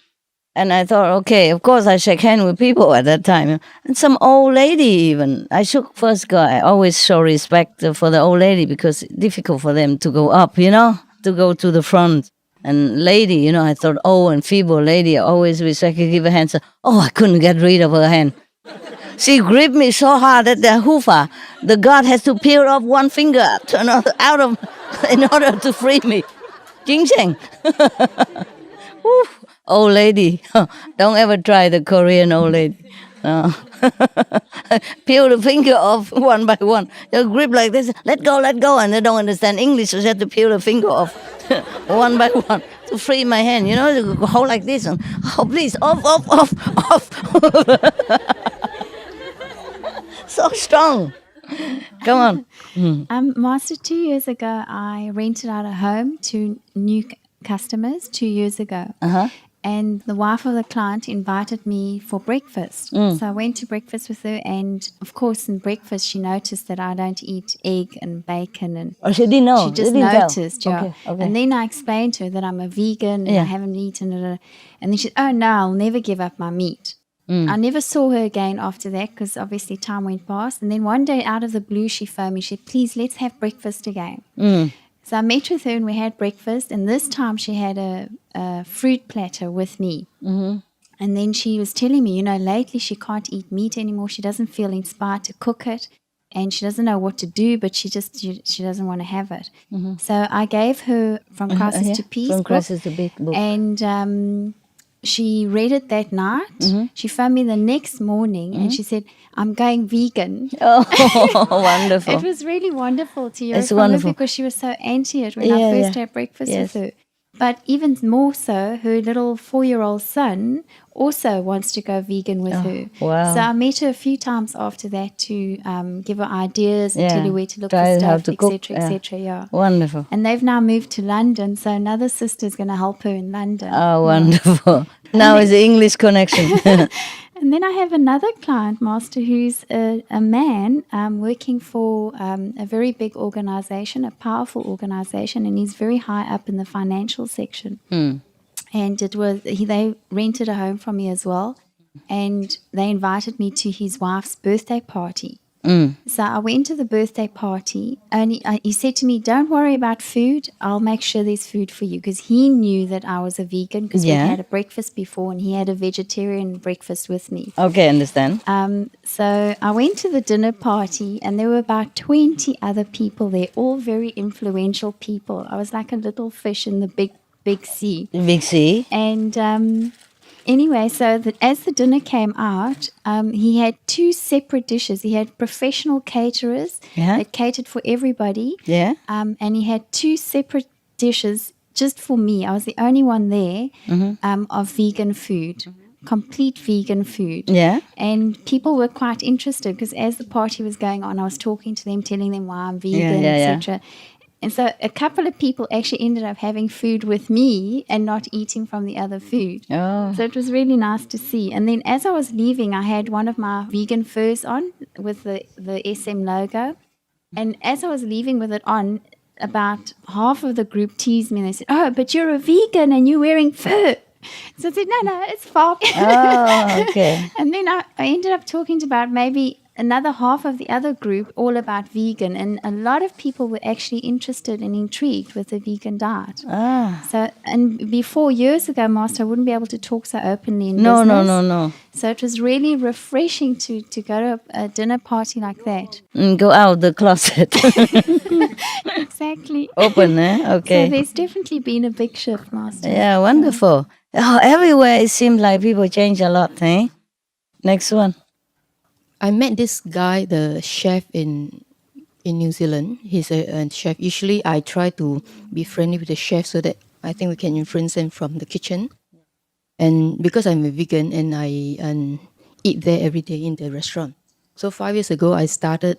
And I thought, okay, of course I shake hand with people at that time. And some old lady even. I shook first guy. I always show respect for the old lady because it's difficult for them to go up, to go to the front. And lady, I thought, old and feeble lady, I always respect, give a hand. So, I couldn't get rid of her hand. She gripped me so hard that the hoofa, the God has to peel off one finger out of in order to free me. Jing Cheng. Whew, old lady. Don't ever try the Korean old lady. Peel the finger off one by one. They'll grip like this. Let go, and they don't understand English, so they have to peel the finger off one by one to free my hand. You know, you hold like this and please, off. So strong. Come on. Master, 2 years ago, I rented out a home to new customers 2 years ago. And the wife of the client invited me for breakfast. So I went to breakfast with her, and of course in breakfast she noticed that I don't eat egg and bacon. And she didn't know? She just noticed, yeah. Okay. And then I explained to her that I'm a vegan and I haven't eaten it. And then she said, oh no, I'll never give up my meat. I never saw her again after that because obviously time went past. And then one day out of the blue she phoned me. She said, please, let's have breakfast again. So I met with her and we had breakfast. And this time she had a fruit platter with me. And then she was telling me, you know, lately she can't eat meat anymore. She doesn't feel inspired to cook it. And she doesn't know what to do, but she doesn't want to have it. So I gave her From Crisis to Peace. From Crisis to Peace book. And she read it that night. She phoned me the next morning and she said, I'm going vegan. Oh, wonderful. It was really wonderful to hear It's from wonderful. her because she was so anti it when I first had breakfast with her. But even more so, her little 4-year-old son also wants to go vegan with her. Wow. So I met her a few times after that to give her ideas and tell her where to look Try for how stuff, to cook. etc., etc. Yeah. Wonderful. And they've now moved to London, so another sister's going to help her in London. Oh, wonderful. Now is the English connection. And then I have another client, Master, who's a man working for a very big organization, a powerful organization, and he's very high up in the financial section. And they rented a home from me as well, and they invited me to his wife's birthday party. So I went to the birthday party, and he said to me, don't worry about food, I'll make sure there's food for you, because he knew that I was a vegan because we had a breakfast before and he had a vegetarian breakfast with me. Okay, understand. So I went to the dinner party and there were about 20 other people there, all very influential people. I was like a little fish in the big sea. Big sea. And anyway, so as the dinner came out, he had 2 separate dishes. He had professional caterers that catered for everybody. And he had 2 separate dishes just for me. I was the only one there of vegan food. Complete vegan food. And people were quite interested because as the party was going on, I was talking to them, telling them why I'm vegan, etc. And so a couple of people actually ended up having food with me and not eating from the other food. So it was really nice to see. And then as I was leaving, I had one of my vegan furs on with the SM logo. And as I was leaving with it on, about half of the group teased me and they said, oh, but you're a vegan and you're wearing fur. So I said, no, it's fine. Oh, okay. And then I ended up talking to about maybe another half of the other group all about vegan, and a lot of people were actually interested and intrigued with the vegan diet. So, and before, years ago, Master, I wouldn't be able to talk so openly in business. No. So it was really refreshing to go to a dinner party like that. Go out of the closet. Exactly. Open, okay. So there's definitely been a big shift, Master. Yeah, wonderful. Oh, everywhere it seems like people change a lot, eh? Next one. I met this guy, the chef in New Zealand. He's a chef. Usually I try to be friendly with the chef so that I think we can influence them from the kitchen. And because I'm a vegan and I eat there every day in the restaurant. So 5 years ago, I started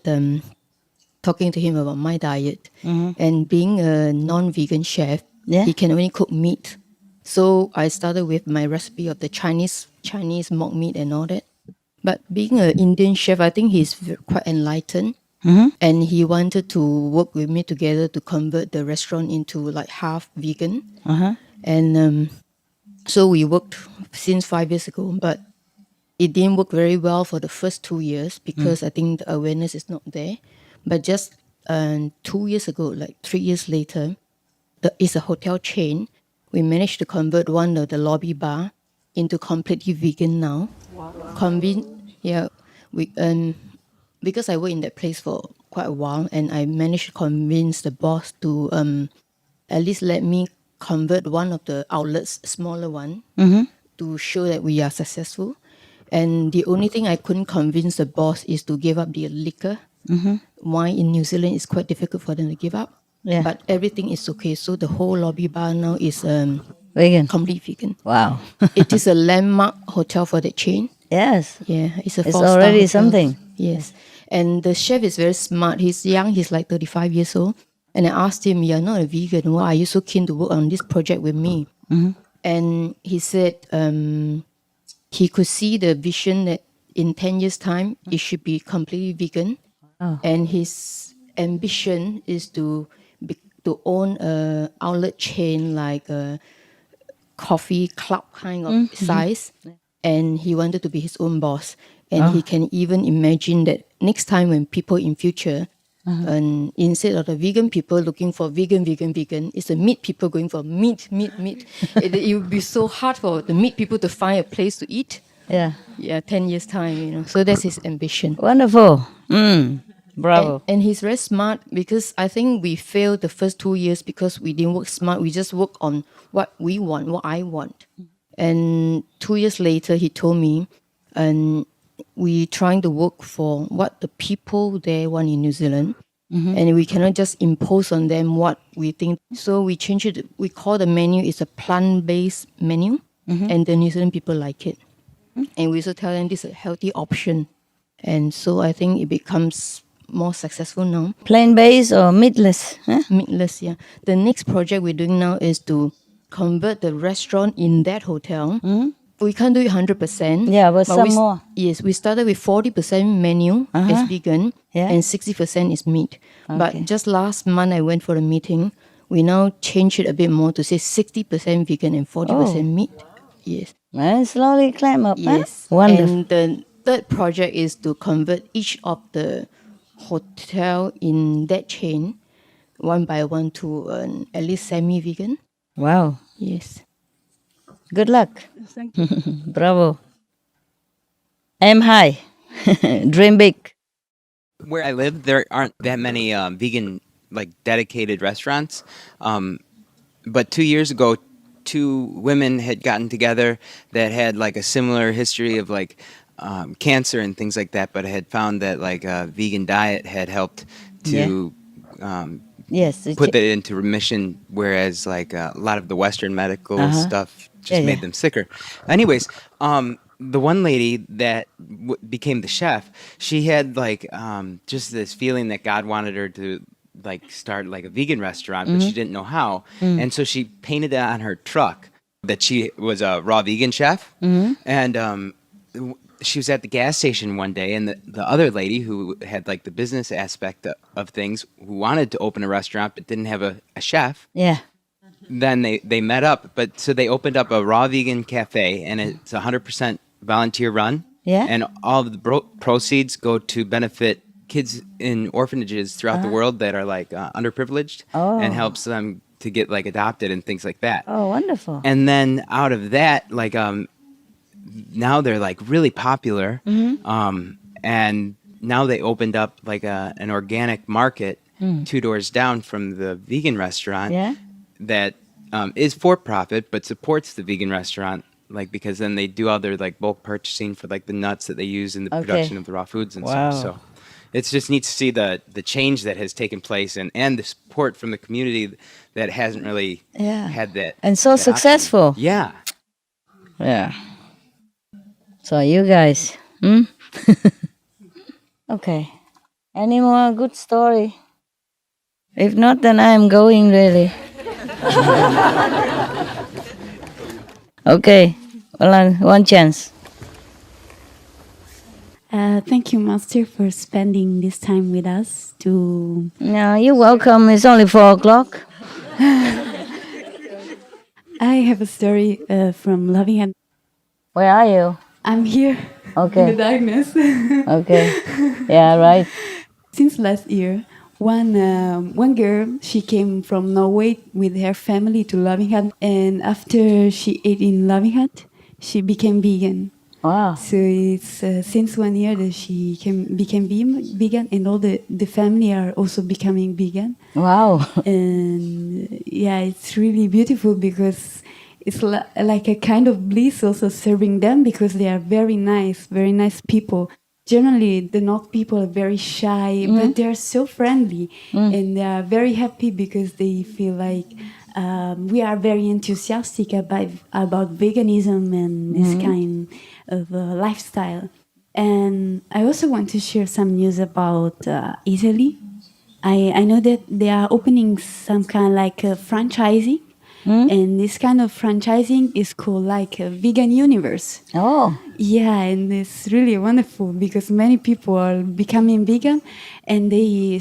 talking to him about my diet. And being a non-vegan chef, he can only cook meat. So I started with my recipe of the Chinese mock meat and all that. But being an Indian chef, I think he's quite enlightened. And he wanted to work with me together to convert the restaurant into like half vegan. And so we worked since 5 years ago, but it didn't work very well for the first 2 years because I think the awareness is not there. But just 2 years ago, like 3 years later, it's a hotel chain. We managed to convert one of the lobby bar into completely vegan now. Because I worked in that place for quite a while, and I managed to convince the boss to at least let me convert one of the outlets, smaller one, to show that we are successful. And the only thing I couldn't convince the boss is to give up the liquor. Wine in New Zealand is quite difficult for them to give up. Yeah. But everything is okay. So the whole lobby bar now is vegan. Complete vegan. Wow. It is a landmark hotel for the chain. Yes. Yeah, it's a It's four-star already hotel. something. Yes. And the chef is very smart. He's young. He's like 35 years old. And I asked him, "You're not a vegan. Why are you so keen to work on this project with me?" And he said he could see the vision that in 10 years' time, it should be completely vegan. And his ambition is to own a outlet chain like a coffee club kind of size. And he wanted to be his own boss. And he can even imagine that next time when people in future, and instead of the vegan people looking for vegan, it's the meat people going for meat. It would be so hard for the meat people to find a place to eat. Yeah. Yeah, 10 years time, you know. So that's his ambition. Wonderful. Bravo. And he's very smart because I think we failed the first 2 years because we didn't work smart. We just work on what we want, what I want. And 2 years later, he told me, and we trying to work for what the people there want in New Zealand. And we cannot just impose on them what we think. So we change it. We call the menu is a plant-based menu. And the New Zealand people like it. And we also tell them this is a healthy option. And so I think it becomes more successful now. Plant-based or meatless? Huh? Meatless, yeah. The next project we're doing now is to convert the restaurant in that hotel. We can't do it 100%. Yeah, but some more. Yes, we started with 40% menu is vegan and 60% is meat. But just last month I went for a meeting. We now change it a bit more to say 60% vegan and 40% meat. Yes. And slowly climb up. Yes. Huh? Wonderful. And the third project is to convert each of the hotel in that chain one by one to at least semi-vegan. Wow. Yes. Good luck. Thank you. Bravo. Aim high. Dream big. Where I live, there aren't that many vegan, like, dedicated restaurants. But 2 years ago, 2 women had gotten together that had, like, a similar history of, like, cancer and things like that, but had found that, like, a vegan diet had helped to put that into remission, whereas, like, a lot of the Western medical stuff just made them sicker. Anyways, the one lady that became the chef, she had, like, just this feeling that God wanted her to, like, start, like, a vegan restaurant, but she didn't know how. And so she painted that on her truck that she was a raw vegan chef. And she was at the gas station one day, and the other lady who had, like, the business aspect of things, who wanted to open a restaurant but didn't have a chef. Yeah. Then they met up, so they opened up a raw vegan cafe, and it's 100% volunteer run. Yeah. And all of the proceeds go to benefit kids in orphanages throughout the world that are, like, underprivileged, and helps them to get, like, adopted and things like that. Oh, wonderful. And then out of that, like, now they're, like, really popular. And now they opened up, like, an organic market 2 doors down from the vegan restaurant. Yeah. That is for profit, but supports the vegan restaurant, like, because then they do all their, like, bulk purchasing for, like, the nuts that they use in the production of the raw foods and stuff. So it's just neat to see the change that has taken place, and the support from the community that hasn't really had that. And so successful. Yeah. Yeah. So you guys, okay. Any more good story? If not, then I am going really. Okay, well, one chance. Thank you, Master, for spending this time with us. No, you're welcome. It's only 4 o'clock. I have a story from Loving Hand. Where are you? I'm here. Okay. In the darkness. Okay. Yeah, right. Since last year, one girl, she came from Norway with her family to Loving Hand, and after she ate in Loving Hand, she became vegan. Wow. So it's since 1 year that she became vegan, and all the family are also becoming vegan. Wow. And yeah, it's really beautiful because it's like a kind of bliss also serving them, because they are very nice people. Generally, the North people are very shy, but they're so friendly, and they are very happy because they feel like we are very enthusiastic about veganism and this kind of lifestyle. And I also want to share some news about Italy. I know that they are opening some kind like franchising. And this kind of franchising is called like a vegan universe. Oh. Yeah, and it's really wonderful because many people are becoming vegan, and they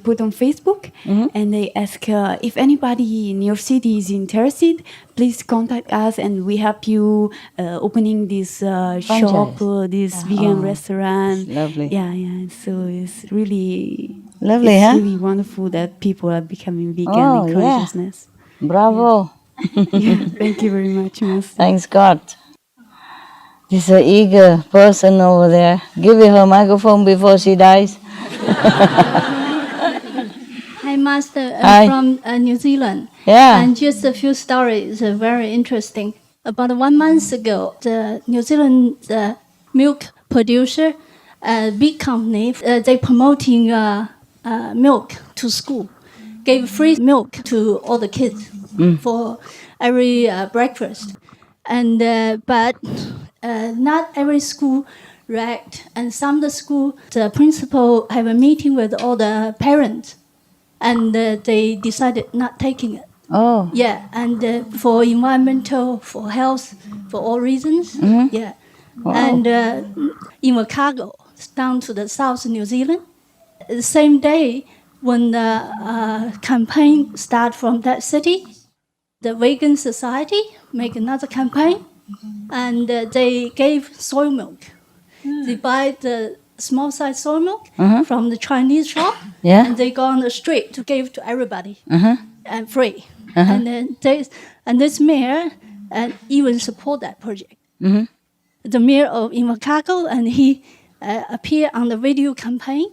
put on Facebook and they ask if anybody in your city is interested, please contact us and we help you opening this shop, this vegan restaurant. Lovely. Yeah. So it's really lovely, it's huh? really wonderful that people are becoming vegan in consciousness. Bravo. Yeah, thank you very much, Master. Thanks God. There's an eager person over there. Give her a microphone before she dies. Hi, Master. Hi. I'm from New Zealand. Yeah. And just a few stories, very interesting. About 1 month ago, the New Zealand milk producer, big company, they promoting milk to school. Gave free milk to all the kids for every breakfast, and but not every school react. And some of the school, the principal have a meeting with all the parents, and they decided not taking it. Oh. Yeah, and for environmental, for health, for all reasons. Yeah, Wow. and in Chicago, down to the South New Zealand, the same day. When the campaign start from that city, the Vegan Society make another campaign, and they gave soy milk. They buy the small size soy milk from the Chinese shop, and they go on the street to give to everybody and free. And then this mayor even support that project. The mayor of Chicago, and he appeared on the video campaign.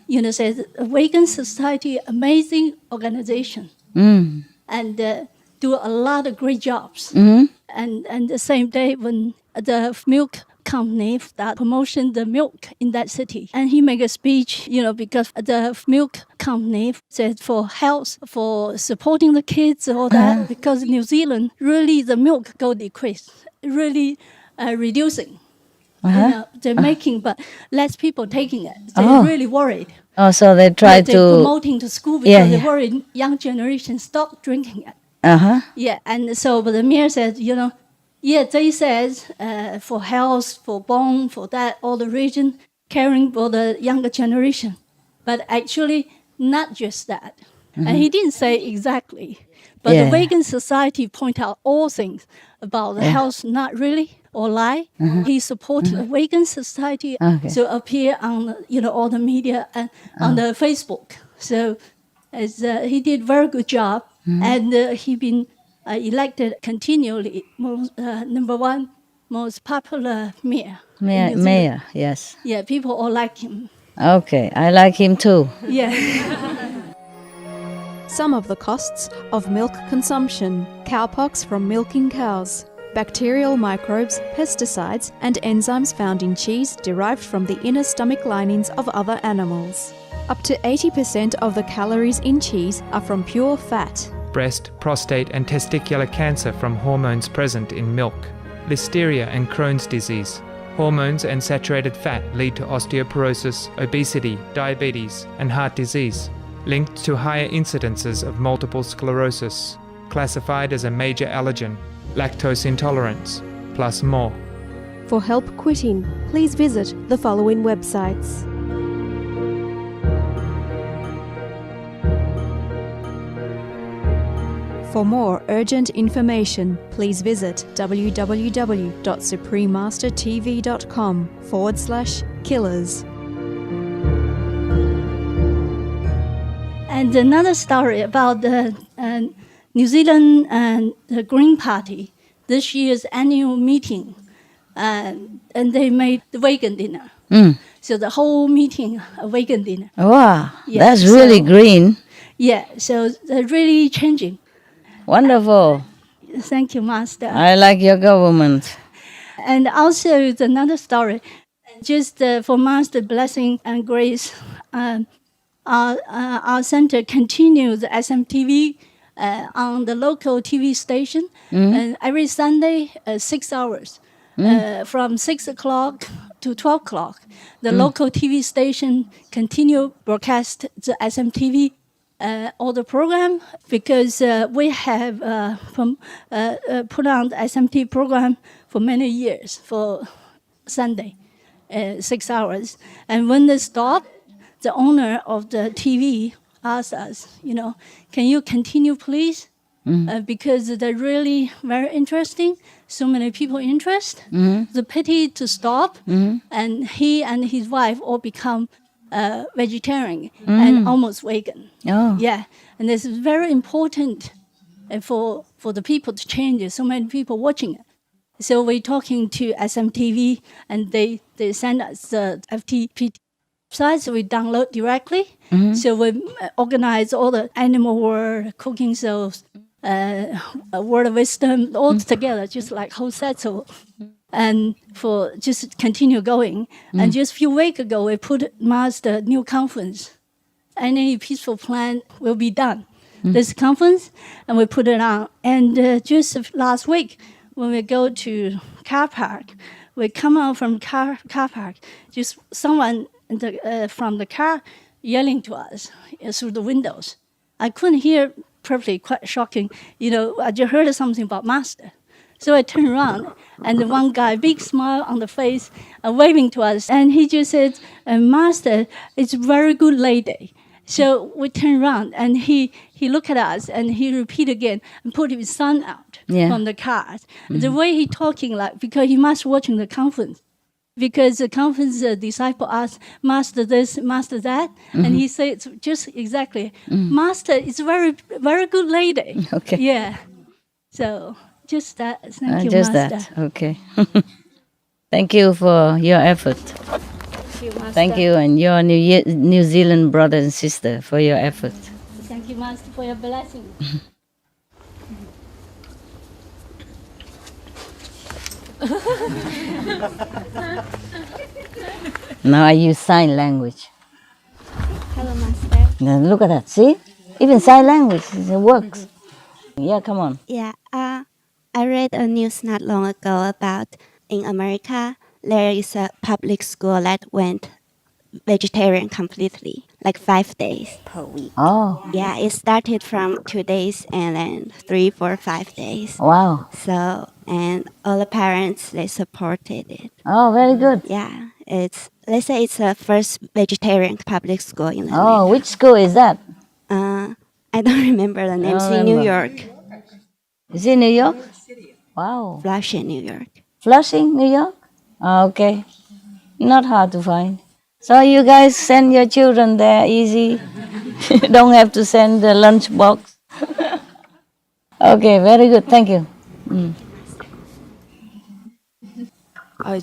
You know, says Vegan Society, amazing organization, and do a lot of great jobs. And the same day when the milk company that promotion the milk in that city, and he make a speech, you know, because the milk company said for health, for supporting the kids, all that, because New Zealand really the milk go decrease, really reducing. You know, they're making, but less people taking it. They're really worried. Oh, so they try to they're promoting to school because they're worried young generation stop drinking it. Yeah, and so but the mayor said, you know, they said for health, for bone, for that, all the region, caring for the younger generation. But actually, not just that. And he didn't say exactly. But the Vegan Society point out all things about the health, not really. Or lie. He supported the Vegan Society to appear on all the media and on the Facebook. So he did very good job, and he been elected continually #1 most popular mayor. Mayor, yes. Yeah, people all like him. Okay, I like him too. Yeah. Some of the costs of milk consumption: cowpox from milking cows, bacterial microbes, pesticides, and enzymes found in cheese derived from the inner stomach linings of other animals. Up to 80% of the calories in cheese are from pure fat. Breast, prostate, and testicular cancer from hormones present in milk. Listeria and Crohn's disease. Hormones and saturated fat lead to osteoporosis, obesity, diabetes, and heart disease, linked to higher incidences of multiple sclerosis, classified as a major allergen, lactose intolerance, plus more. For help quitting, please visit the following websites. For more urgent information, please visit www.suprememastertv.com/killers. And another story about the New Zealand and the Green Party, this year's annual meeting. and they made the vegan dinner. So the whole meeting, a vegan dinner. Wow, that's really green. Yeah, so they're really changing. Wonderful. Thank you, Master. I like your government. And also, it's another story. Just for Master blessing and grace, our center continues SMTV on the local TV station, and every Sunday, 6 hours, from 6 o'clock to 12 o'clock. The local TV station continue broadcast the SMTV all the program, because we have put on the SMT program for many years for Sunday, 6 hours. And when they stop, the owner of the TV asked us, can you continue, please? Because they're really very interesting. So many people interested. The pity to stop, and he and his wife all become vegetarian and almost vegan. Yeah, and this is very important for the people to change it. So many people watching it. So we're talking to SMTV, and they send us the FTP website, so we download directly. So we organize all the animal world, cooking shows, word of wisdom, all together, just like whole set. So, and for just continue going. And just a few weeks ago, we put Master new conference. Any peaceful plan will be done. This conference, and we put it on. And just last week, when we go to car park, we come out from car park, just someone from the car yelling to us through the windows. I couldn't hear perfectly, quite shocking. I just heard something about Master. So I turned around, and the one guy, big smile on the face, waving to us. And he just said, Master, it's a very good lady. So we turned around, and he looked at us, and he repeated again, and put his son out from the car. The way he talking, because he must watching the conference. Because the conference disciple asked, Master this, Master that. And he said, just exactly, Master is a very, very good lady. Okay. Yeah. So just that. Thank you, just Master. That. Okay. Thank you for your effort. Thank you, and your New Zealand brother and sister for your effort. Thank you, Master, for your blessing. Now I use sign language. Hello, Master. Now look at that. See? Even sign language, it works. Yeah, come on. Yeah, I read a news not long ago about in America, there is a public school that went vegetarian completely, like 5 days per week. Oh. Yeah, it started from 2 days and then 3, 4, 5 days. Wow. So, and all the parents, they supported it. Oh, very good. Yeah, let's say it's the first vegetarian public school in America. Oh, which school is that? I don't remember the name. It's in New York. Is it New York? Wow. Flushing, New York. Flushing, New York? Oh, okay. Not hard to find. So you guys send your children there easy. Don't have to send the lunch box. Okay, very good. Thank you.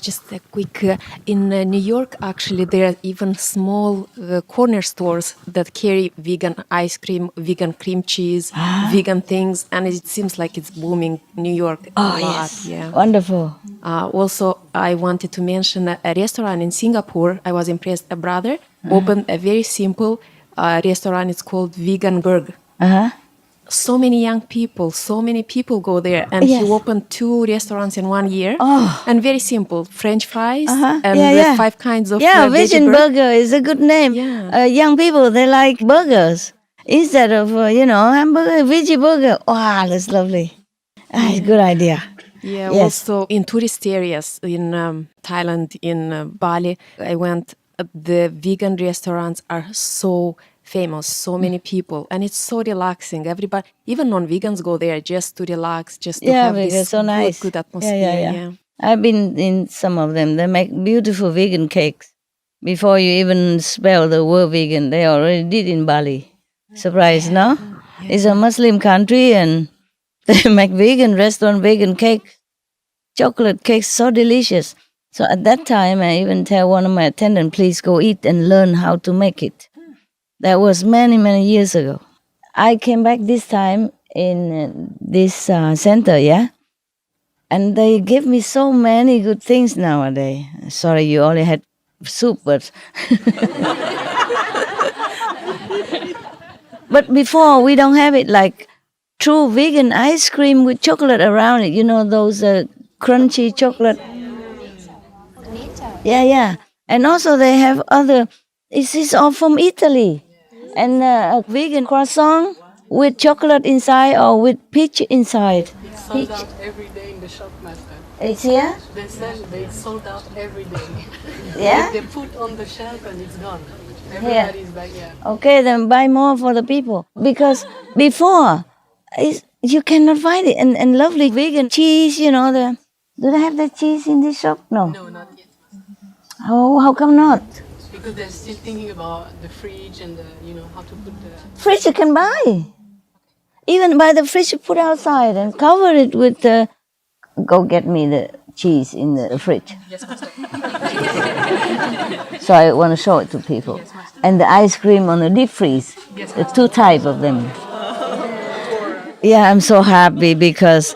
Just a quick, in New York, actually, there are even small corner stores that carry vegan ice cream, vegan cream cheese, vegan things, and it seems like it's booming New York a lot. Yes. Yeah. Wonderful. Also, I wanted to mention a restaurant in Singapore. I was impressed. A brother opened a very simple restaurant. It's called Vegan Burger. So many young people, so many people go there. And he opened 2 restaurants in 1 year. And very simple, French fries and with 5 kinds of vegan burger is a good name. Young people, they like burgers. Instead of, hamburger, veggie burger. Wow, that's lovely. It's a good idea. Yeah, also in tourist areas in Thailand, in Bali, I went, the vegan restaurants are so famous, so many people, and it's so relaxing. Everybody, even non-vegans go there just to relax, just to have this so nice. good atmosphere. Yeah. I've been in some of them. They make beautiful vegan cakes. Before you even spell the word vegan, they already did in Bali. Surprise, no? It's a Muslim country, and they make vegan restaurant, vegan cake. chocolate cakes, so delicious. So at that time, I even tell one of my attendants, please go eat and learn how to make it. That was many, many years ago. I came back this time in this center, yeah? And they give me so many good things nowadays. Sorry, you only had soup, but... But before, we don't have it like true vegan ice cream with chocolate around it. You know, those crunchy chocolate. Yeah. And also they have other, this is all from Italy. And a vegan croissant with chocolate inside or with peach inside. It's sold out every day in the shop, Master. It's here? They sold out every day. Yeah? They put on the shelf and it's gone. Everybody's back, yeah. Okay, then buy more for the people. Because before, you cannot find it. And lovely vegan cheese, you know, do they have the cheese in this shop? No, not yet. Oh, how come not? Because they're still thinking about the fridge and how to put the... Fridge you can buy. Even buy the fridge you put outside and cover it with the... Go get me the cheese in the fridge. Yes, Master. So I want to show it to people. Yes, and the ice cream on the deep freeze. Yes, the 2 types of them. Yeah, I'm so happy because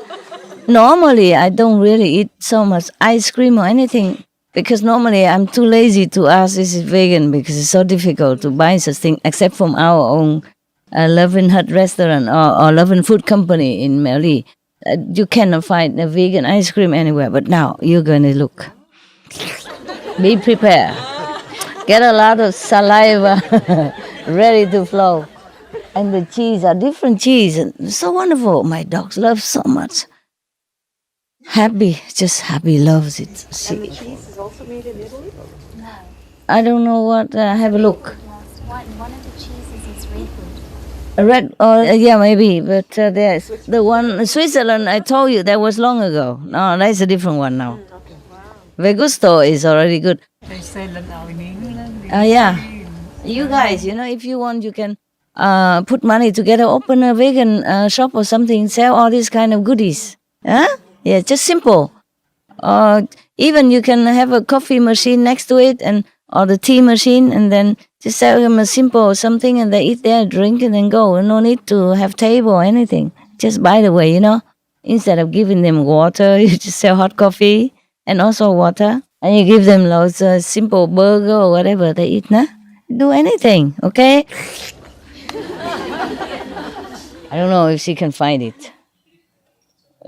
normally I don't really eat so much ice cream or anything. Because normally I'm too lazy to ask this is vegan because it's so difficult to buy such thing except from our own Loving Hut restaurant or Loving Food Company in Mali. You cannot find a vegan ice cream anywhere, but now you're going to look. Be prepared. Get a lot of saliva ready to flow. And the cheese are different cheese. And so wonderful. My dogs love so much. Happy, just happy loves it. And the cheese is also made in Italy? No. I don't know what, have a look. One of the cheeses is Red, yeah, maybe, but there's the one, Switzerland, I told you, that was long ago. No, that's a different one now. Okay. Wow. Vegusto is already good. They sell it now in England. Yeah. You guys, if you want, you can put money together, open a vegan shop or something, sell all these kind of goodies. Huh? Yeah, just simple. Even you can have a coffee machine next to it or the tea machine, and then just sell them a simple something and they eat there, drink and then go. No need to have table or anything. Just by the way, instead of giving them water, you just sell hot coffee and also water. And you give them loads of simple burger or whatever they eat, nah? Do anything, okay? I don't know if she can find it.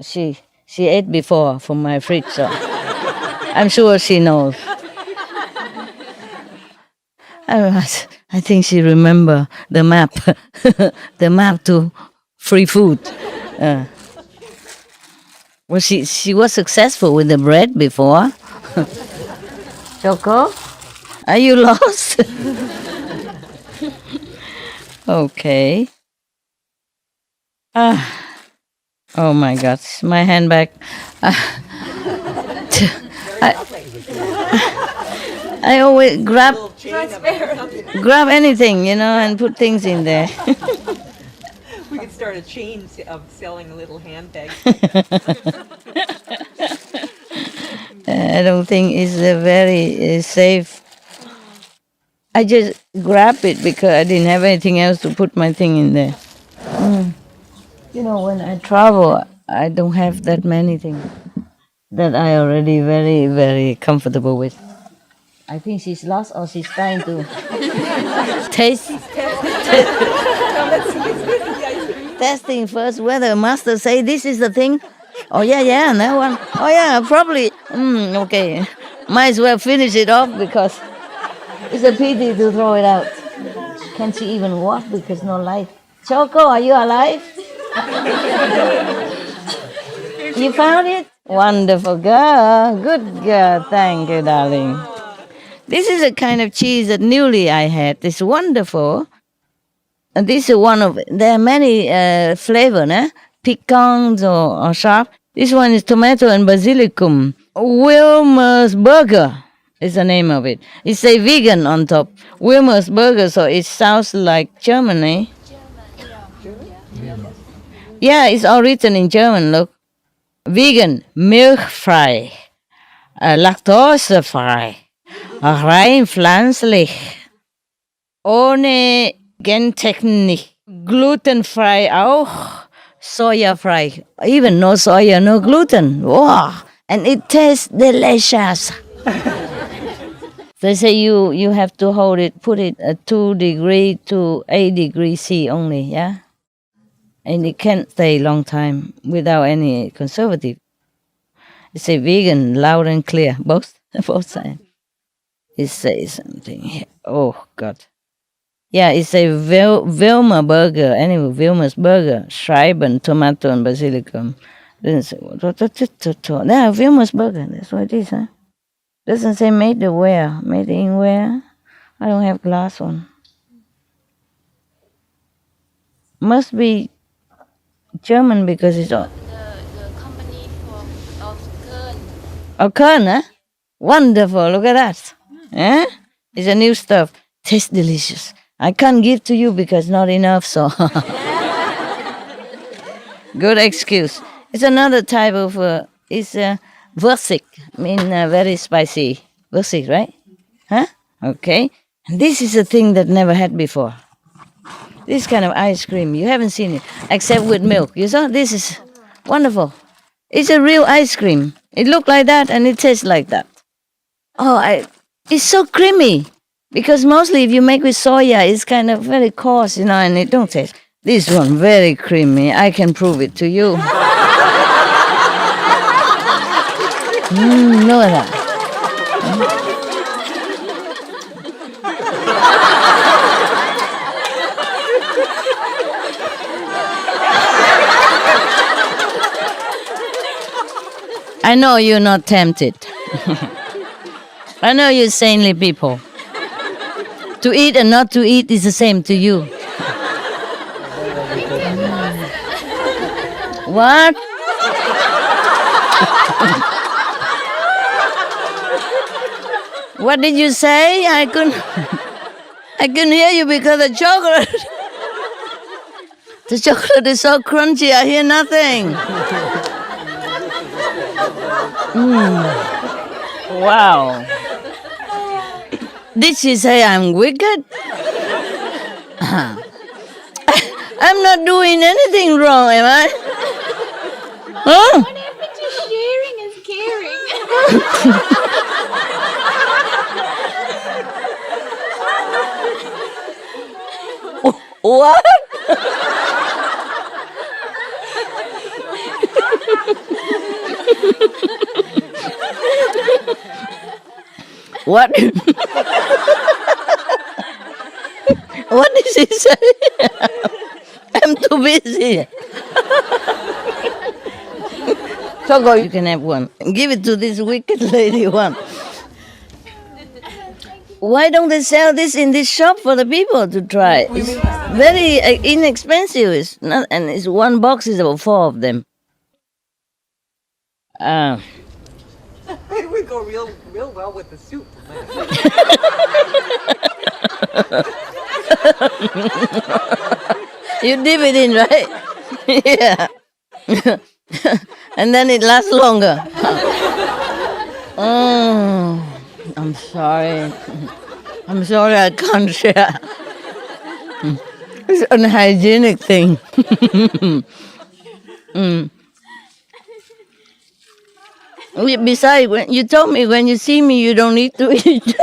She ate before from my fridge, so I'm sure she knows. I think she remember the map, the map to free food. Well, she was successful with the bread before. Choco, are you lost? Okay. Oh my God, my handbag. I always grab anything, and put things in there. We could start a chain of selling little handbags. I don't think it's very safe. I just grab it because I didn't have anything else to put my thing in there. When I travel, I don't have that many things that I already very, very comfortable with. I think she's lost or she's trying to taste. Testing first whether master say this is the thing. Oh yeah, that one. Oh yeah, probably. Okay. Might as well finish it off because it's a pity to throw it out. Can she even walk because no light? Choco, are you alive? You found it? Wonderful girl. Good girl. Thank you, darling. This is a kind of cheese that newly I had. It's wonderful. And this is one of, there are many flavors, pecans or sharp. This one is tomato and basilicum. Wilmer's Burger is the name of it. It says vegan on top. Wilmer's Burger, so it sounds like German, eh? Yeah, it's all written in German, look. vegan, milchfrei, laktosefrei, rein pflanzlich, ohne Gentechnik, glutenfrei auch, sojafrei, even no soya, no gluten. Wow! And it tastes delicious. They say you have to hold it, put it at 2 degrees to 8 degrees C only, yeah? And it can't stay a long time without any conservative. It's a vegan, loud and clear, both sides. It says something here. Oh, God. Yeah, it's a Wilmer burger. Anyway, Wilmer's burger. Schreiben, tomato, and basilicum. Doesn't say what. Yeah, Wilmer's burger. That's what it is, huh? Doesn't say made where. Made in where? I don't have glass on. Must be German because it's all. The company of Köln. Oh, Köln, huh? Wonderful. Look at that. Eh? It's a new stuff. Tastes delicious. I can't give to you because not enough, so. Good excuse. It's another type of, it's würzig, very spicy. Würzig, right? Huh? Okay. And this is a thing that never had before. This kind of ice cream, you haven't seen it, except with milk. You saw? This is wonderful. It's a real ice cream. It looks like that and it tastes like that. Oh, it's so creamy. Because mostly if you make with soya, it's kind of very coarse, and it don't taste. This one, very creamy. I can prove it to you. Look at that. I know you're not tempted. I know you're sanely people. To eat and not to eat is the same to you. What? What did you say? I couldn't hear you because of chocolate. The chocolate is so crunchy, I hear nothing. Wow. Did she say I'm wicked? I'm not doing anything wrong, am I? Huh? What happened to sharing is caring? What? What? What did she say? I'm too busy. Choco, you can have one. Give it to this wicked lady one. Why don't they sell this in this shop for the people to try? It's very inexpensive. It's not, and it's one box is about 4 of them. We go real well with the soup. You dip it in, right? Yeah. And then it lasts longer. Oh, I'm sorry. I'm sorry I can't share. It's an unhygienic thing. Besides, when you told me when you see me, you don't need to eat.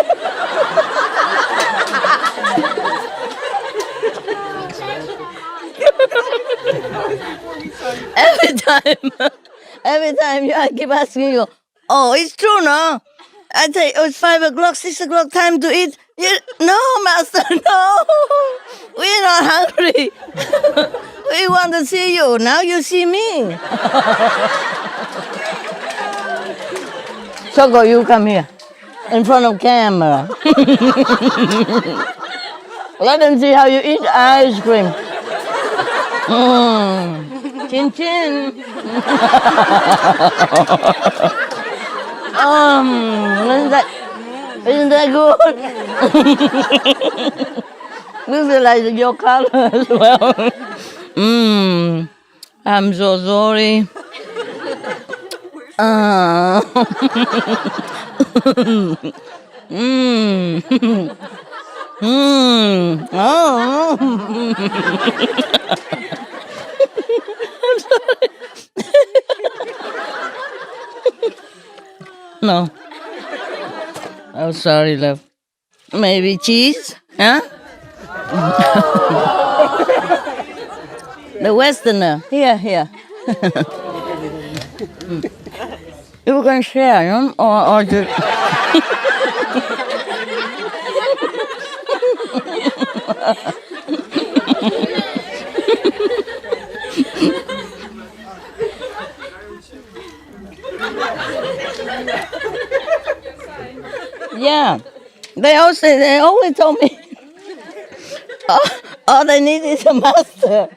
Every time I keep asking you, oh, it's true, no? I say, oh, it's 5 o'clock, 6 o'clock, time to eat. No, master, no. We're not hungry. We want to see you. Now you see me. Choco, you come here. In front of camera. Let them see how you eat ice cream. Chin chin. Isn't that good? This is like your color as well. I'm so sorry. Oh. No. Oh, sorry, love. Maybe cheese? Huh? The Westerner. Here. You can share, you know, or just... Yeah, they always told me, all they need is a master.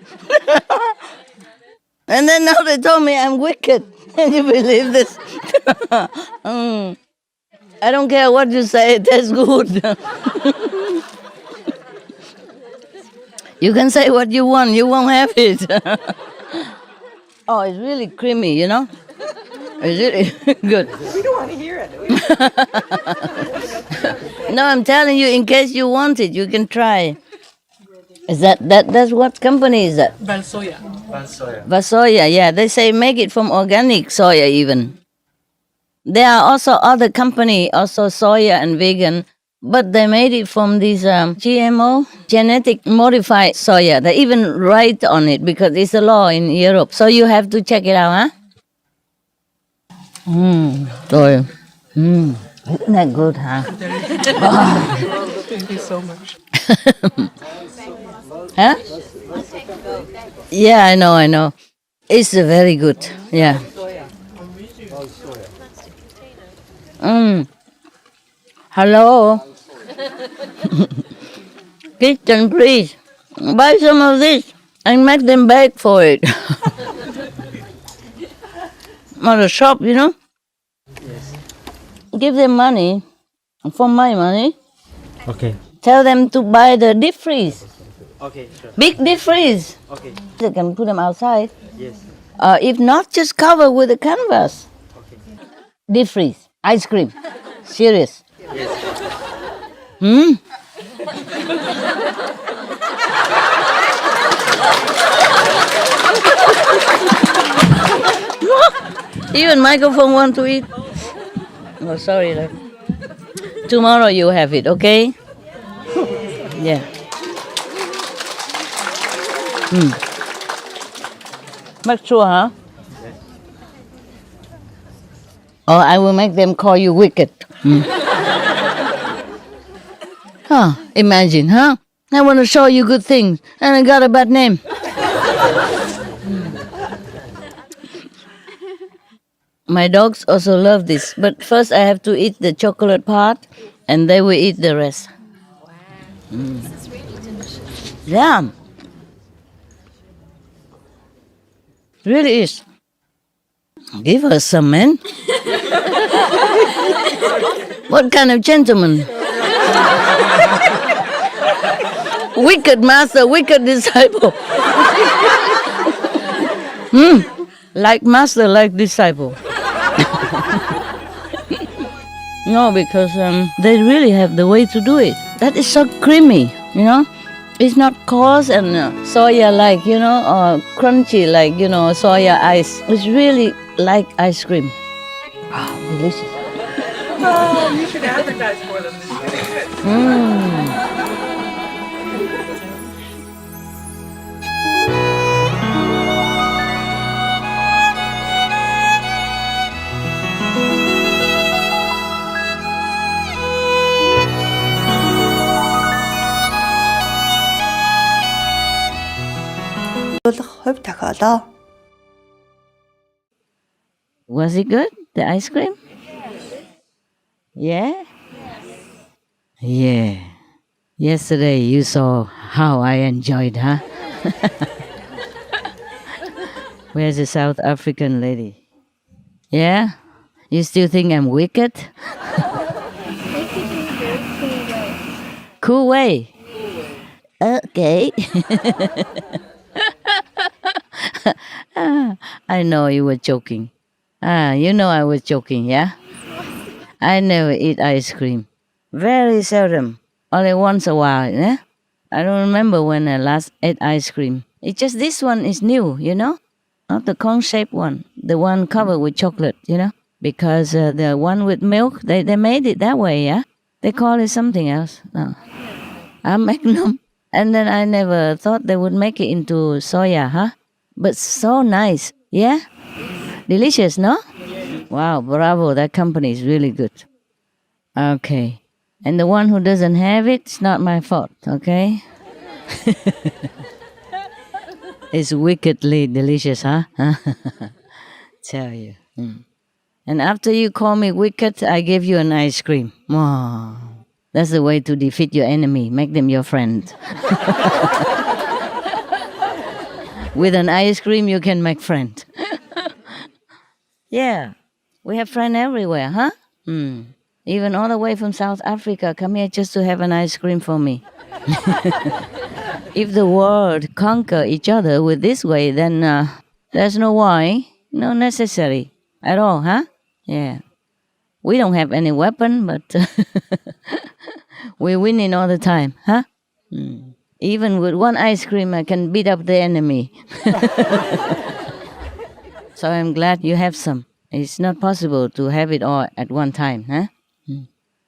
And then now they told me I'm wicked. Can you believe this? I don't care what you say, it tastes good. You can say what you want, you won't have it. Oh, it's really creamy, you know? It's really good. We don't want to hear it. No, I'm telling you, in case you want it, you can try. Is that's what company is that? Valsoya. Vasoya, yeah. They say make it from organic soya even. There are also other company, also soya and vegan, but they made it from these GMO, genetic modified soya. They even write on it because it's a law in Europe. So you have to check it out, huh? Soya. Isn't that good, huh? Thank you so much. Huh? Yeah, I know. It's very good. Yeah. Hello. Kitchen, please. Buy some of this and make them beg for it. At a shop, you know? Yes. Give them money for my money. Okay. Tell them to buy the deep freeze. Okay, sure. Big deep freeze. Okay. They can put them outside. Yes. If not, just cover with a canvas. Okay. Deep freeze. Ice cream. Serious. Yes. Even microphone want to eat. Oh, sorry. Love. Tomorrow you have it, okay? Yeah. Make sure, huh? Or I will make them call you wicked. Imagine, huh? I want to show you good things, and I got a bad name. My dogs also love this, but first I have to eat the chocolate part, and they will eat the rest. This is really delicious. Yeah. Really is. Give us some, man. What kind of gentleman? Wicked master, wicked disciple. Like master, like disciple. No, because they really have the way to do it. That is so creamy, you know. It's not coarse and soya like, you know, or crunchy like, you know, soya ice. It's really like ice cream. Oh, delicious. Oh, you should advertise for them. This is really good. Was it good, the ice cream? Yeah? Yeah. Yesterday you saw how I enjoyed, huh? Where's the South African lady? Yeah? You still think I'm wicked? Cool way. Okay. I know you were joking. You know I was joking, yeah? I never eat ice cream. Very seldom. Only once a while, yeah? I don't remember when I last ate ice cream. It's just this one is new, you know? Not the cone-shaped one. The one covered with chocolate, you know? Because the one with milk, they made it that way, yeah? They call it something else. No. Magnum. And then I never thought they would make it into soya, huh? But so nice, yeah? Delicious, no? Wow, bravo, that company is really good. Okay. And the one who doesn't have it, it's not my fault, okay? It's wickedly delicious, huh? Tell you. And after you call me wicked, I give you an ice cream. Oh, that's the way to defeat your enemy. Make them your friend. With an ice cream, you can make friend. Yeah, we have friends everywhere, huh? Even all the way from South Africa, come here just to have an ice cream for me. If the world conquer each other with this way, then there's no why, no necessary at all, huh? Yeah. We don't have any weapon, but we're winning all the time, huh? Even with one ice cream, I can beat up the enemy. So I'm glad you have some. It's not possible to have it all at one time, huh?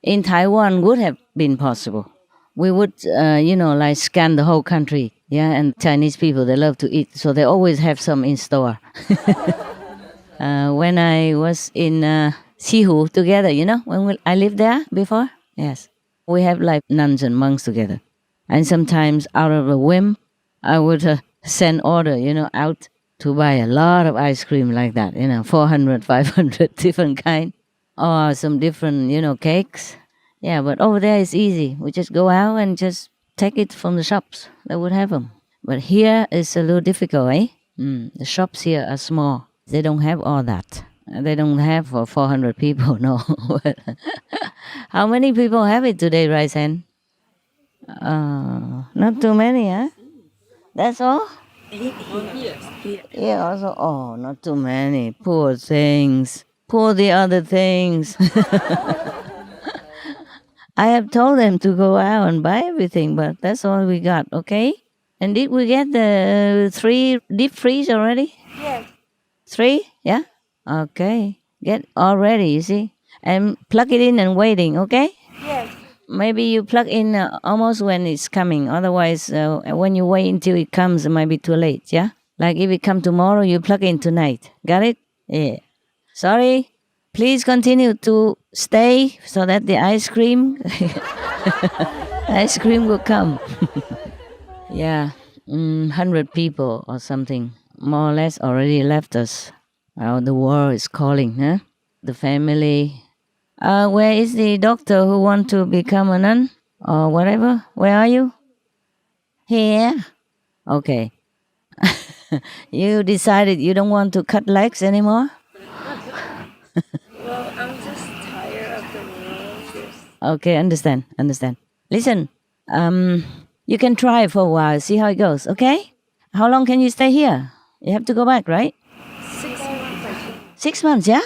In Taiwan, would have been possible. We would, like scan the whole country, yeah. And Chinese people, they love to eat, so they always have some in store. When I was in Sihu together, you know, when I lived there before, yes, we have like nuns and monks together. And sometimes out of a whim, I would send order, out to buy a lot of ice cream like that, 400, 500 different kind, or some different, cakes. Yeah, but over there it's easy. We just go out and just take it from the shops. They would have them. But here it's a little difficult, eh? The shops here are small. They don't have all that. They don't have for 400 people, no. How many people have it today, Rice Hen? Not too many, huh? That's all? Yeah, also, not too many. Poor things. Poor the other things. I have told them to go out and buy everything, but that's all we got, okay? And did we get the 3 deep freeze already? Yes. 3? Yeah? Okay. Get all ready, you see? And plug it in and waiting, okay? Yes. Maybe you plug in almost when it's coming. Otherwise, when you wait until it comes, it might be too late, yeah? Like if it comes tomorrow, you plug in tonight. Got it? Yeah. Sorry? Please continue to stay so that the ice cream will come. Yeah, 100 people or something, more or less, already left us. Oh, the world is calling, huh? The family. Where is the doctor who want to become a nun or whatever? Where are you? Here. Okay. You decided you don't want to cut legs anymore? Well, I'm just tired of the world. Okay, understand. Listen, you can try for a while, see how it goes, okay? How long can you stay here? You have to go back, right? 6 months. 6 months, yeah?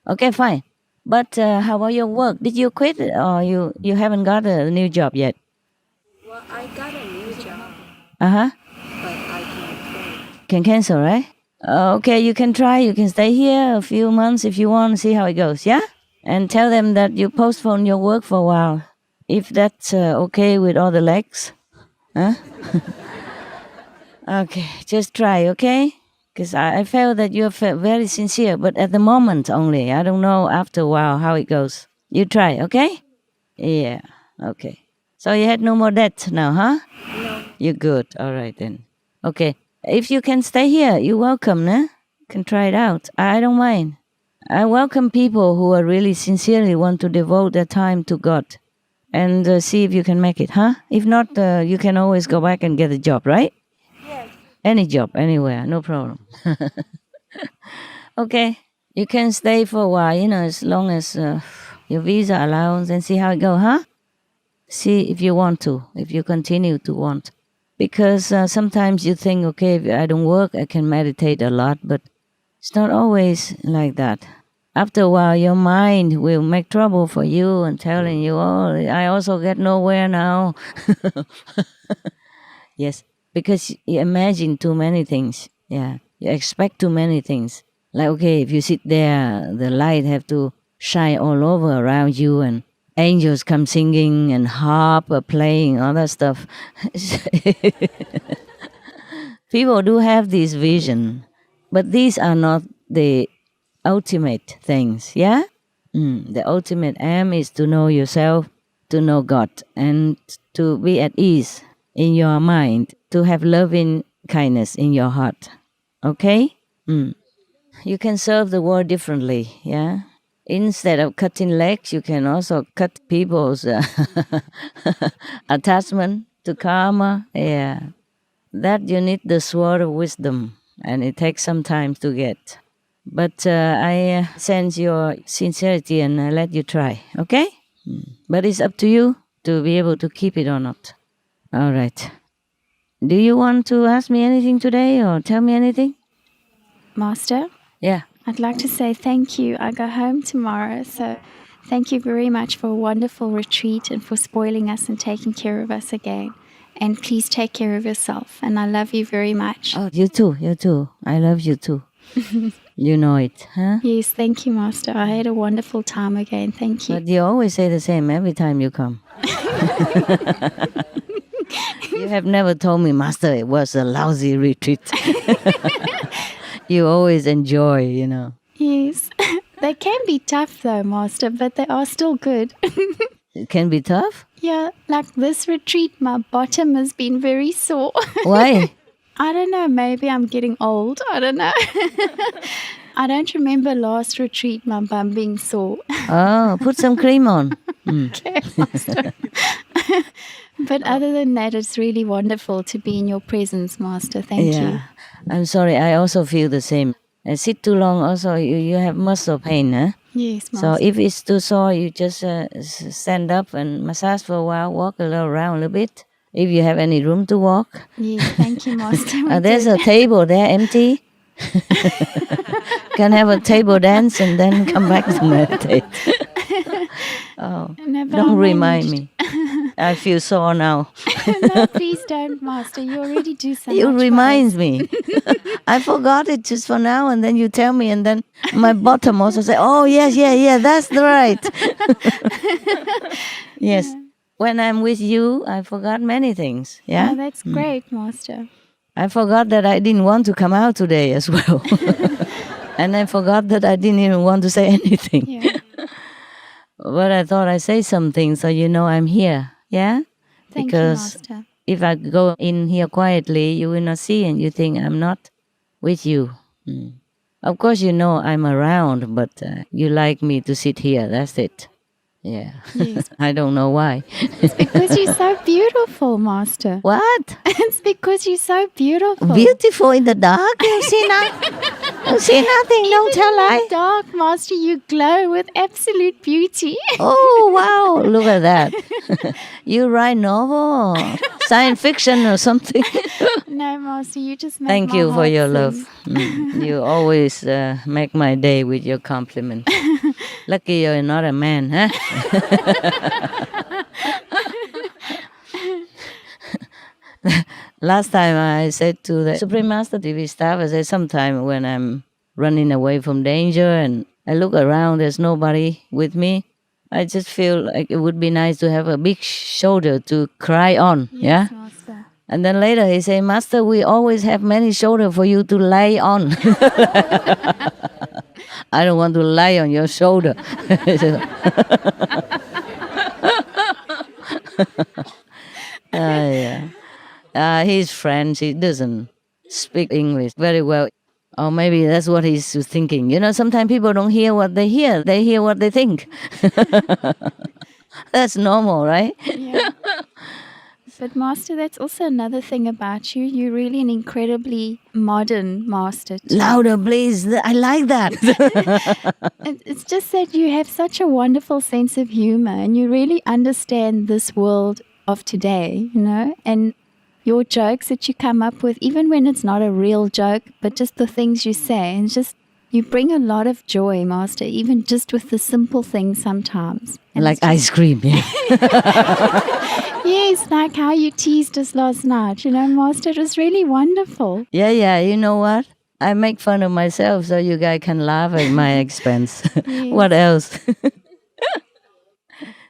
Okay, fine. But how about your work? Did you quit or you haven't got a new job yet? Well, I got a new job. Uh-huh. But I can't. Can cancel, right? Okay, you can try. You can stay here a few months if you want, see how it goes, yeah? And tell them that you postpone your work for a while. If that's okay with all the legs. Huh? Okay, just try, okay? Because I felt that you're very sincere, but at the moment only. I don't know after a while how it goes. You try, okay? Yeah, okay. So you had no more debt now, huh? No. You're good. All right then. Okay. If you can stay here, you're welcome, né? Can try it out. I don't mind. I welcome people who are really sincerely want to devote their time to God and see if you can make it, huh? If not, you can always go back and get a job, right? Yes. Any job, anywhere, no problem. Okay, you can stay for a while, as long as your visa allows and see how it goes, huh? See if you want to, if you continue to want. Because sometimes you think, okay, if I don't work, I can meditate a lot, but It's not always like that. After a while, your mind will make trouble for you and telling you, oh, I also get nowhere now. Yes, because you imagine too many things. Yeah, you expect too many things. Like, okay, if you sit there, the light have to shine all over around you and angels come singing and harp or playing, all that stuff. People do have this vision, but these are not the ultimate things, yeah? The ultimate aim is to know yourself, to know God, and to be at ease in your mind, to have loving kindness in your heart, okay? You can serve the world differently, yeah? Instead of cutting legs, you can also cut people's attachment to karma, yeah. That you need the sword of wisdom, and it takes some time to get. But I sense your sincerity and I let you try, okay? But it's up to you to be able to keep it or not. All right. Do you want to ask me anything today or tell me anything? Master? Yeah. I'd like to say thank you. I go home tomorrow, so thank you very much for a wonderful retreat and for spoiling us and taking care of us again. And please take care of yourself, and I love you very much. Oh, you too. I love you too. You know it, huh? Yes, thank you, Master. I had a wonderful time again. Thank you. But you always say the same every time you come. You have never told me, Master, it was a lousy retreat. You always enjoy, you know. Yes. They can be tough though, Master, but they are still good. It can be tough? Yeah, like this retreat, my bottom has been very sore. Why? I don't know, maybe I'm getting old. I don't know. I don't remember last retreat, my bum being sore. Oh, put some cream on. Okay, Master. But other than that, it's really wonderful to be in your presence, Master. Thank you. I'm sorry, I also feel the same. I sit too long also, you have muscle pain, huh? Yes, Master. So if it's too sore, you just stand up and massage for a while, walk a little around a little bit. If you have any room to walk. Yes, thank you, Master. There's a table there empty. Can have a table dance and then come back to meditate. Oh, No, but don't I remind managed. me. I feel sore now. No, please don't, Master. You already do so You much for remind us. me. I forgot it just for now, and then you tell me, and then my bottom also say, oh, yes, that's right. Yes. When I'm with you, I forgot many things. Yeah? Oh, that's great, Master. I forgot that I didn't want to come out today as well. And I forgot that I didn't even want to say anything. Yeah. But I thought I'd say something so you know I'm here. Yeah? Thank Because you, Master. if I go in here quietly, you will not see and you think I'm not with you. Of course, you know I'm around, but you like me to sit here. That's it. Yeah. Yes. I don't know why. It's because you're so beautiful, Master. What? It's because you're so beautiful. Beautiful in the dark? You see nothing? You see nothing? Don't tell In lie. the dark, Master, you glow with absolute beauty. Oh, wow. Look at that. You write novel or science fiction or something? No, Master, you just make Thank my you for heart your sing. love. You always make my day with your compliment. Lucky you're not a man, huh? Last time I said to the Supreme Master TV staff, I said sometime when I'm running away from danger and I look around, there's nobody with me, I just feel like it would be nice to have a big shoulder to cry on, yeah? Master. And then later he said, Master, we always have many shoulders for you to lie on. I don't want to lie on your shoulder. He's French. He doesn't speak English very well. Or maybe that's what he's thinking. You know, sometimes people don't hear what they hear. They hear what they think. That's normal, right? Yeah. But Master, that's also another thing about you. You're really an incredibly modern Master. too. Louder, please. I like that. It's just that you have such a wonderful sense of humor and you really understand this world of today, you know, and your jokes that you come up with, even when it's not a real joke, but just the things you say, and just You bring a lot of joy, Master, even just with the simple things sometimes. And Like ice cream, yeah. Yes, like how you teased us last night. You know, Master, it was really wonderful. Yeah, you know what? I make fun of myself so you guys can laugh at my expense. What else?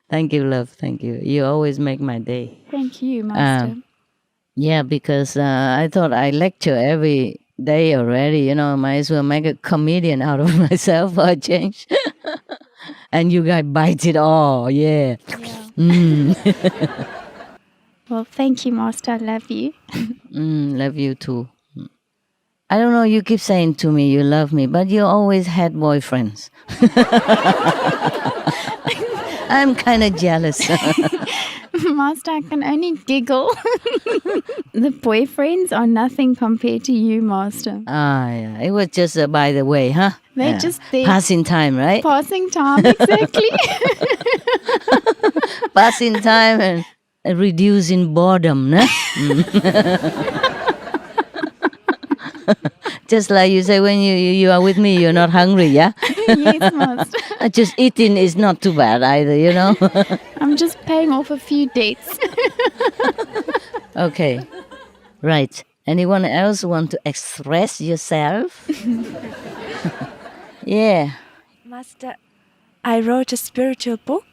Thank you, love. Thank you. You always make my day. Thank you, Master. Yeah, because I thought I lecture every day already. You know, might as well make a comedian out of myself for a change. And you guys bite it all. Yeah. Well, thank you, Master. I love you. Love you too. I don't know, you keep saying to me you love me, but you always had boyfriends. I'm kind of jealous. Master, I can only giggle. The boyfriends are nothing compared to you, Master. Yeah. It was just by the way, huh? They're just there. Passing time, right? Passing time, exactly. Passing time and reducing boredom, no? Just like you say, when you are with me, you're not hungry, yeah? Yes, Master. Just eating is not too bad either, you know? I'm just paying off a few debts. Okay, right. Anyone else want to express yourself? Yeah. Master, I wrote a spiritual book,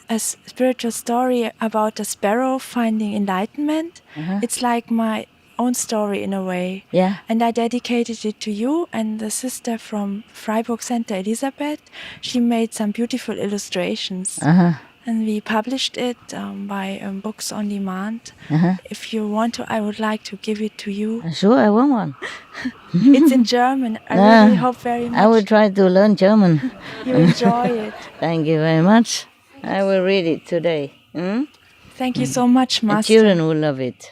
a spiritual story about a sparrow finding enlightenment. It's like my own story in a way. Yeah. And I dedicated it to you and the sister from Freiburg Center, Elisabeth. She made some beautiful illustrations. And we published it by Books on Demand. If you want to, I would like to give it to you. Sure, I want one. It's in German. I really hope very much. I will try to learn German. You enjoy it. Thank you very much. I will read it today. Thank you so much, Master. The children will love it.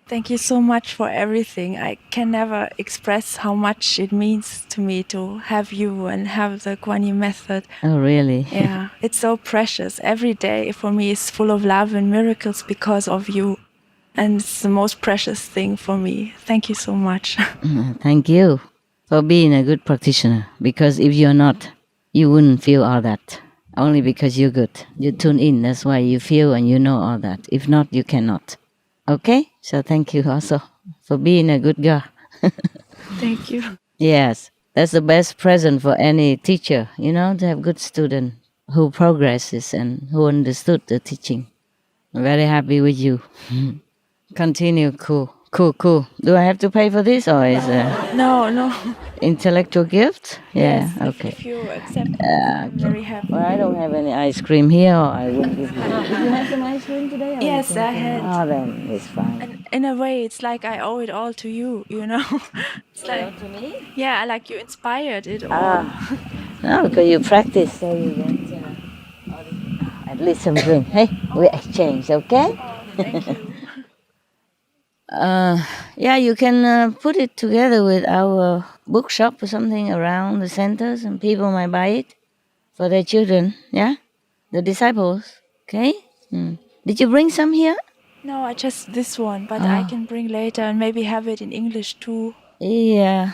Thank you so much for everything. I can never express how much it means to me to have you and have the Kuan Yin method. Oh, really? Yeah, it's so precious. Every day for me is full of love and miracles because of you. And it's the most precious thing for me. Thank you so much. Thank you for being a good practitioner. Because if you're not, you wouldn't feel all that. Only because you're good. You tune in, that's why you feel and you know all that. If not, you cannot. Okay? So thank you also for being a good girl. Thank you. Yes, that's the best present for any teacher, you know, to have good student who progresses and who understood the teaching. I'm very happy with you. Continue, cool. Do I have to pay for this or is it No. intellectual gift? Yeah, Yes, okay. If you accept it, I'm very happy. Well, I don't have any ice cream here, or I would give you. Did you have some ice cream today? Yes, I had. Oh, then it's fine. And in a way, it's like I owe it all to you, you know? It's like, to me? yeah, like you inspired it all. No, because you practice, so you get at least some drink. Hey, we exchange, okay? Thank you. Yeah, you can put it together with our bookshop or something around the centers, and people might buy it for their children. Yeah, the disciples. Okay. Did you bring some here? No, I just this one, but I can bring later and maybe have it in English too. Yeah.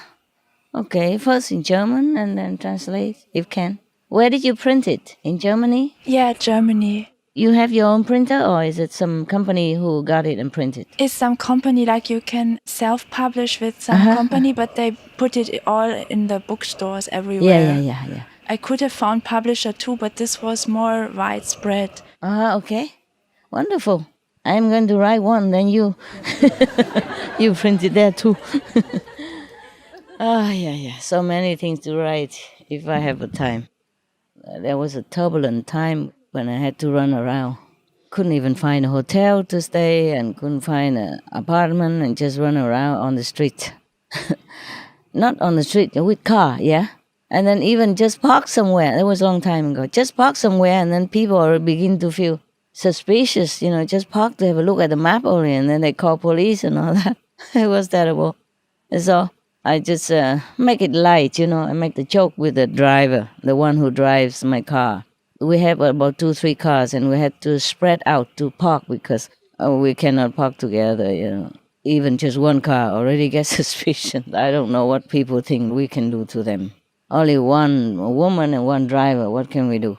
Okay. First in German and then translate if can. Where did you print it? In Germany? Yeah, Germany. You have your own printer, or is it some company who got it and printed? It's some company, like you can self-publish with some company, but they put it all in the bookstores everywhere. Yeah. I could have found publisher too, but this was more widespread. Okay. Wonderful. I'm going to write one, then you you print it there too. Yeah. So many things to write if I have the time. There was a turbulent time when I had to run around. Couldn't even find a hotel to stay and couldn't find an apartment and just run around on the street. Not on the street, with car, yeah? And then even just park somewhere. That was a long time ago. Just park somewhere and then people begin to feel suspicious, you know, just park to have a look at the map only and then they call police and all that. It was terrible. And so I just make it light, you know, I make the joke with the driver, the one who drives my car. We have about 2-3 cars and we had to spread out to park because we cannot park together, you know. even just one car already gets suspicion. I don't know what people think we can do to them. Only one woman and one driver, what can we do?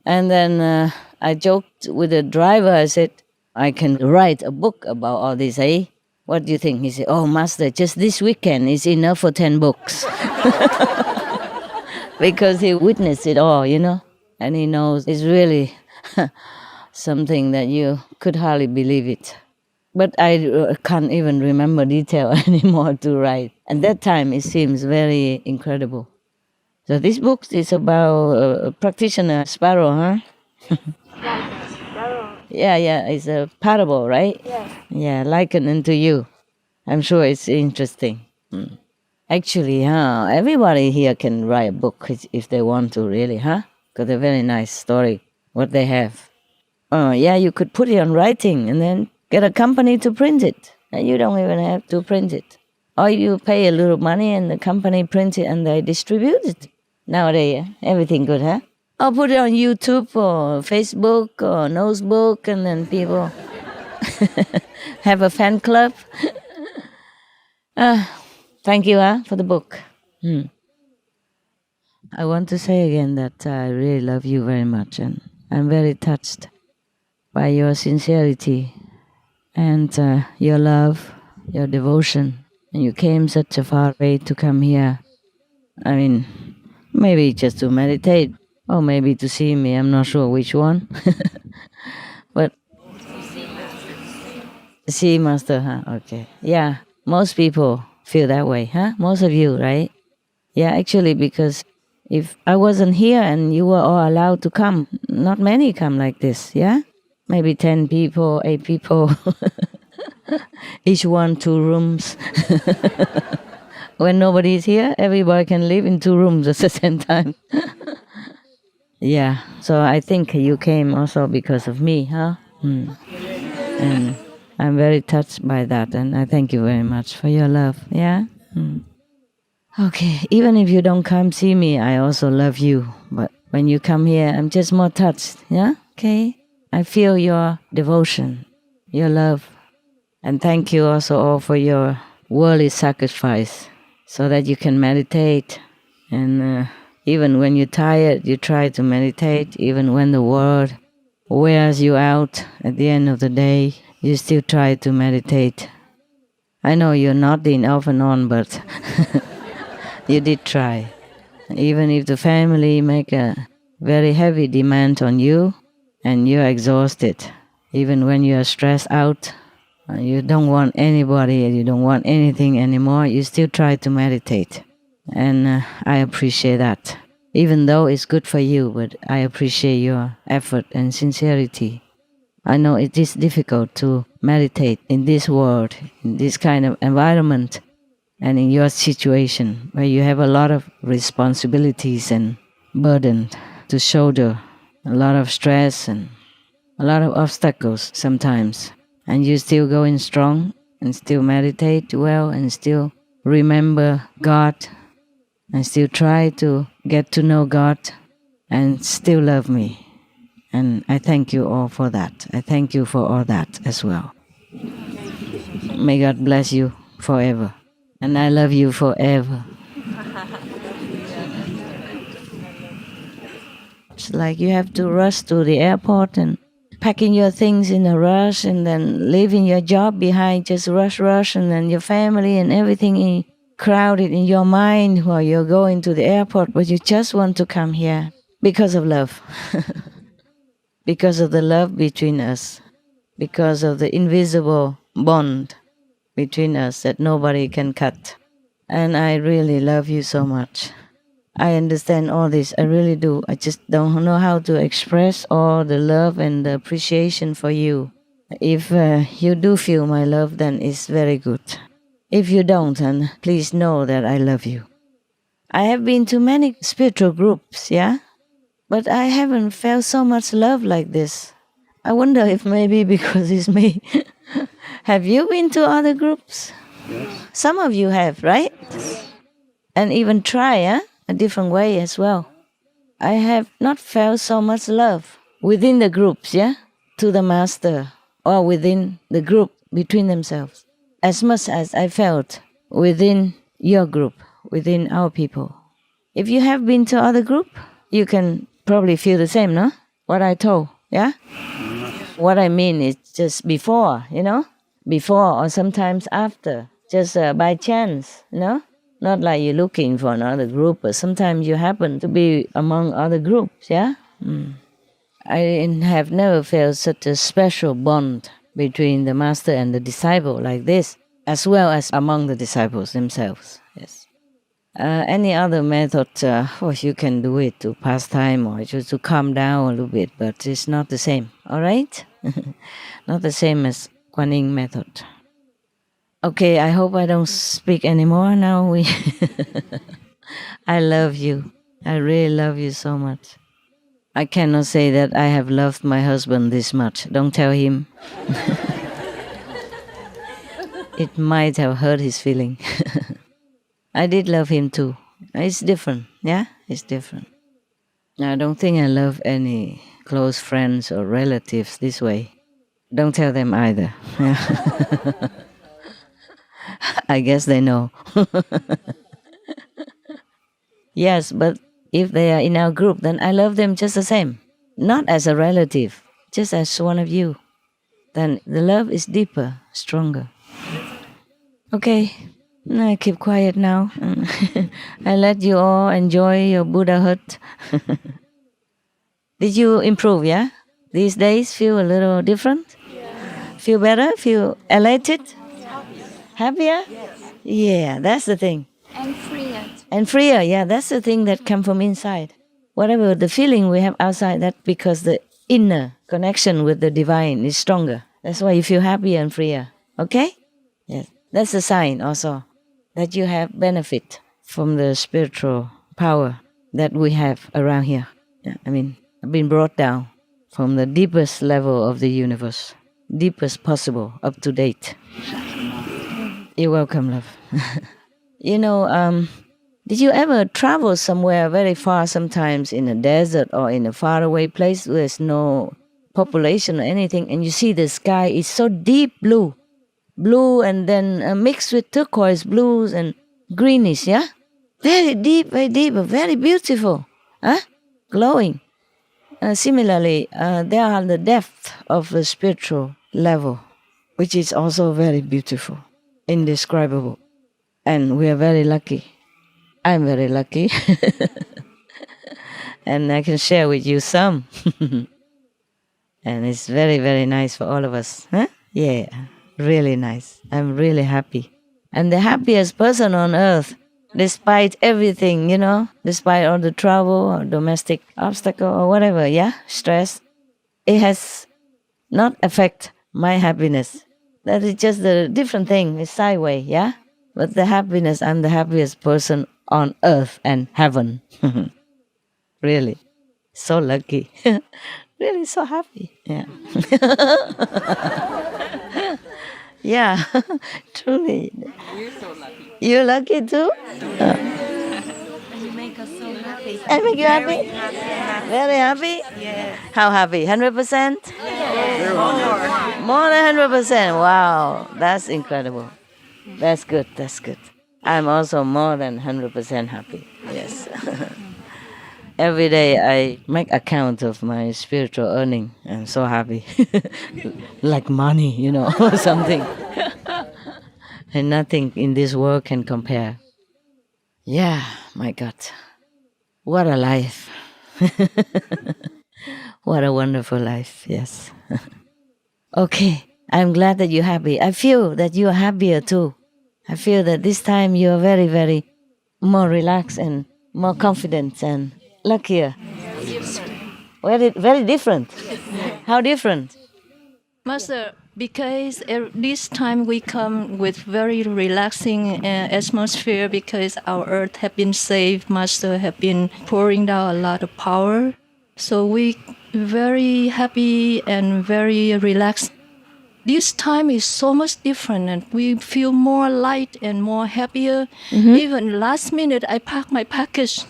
And then I joked with the driver, I said, I can write a book about all this, eh? What do you think? He said, oh, master, just this weekend is enough for 10 books. Because he witnessed it all, you know? And he knows it's really something that you could hardly believe it. But I can't even remember detail anymore to write. At that time, it seems very incredible. So this book is about a practitioner, sparrow, huh? Yeah, it's a parable, right? Yeah, likened unto you. I'm sure it's interesting. Actually, everybody here can write a book if they want to, really, huh? Because a very nice story, what they have. Yeah, you could put it on writing and then get a company to print it. And you don't even have to print it. Or you pay a little money and the company prints it and they distribute it. Nowadays, everything good, huh? Or put it on YouTube or Facebook or Notebook, and then people have a fan club. Thank you for the book. I want to say again that I really love you very much, and I'm very touched by your sincerity and your love, your devotion. And you came such a far way to come here. I mean, maybe just to meditate, or maybe to see me, I'm not sure which one. But see Master, huh? Okay. Yeah, most people feel that way, huh? Most of you, right? Yeah, actually, because if I wasn't here and you were all allowed to come, not many come like this, yeah? Maybe 10 people, 8 people, each one 2 rooms. When nobody is here, everybody can live in 2 rooms at the same time. Yeah, so I think you came also because of me, huh? And I'm very touched by that, and I thank you very much for your love, yeah? Okay, even if you don't come see me, I also love you. But when you come here, I'm just more touched, yeah? Okay? I feel your devotion, your love. And thank you also all for your worldly sacrifice, so that you can meditate. And even when you're tired, you try to meditate. Even when the world wears you out at the end of the day, you still try to meditate. I know you're nodding off and on, but you did try. Even if the family make a very heavy demand on you and you're exhausted, even when you're stressed out, you don't want anybody, you don't want anything anymore, you still try to meditate. And I appreciate that. Even though it's good for you, but I appreciate your effort and sincerity. I know it is difficult to meditate in this world, in this kind of environment, and in your situation where you have a lot of responsibilities and burden to shoulder, a lot of stress and a lot of obstacles sometimes. And you still going strong and still meditate well and still remember God and still try to get to know God and still love me. And I thank you all for that. I thank you for all that as well. May God bless you forever. And I love you forever. It's like you have to rush to the airport and packing your things in a rush and then leaving your job behind, just rush, and then your family and everything crowded in your mind while you're going to the airport, but you just want to come here because of love. Because of the love between us, because of the invisible bond between us that nobody can cut. And I really love you so much. I understand all this, I really do. I just don't know how to express all the love and the appreciation for you. If you do feel my love, then it's very good. If you don't, then please know that I love you. I have been to many spiritual groups, yeah? But I haven't felt so much love like this. I wonder if maybe because it's me. Have you been to other groups? Yes. Some of you have, right? And even try, a different way as well. I have not felt so much love within the groups, to the master, or within the group between themselves. as much as I felt within your group, within our people. If you have been to other group, you can probably feel the same, no? What I told, yeah? What I mean is just before, before or sometimes after, just by chance, Not like you're looking for another group, but sometimes you happen to be among other groups, yeah? I have never felt such a special bond between the master and the disciple like this, as well as among the disciples themselves, yes. Any other method, you can do it to pass time or just to calm down a little bit, but it's not the same, all right? Not the same as Kuan Yin method. Okay, I hope I don't speak anymore now. I love you. I really love you so much. I cannot say that I have loved my husband this much. Don't tell him. It might have hurt his feeling. I did love him too. It's different, yeah? It's different. I don't think I love any close friends or relatives this way. Don't tell them either. I guess they know. Yes, but if they are in our group, then I love them just the same. Not as a relative, just as one of you. Then the love is deeper, stronger. Okay, I keep quiet now. I let you all enjoy your Buddhahood. Did you improve, yeah? These days feel a little different? Yeah. Feel better? Feel elated? Happier? Yes. Yeah, that's the thing. And freer. And freer, yeah, that's the thing that comes from inside. Whatever the feeling we have outside, that's because the inner connection with the divine is stronger. That's why you feel happier and freer. Okay? Yes. That's a sign also that you have benefit from the spiritual power that we have around here. Yeah, I've been brought down from the deepest level of the universe, deepest possible, up to date. You're welcome, love. Did you ever travel somewhere very far, sometimes in a desert or in a faraway place where there's no population or anything, and you see the sky is so deep blue and then mixed with turquoise blues and greenish, yeah? Very deep, but very beautiful, glowing. Similarly, there are the depth of the spiritual level, which is also very beautiful, indescribable. And we are very lucky. I'm very lucky. And I can share with you some. And it's very, very nice for all of us. Huh? Yeah, really nice. I'm really happy. I'm the happiest person on earth, despite everything, despite all the trouble or domestic obstacle or whatever, yeah, stress. It has not affect my happiness. That is just a different thing. It's sideways, yeah? But the happiness, I'm the happiest person on earth and heaven. Really. So lucky. Really so happy. Yeah. Yeah, truly. You're so lucky. You're lucky too? You make us so happy. I make you happy? Very happy? Yes. How happy? 100%? Yes. More than 100%. Wow, that's incredible. That's good, that's good. I'm also more than 100% happy. Yes. Every day I make account of my spiritual earning. I'm so happy. Like money, or something. And nothing in this world can compare. Yeah, my God. What a life. What a wonderful life, yes. Okay, I'm glad that you're happy. I feel that you are happier too. I feel that this time you are very, very more relaxed and more confident and luckier. Very, very different. How different? Master, because this time we come with very relaxing atmosphere because our earth have been saved. Master have been pouring down a lot of power. So we very happy and very relaxed. This time is so much different and we feel more light and more happier. Mm-hmm. Even last minute I packed my package.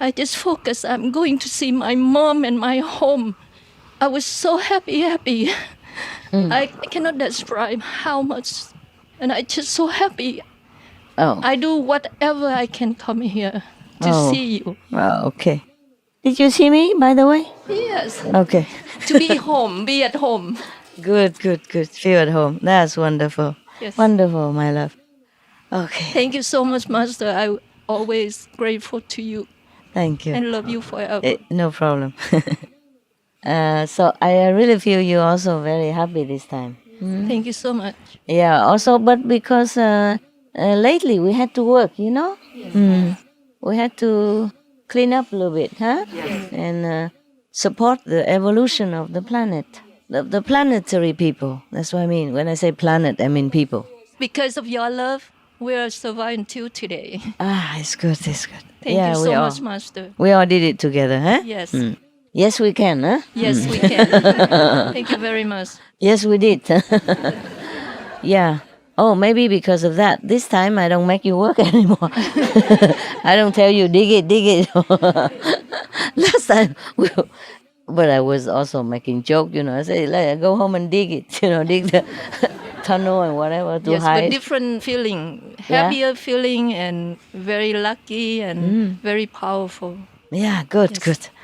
I just focused. I'm going to see my mom and my home. I was so happy. I cannot describe how much And I'm just so happy. Oh. I do whatever I can come here to see you. Oh, okay. Did you see me, by the way? Yes. Okay. To be home, be at home. Good. Feel at home. That's wonderful. Yes. Wonderful, my love. Okay. Thank you so much, Master. I'm always grateful to you. Thank you. And love you forever. No problem. So I really feel you also very happy this time. Thank you so much. Yeah, also, but because lately we had to work, you know? Yes. We had to clean up a little bit, huh? Yes. And support the evolution of the planet. The planetary people. That's what I mean. When I say planet, I mean people. Because of your love, we are surviving till today. It's good. Thank you so much, Master. We all did it together, huh? Yes. Yes, we can, huh? Yes, we can. Thank you very much. Yes, we did. Yeah. Oh, maybe because of that. This time I don't make you work anymore. I don't tell you, dig it. Last time, but I was also making joke, you know. I say, like, go home and dig it, you know, dig the tunnel and whatever to hide. But different feeling, happier feeling, and very lucky and very powerful. Yeah, good.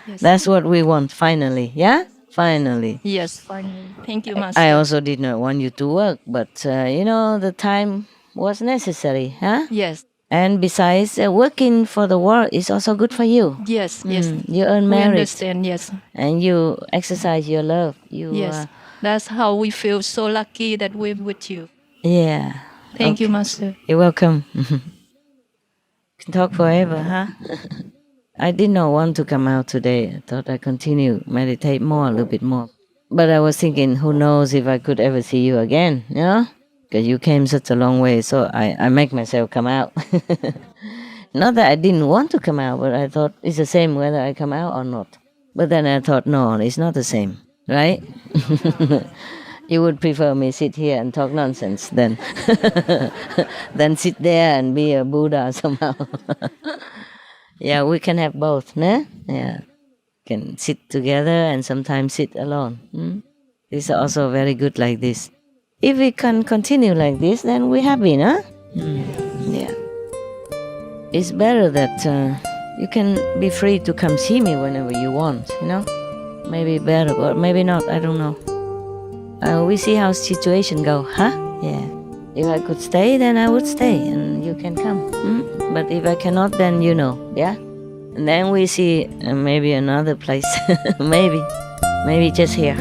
Yes. That's what we want, finally. Yeah? Finally. Yes, finally. Thank you, Master. I also did not want you to work, but, the time was necessary, huh? Yes. And besides, working for the world is also good for you. Yes. You earn We merit. understand, yes. And you exercise your love. Yes. That's how we feel so lucky that we're with you. Yeah. Thank you, Master. You're welcome. Can talk forever, huh? I did not want to come out today. I thought I'd continue, meditate more, a little bit more. But I was thinking, who knows if I could ever see you again, you know? Because you came such a long way, so I make myself come out. Not that I didn't want to come out, but I thought it's the same whether I come out or not. But then I thought, no, it's not the same, right? You would prefer me sit here and talk nonsense than sit there and be a Buddha somehow. Yeah, we can have both, né? Yeah. Can sit together and sometimes sit alone. It's also very good like this. If we can continue like this, then we're happy, no? Yeah. It's better that you can be free to come see me whenever you want, you know? Maybe better, or maybe not, I don't know. We see how situation go, huh? Yeah. If I could stay, then I would stay, and you can come. But if I cannot, then you know, yeah? And then we see maybe another place. Maybe just here.